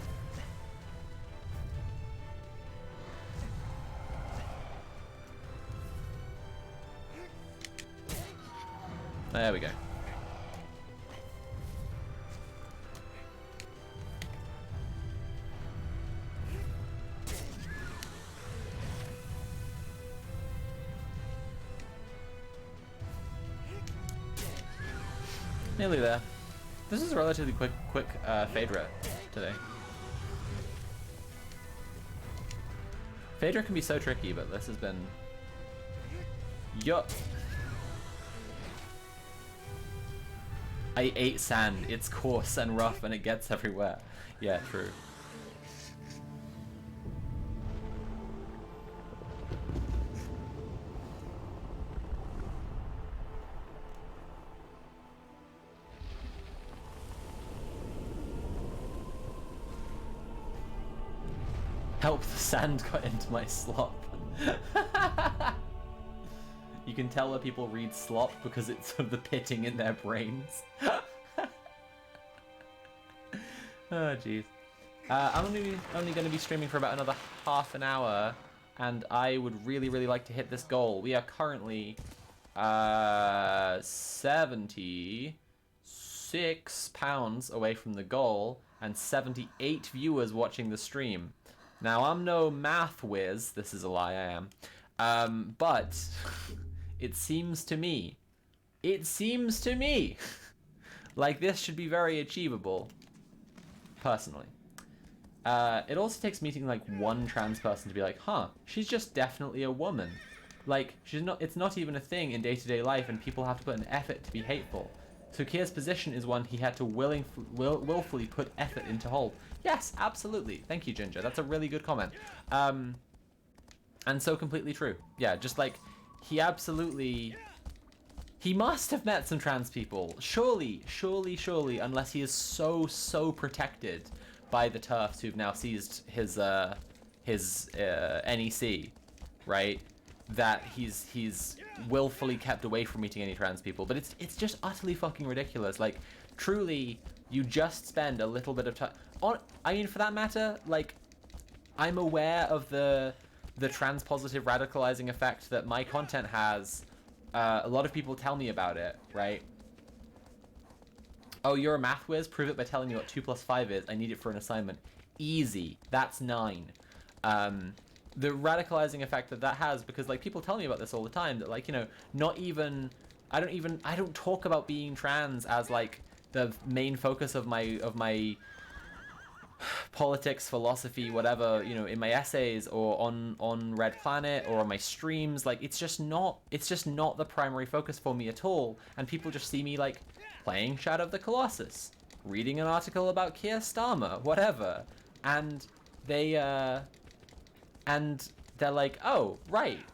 There we go. Nearly there. This is a relatively quick Phaedra today. Phaedra can be so tricky, but this has been... Yup. I ate sand. It's coarse and rough and it gets everywhere. Yeah, true. Help, the sand got into my slop. You can tell that people read slop because it's of the pitting in their brains. Oh, jeez. I'm only going to be streaming for about another half an hour, and I would really, really like to hit this goal. We are currently 76 pounds away from the goal, and 78 viewers watching the stream. Now, I'm no math whiz. This is a lie, I am. But it seems to me like this should be very achievable, personally. It also takes meeting like one trans person to be like, huh, she's just definitely a woman. Like, it's not even a thing in day-to-day life, and people have to put an effort to be hateful. So Kier's position is one he had to willfully put effort into hold. Yes, absolutely. Thank you, Ginger. That's a really good comment. And so completely true. Yeah, just like, he must have met some trans people. Surely, unless he is so protected by the TERFs who've now seized his NEC, right? That he's willfully kept away from meeting any trans people. But it's just utterly fucking ridiculous. Like, truly, you just spend a little bit of time I mean, for that matter, like, I'm aware of the trans positive radicalizing effect that my content has. A lot of people tell me about it, right? Oh, you're a math whiz? Prove it by telling me what 2 + 5 is. I need it for an assignment. Easy. That's 9. The radicalizing effect that has, because, like, people tell me about this all the time, that, like, you know, I don't talk about being trans as, like, the main focus of my politics, philosophy, whatever, you know, in my essays or on Red Planet or on my streams. Like, it's just not the primary focus for me at all, and people just see me, like, playing Shadow of the Colossus, reading an article about Keir Starmer, whatever, and they're like, oh right,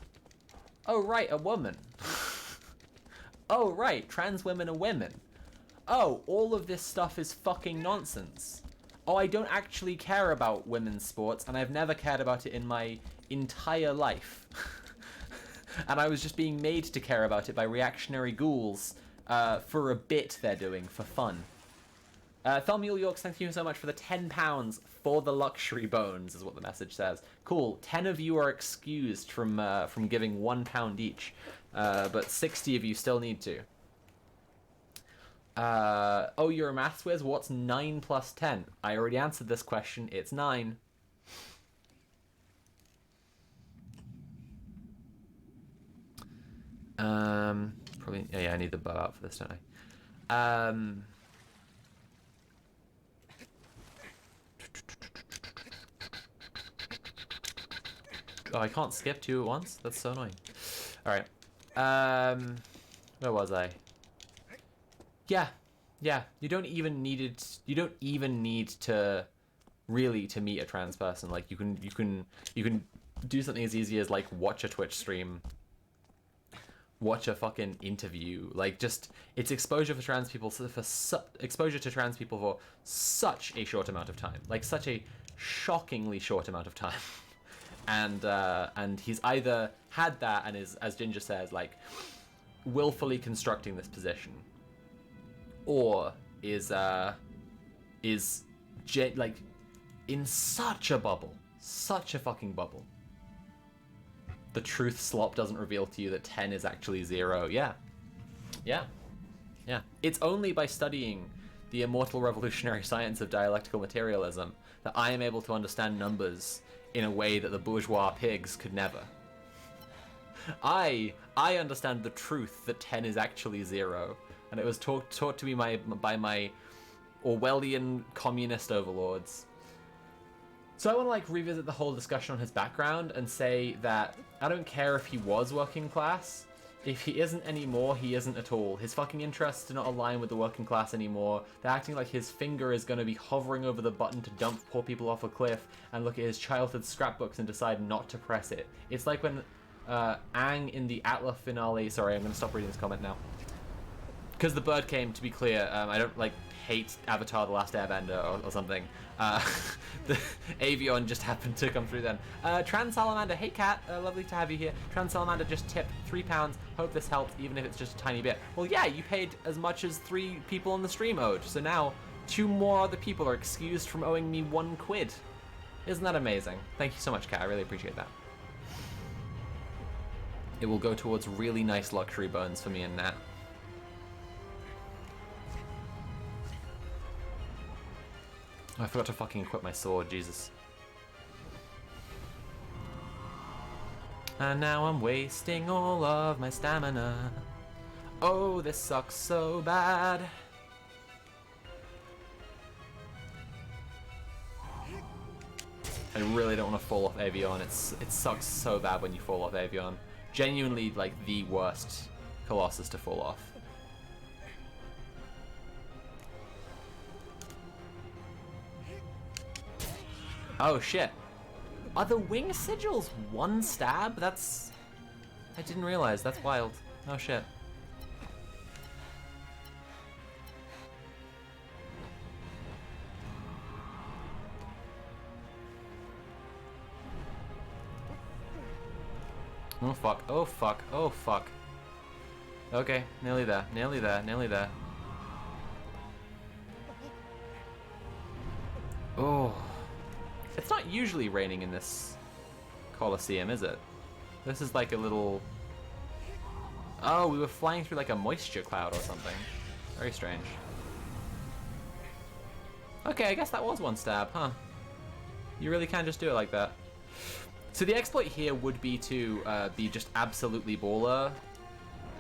a woman. Oh right, trans women are women. Oh, all of this stuff is fucking nonsense. Oh, I don't actually care about women's sports, and I've never cared about it in my entire life. And I was just being made to care about it by reactionary ghouls for a bit they're doing for fun. Thelmule Yorks, thank you so much for the £10 for the luxury bones, is what the message says. Cool. 10 of you are excused from giving £1 each, but 60 of you still need to. Oh, you're a maths whiz? What's 9 plus 10? I already answered this question. It's 9. Probably. Yeah, I need the bow out for this, don't I? Oh, I can't skip 2 at once? That's so annoying. Alright. Where was I? Yeah. You don't even need to really to meet a trans person. Like you can do something as easy as like watch a Twitch stream, watch a fucking interview. Like just it's exposure to trans people for such a short amount of time. Like such a shockingly short amount of time. And he's either had that and is, as Ginger says, like willfully constructing this position, or is like in such a bubble, such a fucking bubble. The truth slop doesn't reveal to you that 10 is actually 0. Yeah. It's only by studying the immortal revolutionary science of dialectical materialism that I am able to understand numbers in a way that the bourgeois pigs could never. I understand the truth that 10 is actually 0, and it was taught to me by my Orwellian communist overlords. So I want to like revisit the whole discussion on his background and say that I don't care if he was working class. If he isn't anymore, he isn't at all. His fucking interests do not align with the working class anymore. They're acting like his finger is going to be hovering over the button to dump poor people off a cliff and look at his childhood scrapbooks and decide not to press it. It's like when Aang in the Atla finale... Sorry, I'm going to stop reading this comment now. Because the bird came, to be clear, I don't like hate Avatar: The Last Airbender or something. The Avion just happened to come through then. Trans Salamander, hey cat, lovely to have you here. Trans Salamander just tipped £3. Hope this helped, even if it's just a tiny bit. Well, yeah, you paid as much as 3 people on the stream owed, so now 2 more other people are excused from owing me £1. Isn't that amazing? Thank you so much, cat. I really appreciate that. It will go towards really nice luxury bones for me and Nat. Oh, I forgot to fucking equip my sword, Jesus. And now I'm wasting all of my stamina. Oh, this sucks so bad. I really don't want to fall off Avion. It sucks so bad when you fall off Avion. Genuinely, like, the worst Colossus to fall off. Oh shit. Are the wing sigils 1 stab? That's... I didn't realize. That's wild. Oh shit. Oh fuck. Oh fuck. Oh fuck. Okay, nearly there. Nearly there. Nearly there. Oh. It's not usually raining in this Colosseum, is it? This is like a little... Oh, we were flying through like a moisture cloud or something. Very strange. Okay, I guess that was 1 stab, huh? You really can just do it like that. So the exploit here would be to be just absolutely baller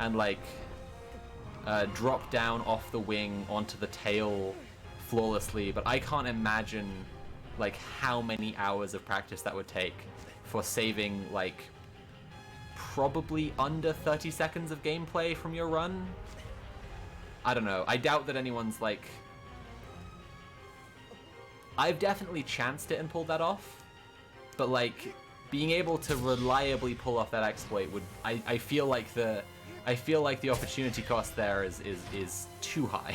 and like drop down off the wing onto the tail flawlessly, but I can't imagine like how many hours of practice that would take for saving like probably under 30 seconds of gameplay from your run. I don't know. I doubt that anyone's like... I've definitely chanced it and pulled that off, but like being able to reliably pull off that exploit would... I feel like the opportunity cost there is too high.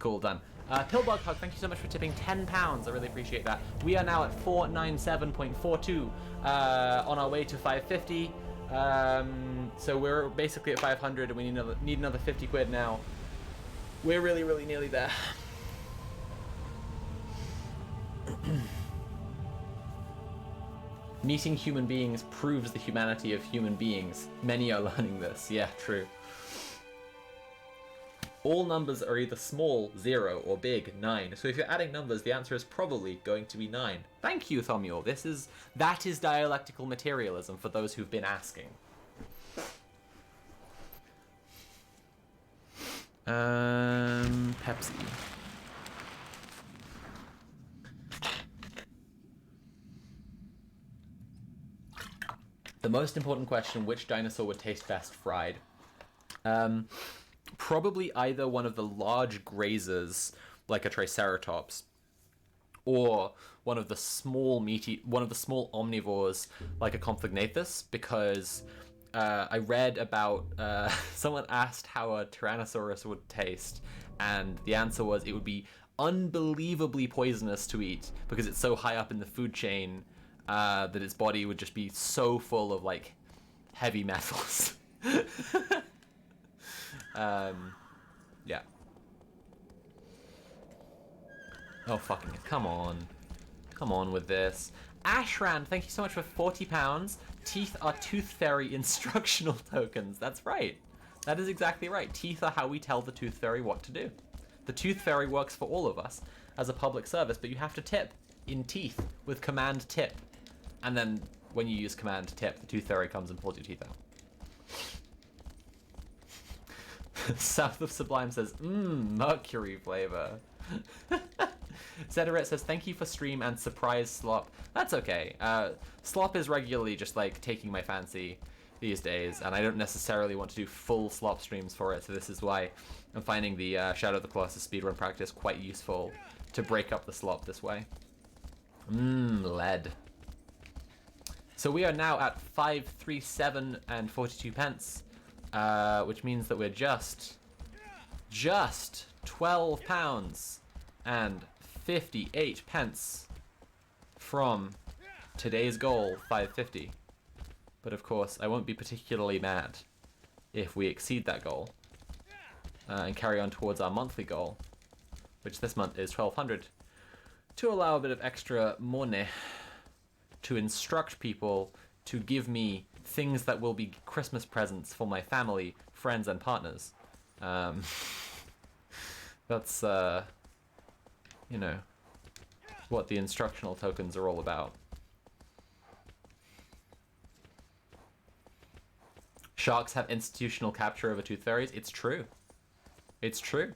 Cool, done. Pillbug Hug, thank you so much for tipping £10. I really appreciate that. We are now at 497.42 on our way to 550. So we're basically at 500 and we need another 50 quid now. We're really, really nearly there. Meeting human beings proves the humanity of human beings. Many are learning this. Yeah, true. All numbers are either small, 0, or big, 9. So if you're adding numbers, the answer is probably going to be 9. Thank you, Thomule. That is dialectical materialism for those who've been asking. Pepsi. The most important question, which dinosaur would taste best fried? Probably either one of the large grazers, like a Triceratops, or one of the small omnivores, like a Compsognathus, because I read about, someone asked how a Tyrannosaurus would taste, and the answer was it would be unbelievably poisonous to eat, because it's so high up in the food chain, that its body would just be so full of, like, heavy metals. Yeah. Oh, fucking it. Come on. Come on with this. Ashran, thank you so much for £40. Teeth are Tooth Fairy instructional tokens. That's right. That is exactly right. Teeth are how we tell the Tooth Fairy what to do. The Tooth Fairy works for all of us as a public service, but you have to tip in teeth with command tip. And then when you use command tip, the Tooth Fairy comes and pulls your teeth out. South of Sublime says, mercury flavor. Zederet says, thank you for stream and surprise slop. That's okay. Slop is regularly just like taking my fancy these days, and I don't necessarily want to do full slop streams for it, so this is why I'm finding the Shadow of the Colossus speedrun practice quite useful to break up the slop this way. Lead. So we are now at 537 and 42 pence. Which means that we're just £12 and 58 pence from today's goal, 550. But of course, I won't be particularly mad if we exceed that goal and carry on towards our monthly goal, which this month is 1200, to allow a bit of extra money to instruct people to give me things that will be Christmas presents for my family, friends, and partners. That's, you know, what the instructional tokens are all about. Sharks have institutional capture over tooth fairies. It's true. It's true.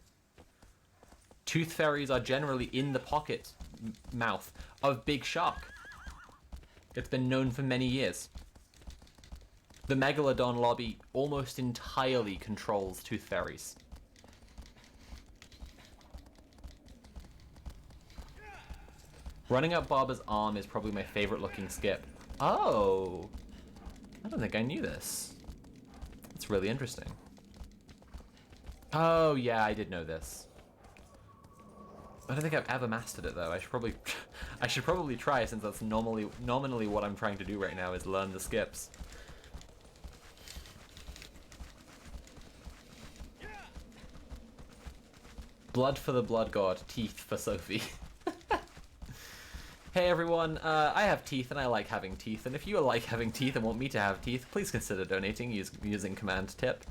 Tooth fairies are generally in the pocket mouth of big shark. It's been known for many years. The Megalodon lobby almost entirely controls tooth fairies. Running up Barber's arm is probably my favorite looking skip. Oh! I don't think I knew this. That's really interesting. Oh yeah, I did know this. I don't think I've ever mastered it though. I should probably try, since that's nominally what I'm trying to do right now, is learn the skips. Blood for the blood god, teeth for Sophie. Hey everyone, I have teeth and I like having teeth, and if you like having teeth and want me to have teeth, please consider donating using command tip.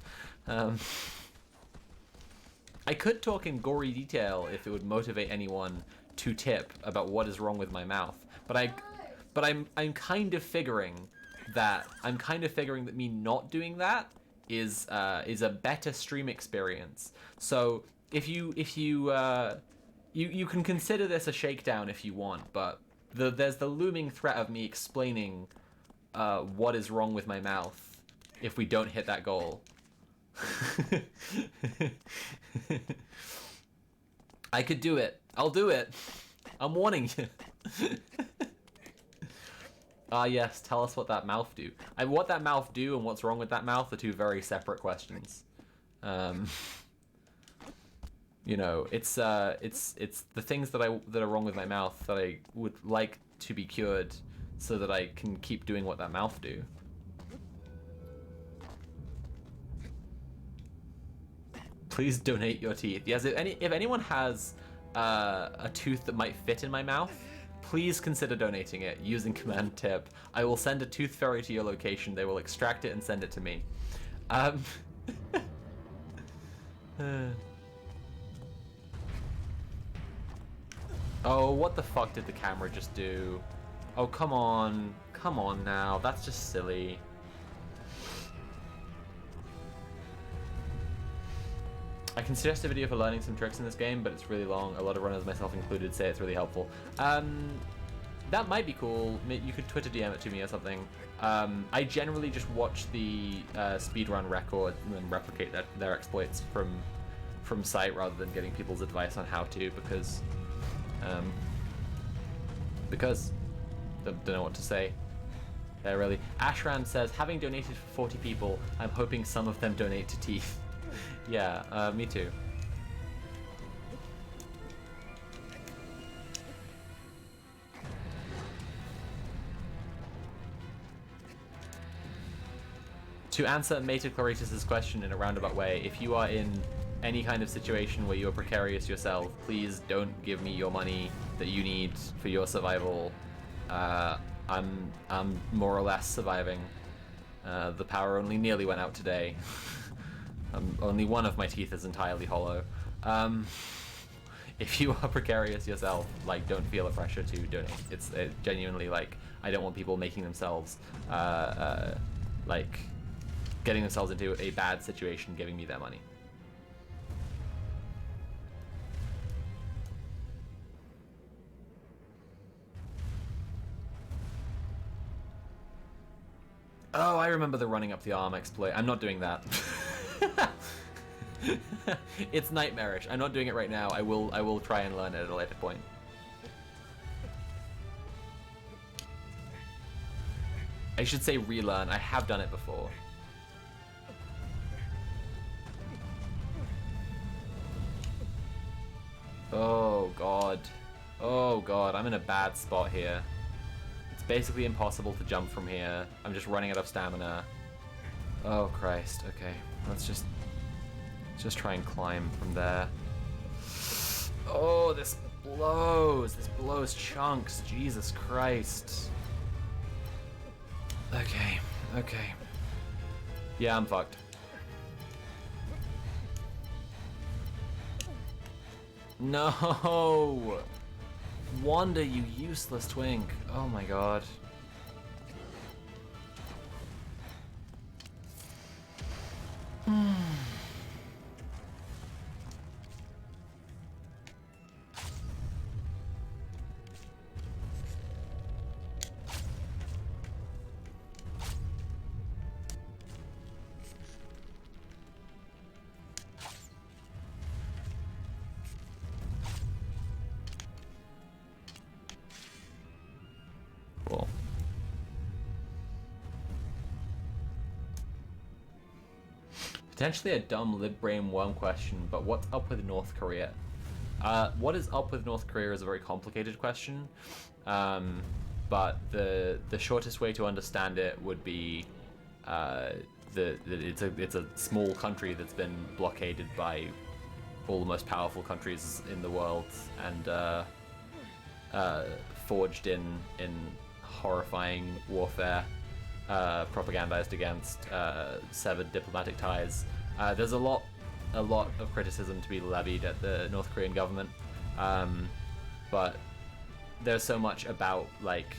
I could talk in gory detail if it would motivate anyone to tip about what is wrong with my mouth, but I'm kind of figuring that me not doing that is a better stream experience. So if you can consider this a shakedown if you want, but there's the looming threat of me explaining what is wrong with my mouth if we don't hit that goal. I could do it. I'll do it. I'm warning you. Yes, tell us what that mouth do. What that mouth do and what's wrong with that mouth are two very separate questions. You know, it's the things that are wrong with my mouth that I would like to be cured, so that I can keep doing what that mouth do. Please donate your teeth. Yes, if anyone has a tooth that might fit in my mouth, please consider donating it using command tip. I will send a tooth fairy to your location. They will extract it and send it to me. Oh, what the fuck did the camera just do? Oh, come on. Come on now. That's just silly. I can suggest a video for learning some tricks in this game, but it's really long. A lot of runners, myself included, say it's really helpful. That might be cool. You could Twitter DM it to me or something. I generally just watch the speedrun record and then replicate their exploits from sight rather than getting people's advice on how to, because don't know what to say. Really. Ashran says, having donated for 40 people, I'm hoping some of them donate to teeth. Yeah, me too. To answer Mated Claritas' question in a roundabout way, if you are in any kind of situation where you are precarious yourself, please don't give me your money that you need for your survival. I'm more or less surviving. The power only nearly went out today. Only one of my teeth is entirely hollow. If you are precarious yourself, like, don't feel a pressure to donate. It's genuinely, like, I don't want people making themselves, like, getting themselves into a bad situation giving me their money. Oh, I remember the running up the arm exploit. I'm not doing that. It's nightmarish. I'm not doing it right now. I will try and learn it at a later point. I should say relearn. I have done it before. Oh god. Oh god, I'm in a bad spot here. It's basically impossible to jump from here. I'm just running out of stamina. Oh Christ, okay. Let's just try and climb from there. Oh, this blows. This blows chunks. Jesus Christ. Okay, okay. Yeah, I'm fucked. No! Wanda, you useless twink. Oh my god. Cool. Potentially a dumb lib-brain worm question, but what's up with North Korea? What is up with North Korea is a very complicated question, but the shortest way to understand it would be it's a small country that's been blockaded by all the most powerful countries in the world and forged in horrifying warfare, propagandized against, severed diplomatic ties. There's a lot of criticism to be levied at the North Korean government, but there's so much about like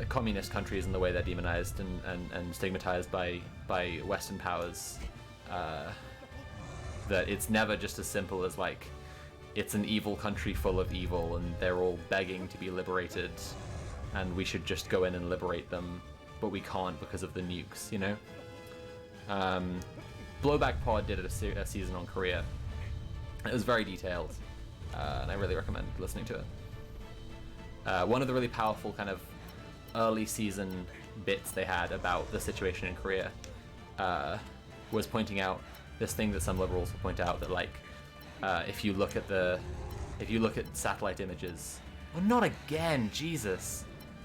communist countries and the way they're demonized and stigmatized by Western powers, that it's never just as simple as like it's an evil country full of evil and they're all begging to be liberated and we should just go in and liberate them, but we can't because of the nukes, you know? Blowback Pod did a season on Korea. It was very detailed, and I really recommend listening to it. One of the really powerful kind of early season bits they had about the situation in Korea was pointing out this thing that some liberals will point out, that like if you look at satellite images. Oh, not again, Jesus!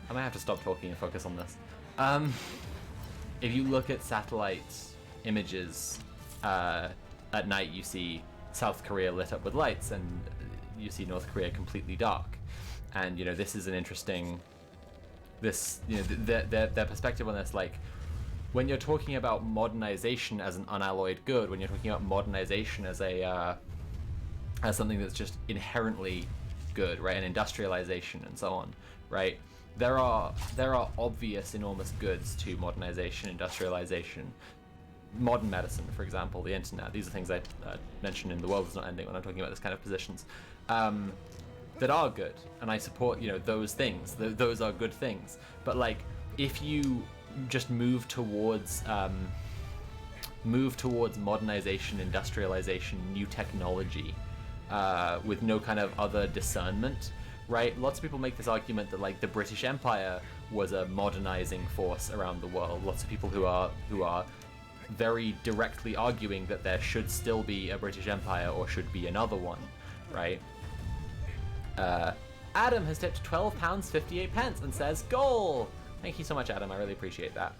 I might have to stop talking and focus on this. If you look at satellite images at night, you see South Korea lit up with lights, and you see North Korea completely dark. And this is an interesting, their perspective on this. Like, when you're talking about modernization as an unalloyed good, when you're talking about modernization as as something that's just inherently good, right, and industrialization and so on, right? There are obvious enormous goods to modernization, industrialization, modern medicine, for example, the internet. These are things I mentioned in The World Is Not Ending when I'm talking about this kind of positions, that are good, and I support those things. Those are good things. But like, if you just move towards modernization, industrialization, new technology, with no kind of other discernment, right? Lots of people make this argument that like the British Empire was a modernizing force around the world. Lots of people who are very directly arguing that there should still be a British Empire or should be another one, right? Adam has tipped £12.58 and says, "Goal!" Thank you so much, Adam. I really appreciate that.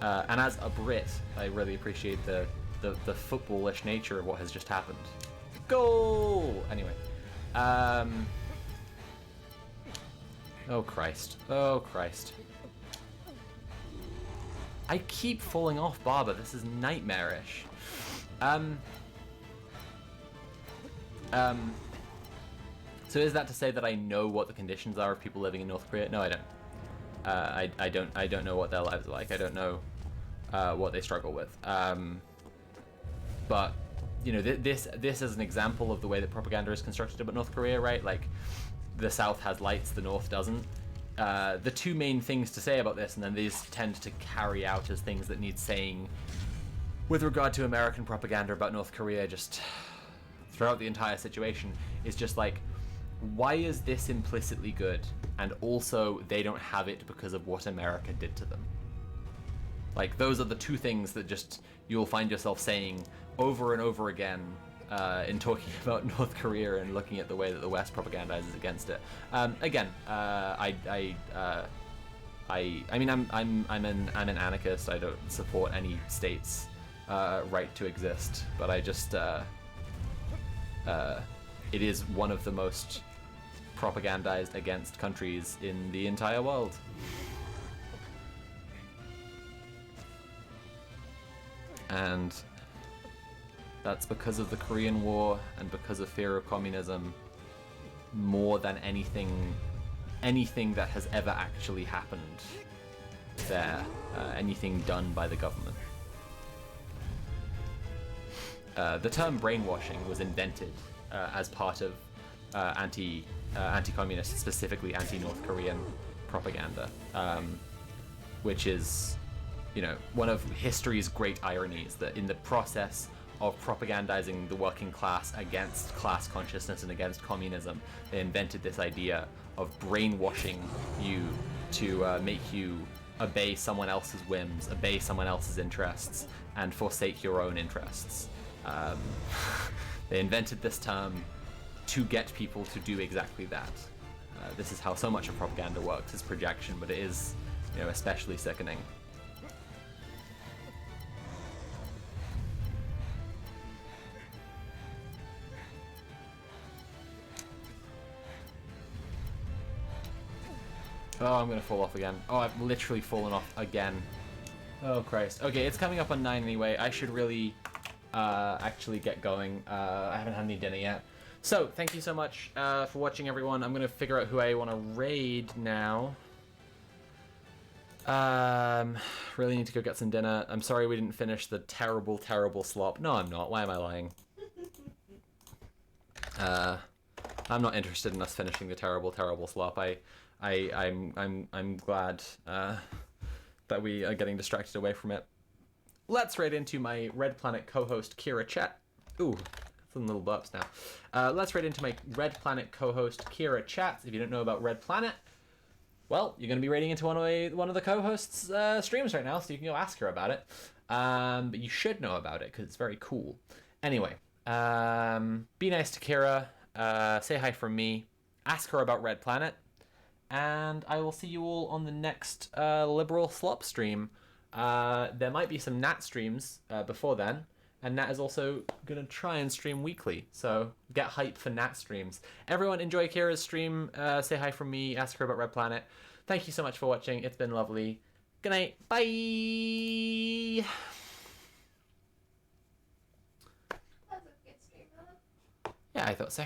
And as a Brit, I really appreciate the footballish nature of what has just happened. Goal! Anyway. Oh Christ. Oh Christ. I keep falling off Barber. This is nightmarish. So is that to say that I know what the conditions are of people living in North Korea? No, I don't. I don't know what their lives are like. I don't know what they struggle with. But this is an example of the way that propaganda is constructed about North Korea, right? Like, the South has lights, the North doesn't. The two main things to say about this, and then these tend to carry out as things that need saying with regard to American propaganda about North Korea just throughout the entire situation, is just like, why is this implicitly good, and also they don't have it because of what America did to them? Like, those are the two things that just you'll find yourself saying over and over again in talking about North Korea and looking at the way that the West propagandizes against it. Again, I mean, I'm an anarchist. I don't support any state's right to exist, but I just it is one of the most propagandized against countries in the entire world. And that's because of the Korean War and because of fear of communism, more than anything that has ever actually happened there, anything done by the government. The term brainwashing was invented as part of anti-communist, specifically anti-North Korean propaganda, which is, one of history's great ironies, that in the process of propagandizing the working class against class consciousness and against communism, they invented this idea of brainwashing you to make you obey someone else's whims, obey someone else's interests, and forsake your own interests. They invented this term to get people to do exactly that. This is how so much of propaganda works, is projection, but it is, especially sickening. Oh, I'm gonna fall off again. Oh, I've literally fallen off again. Oh, Christ. Okay, it's coming up on 9 anyway. I should really actually get going. I haven't had any dinner yet. So, thank you so much for watching, everyone. I'm gonna figure out who I want to raid now. Really need to go get some dinner. I'm sorry we didn't finish the terrible, terrible slop. No, I'm not. Why am I lying? I'm not interested in us finishing the terrible, terrible slop. I'm glad that we are getting distracted away from it. Let's raid into my Red Planet co-host Kira Chat. Ooh, some little burps now. Let's raid into my Red Planet co-host Kira Chats. If you don't know about Red Planet, well, you're going to be raiding into one of the co-hosts' streams right now, so you can go ask her about it. But you should know about it because it's very cool. Anyway, Be nice to Kira. Say hi from me. Ask her about Red Planet. And I will see you all on the next Liberal Slop stream. There might be some Nat streams before then. And Nat is also going to try and stream weekly. So get hype for Nat streams. Everyone enjoy Kira's stream. Say hi from me. Ask her about Red Planet. Thank you so much for watching. It's been lovely. Good night. Bye. That's a good stream, huh? Yeah, I thought so.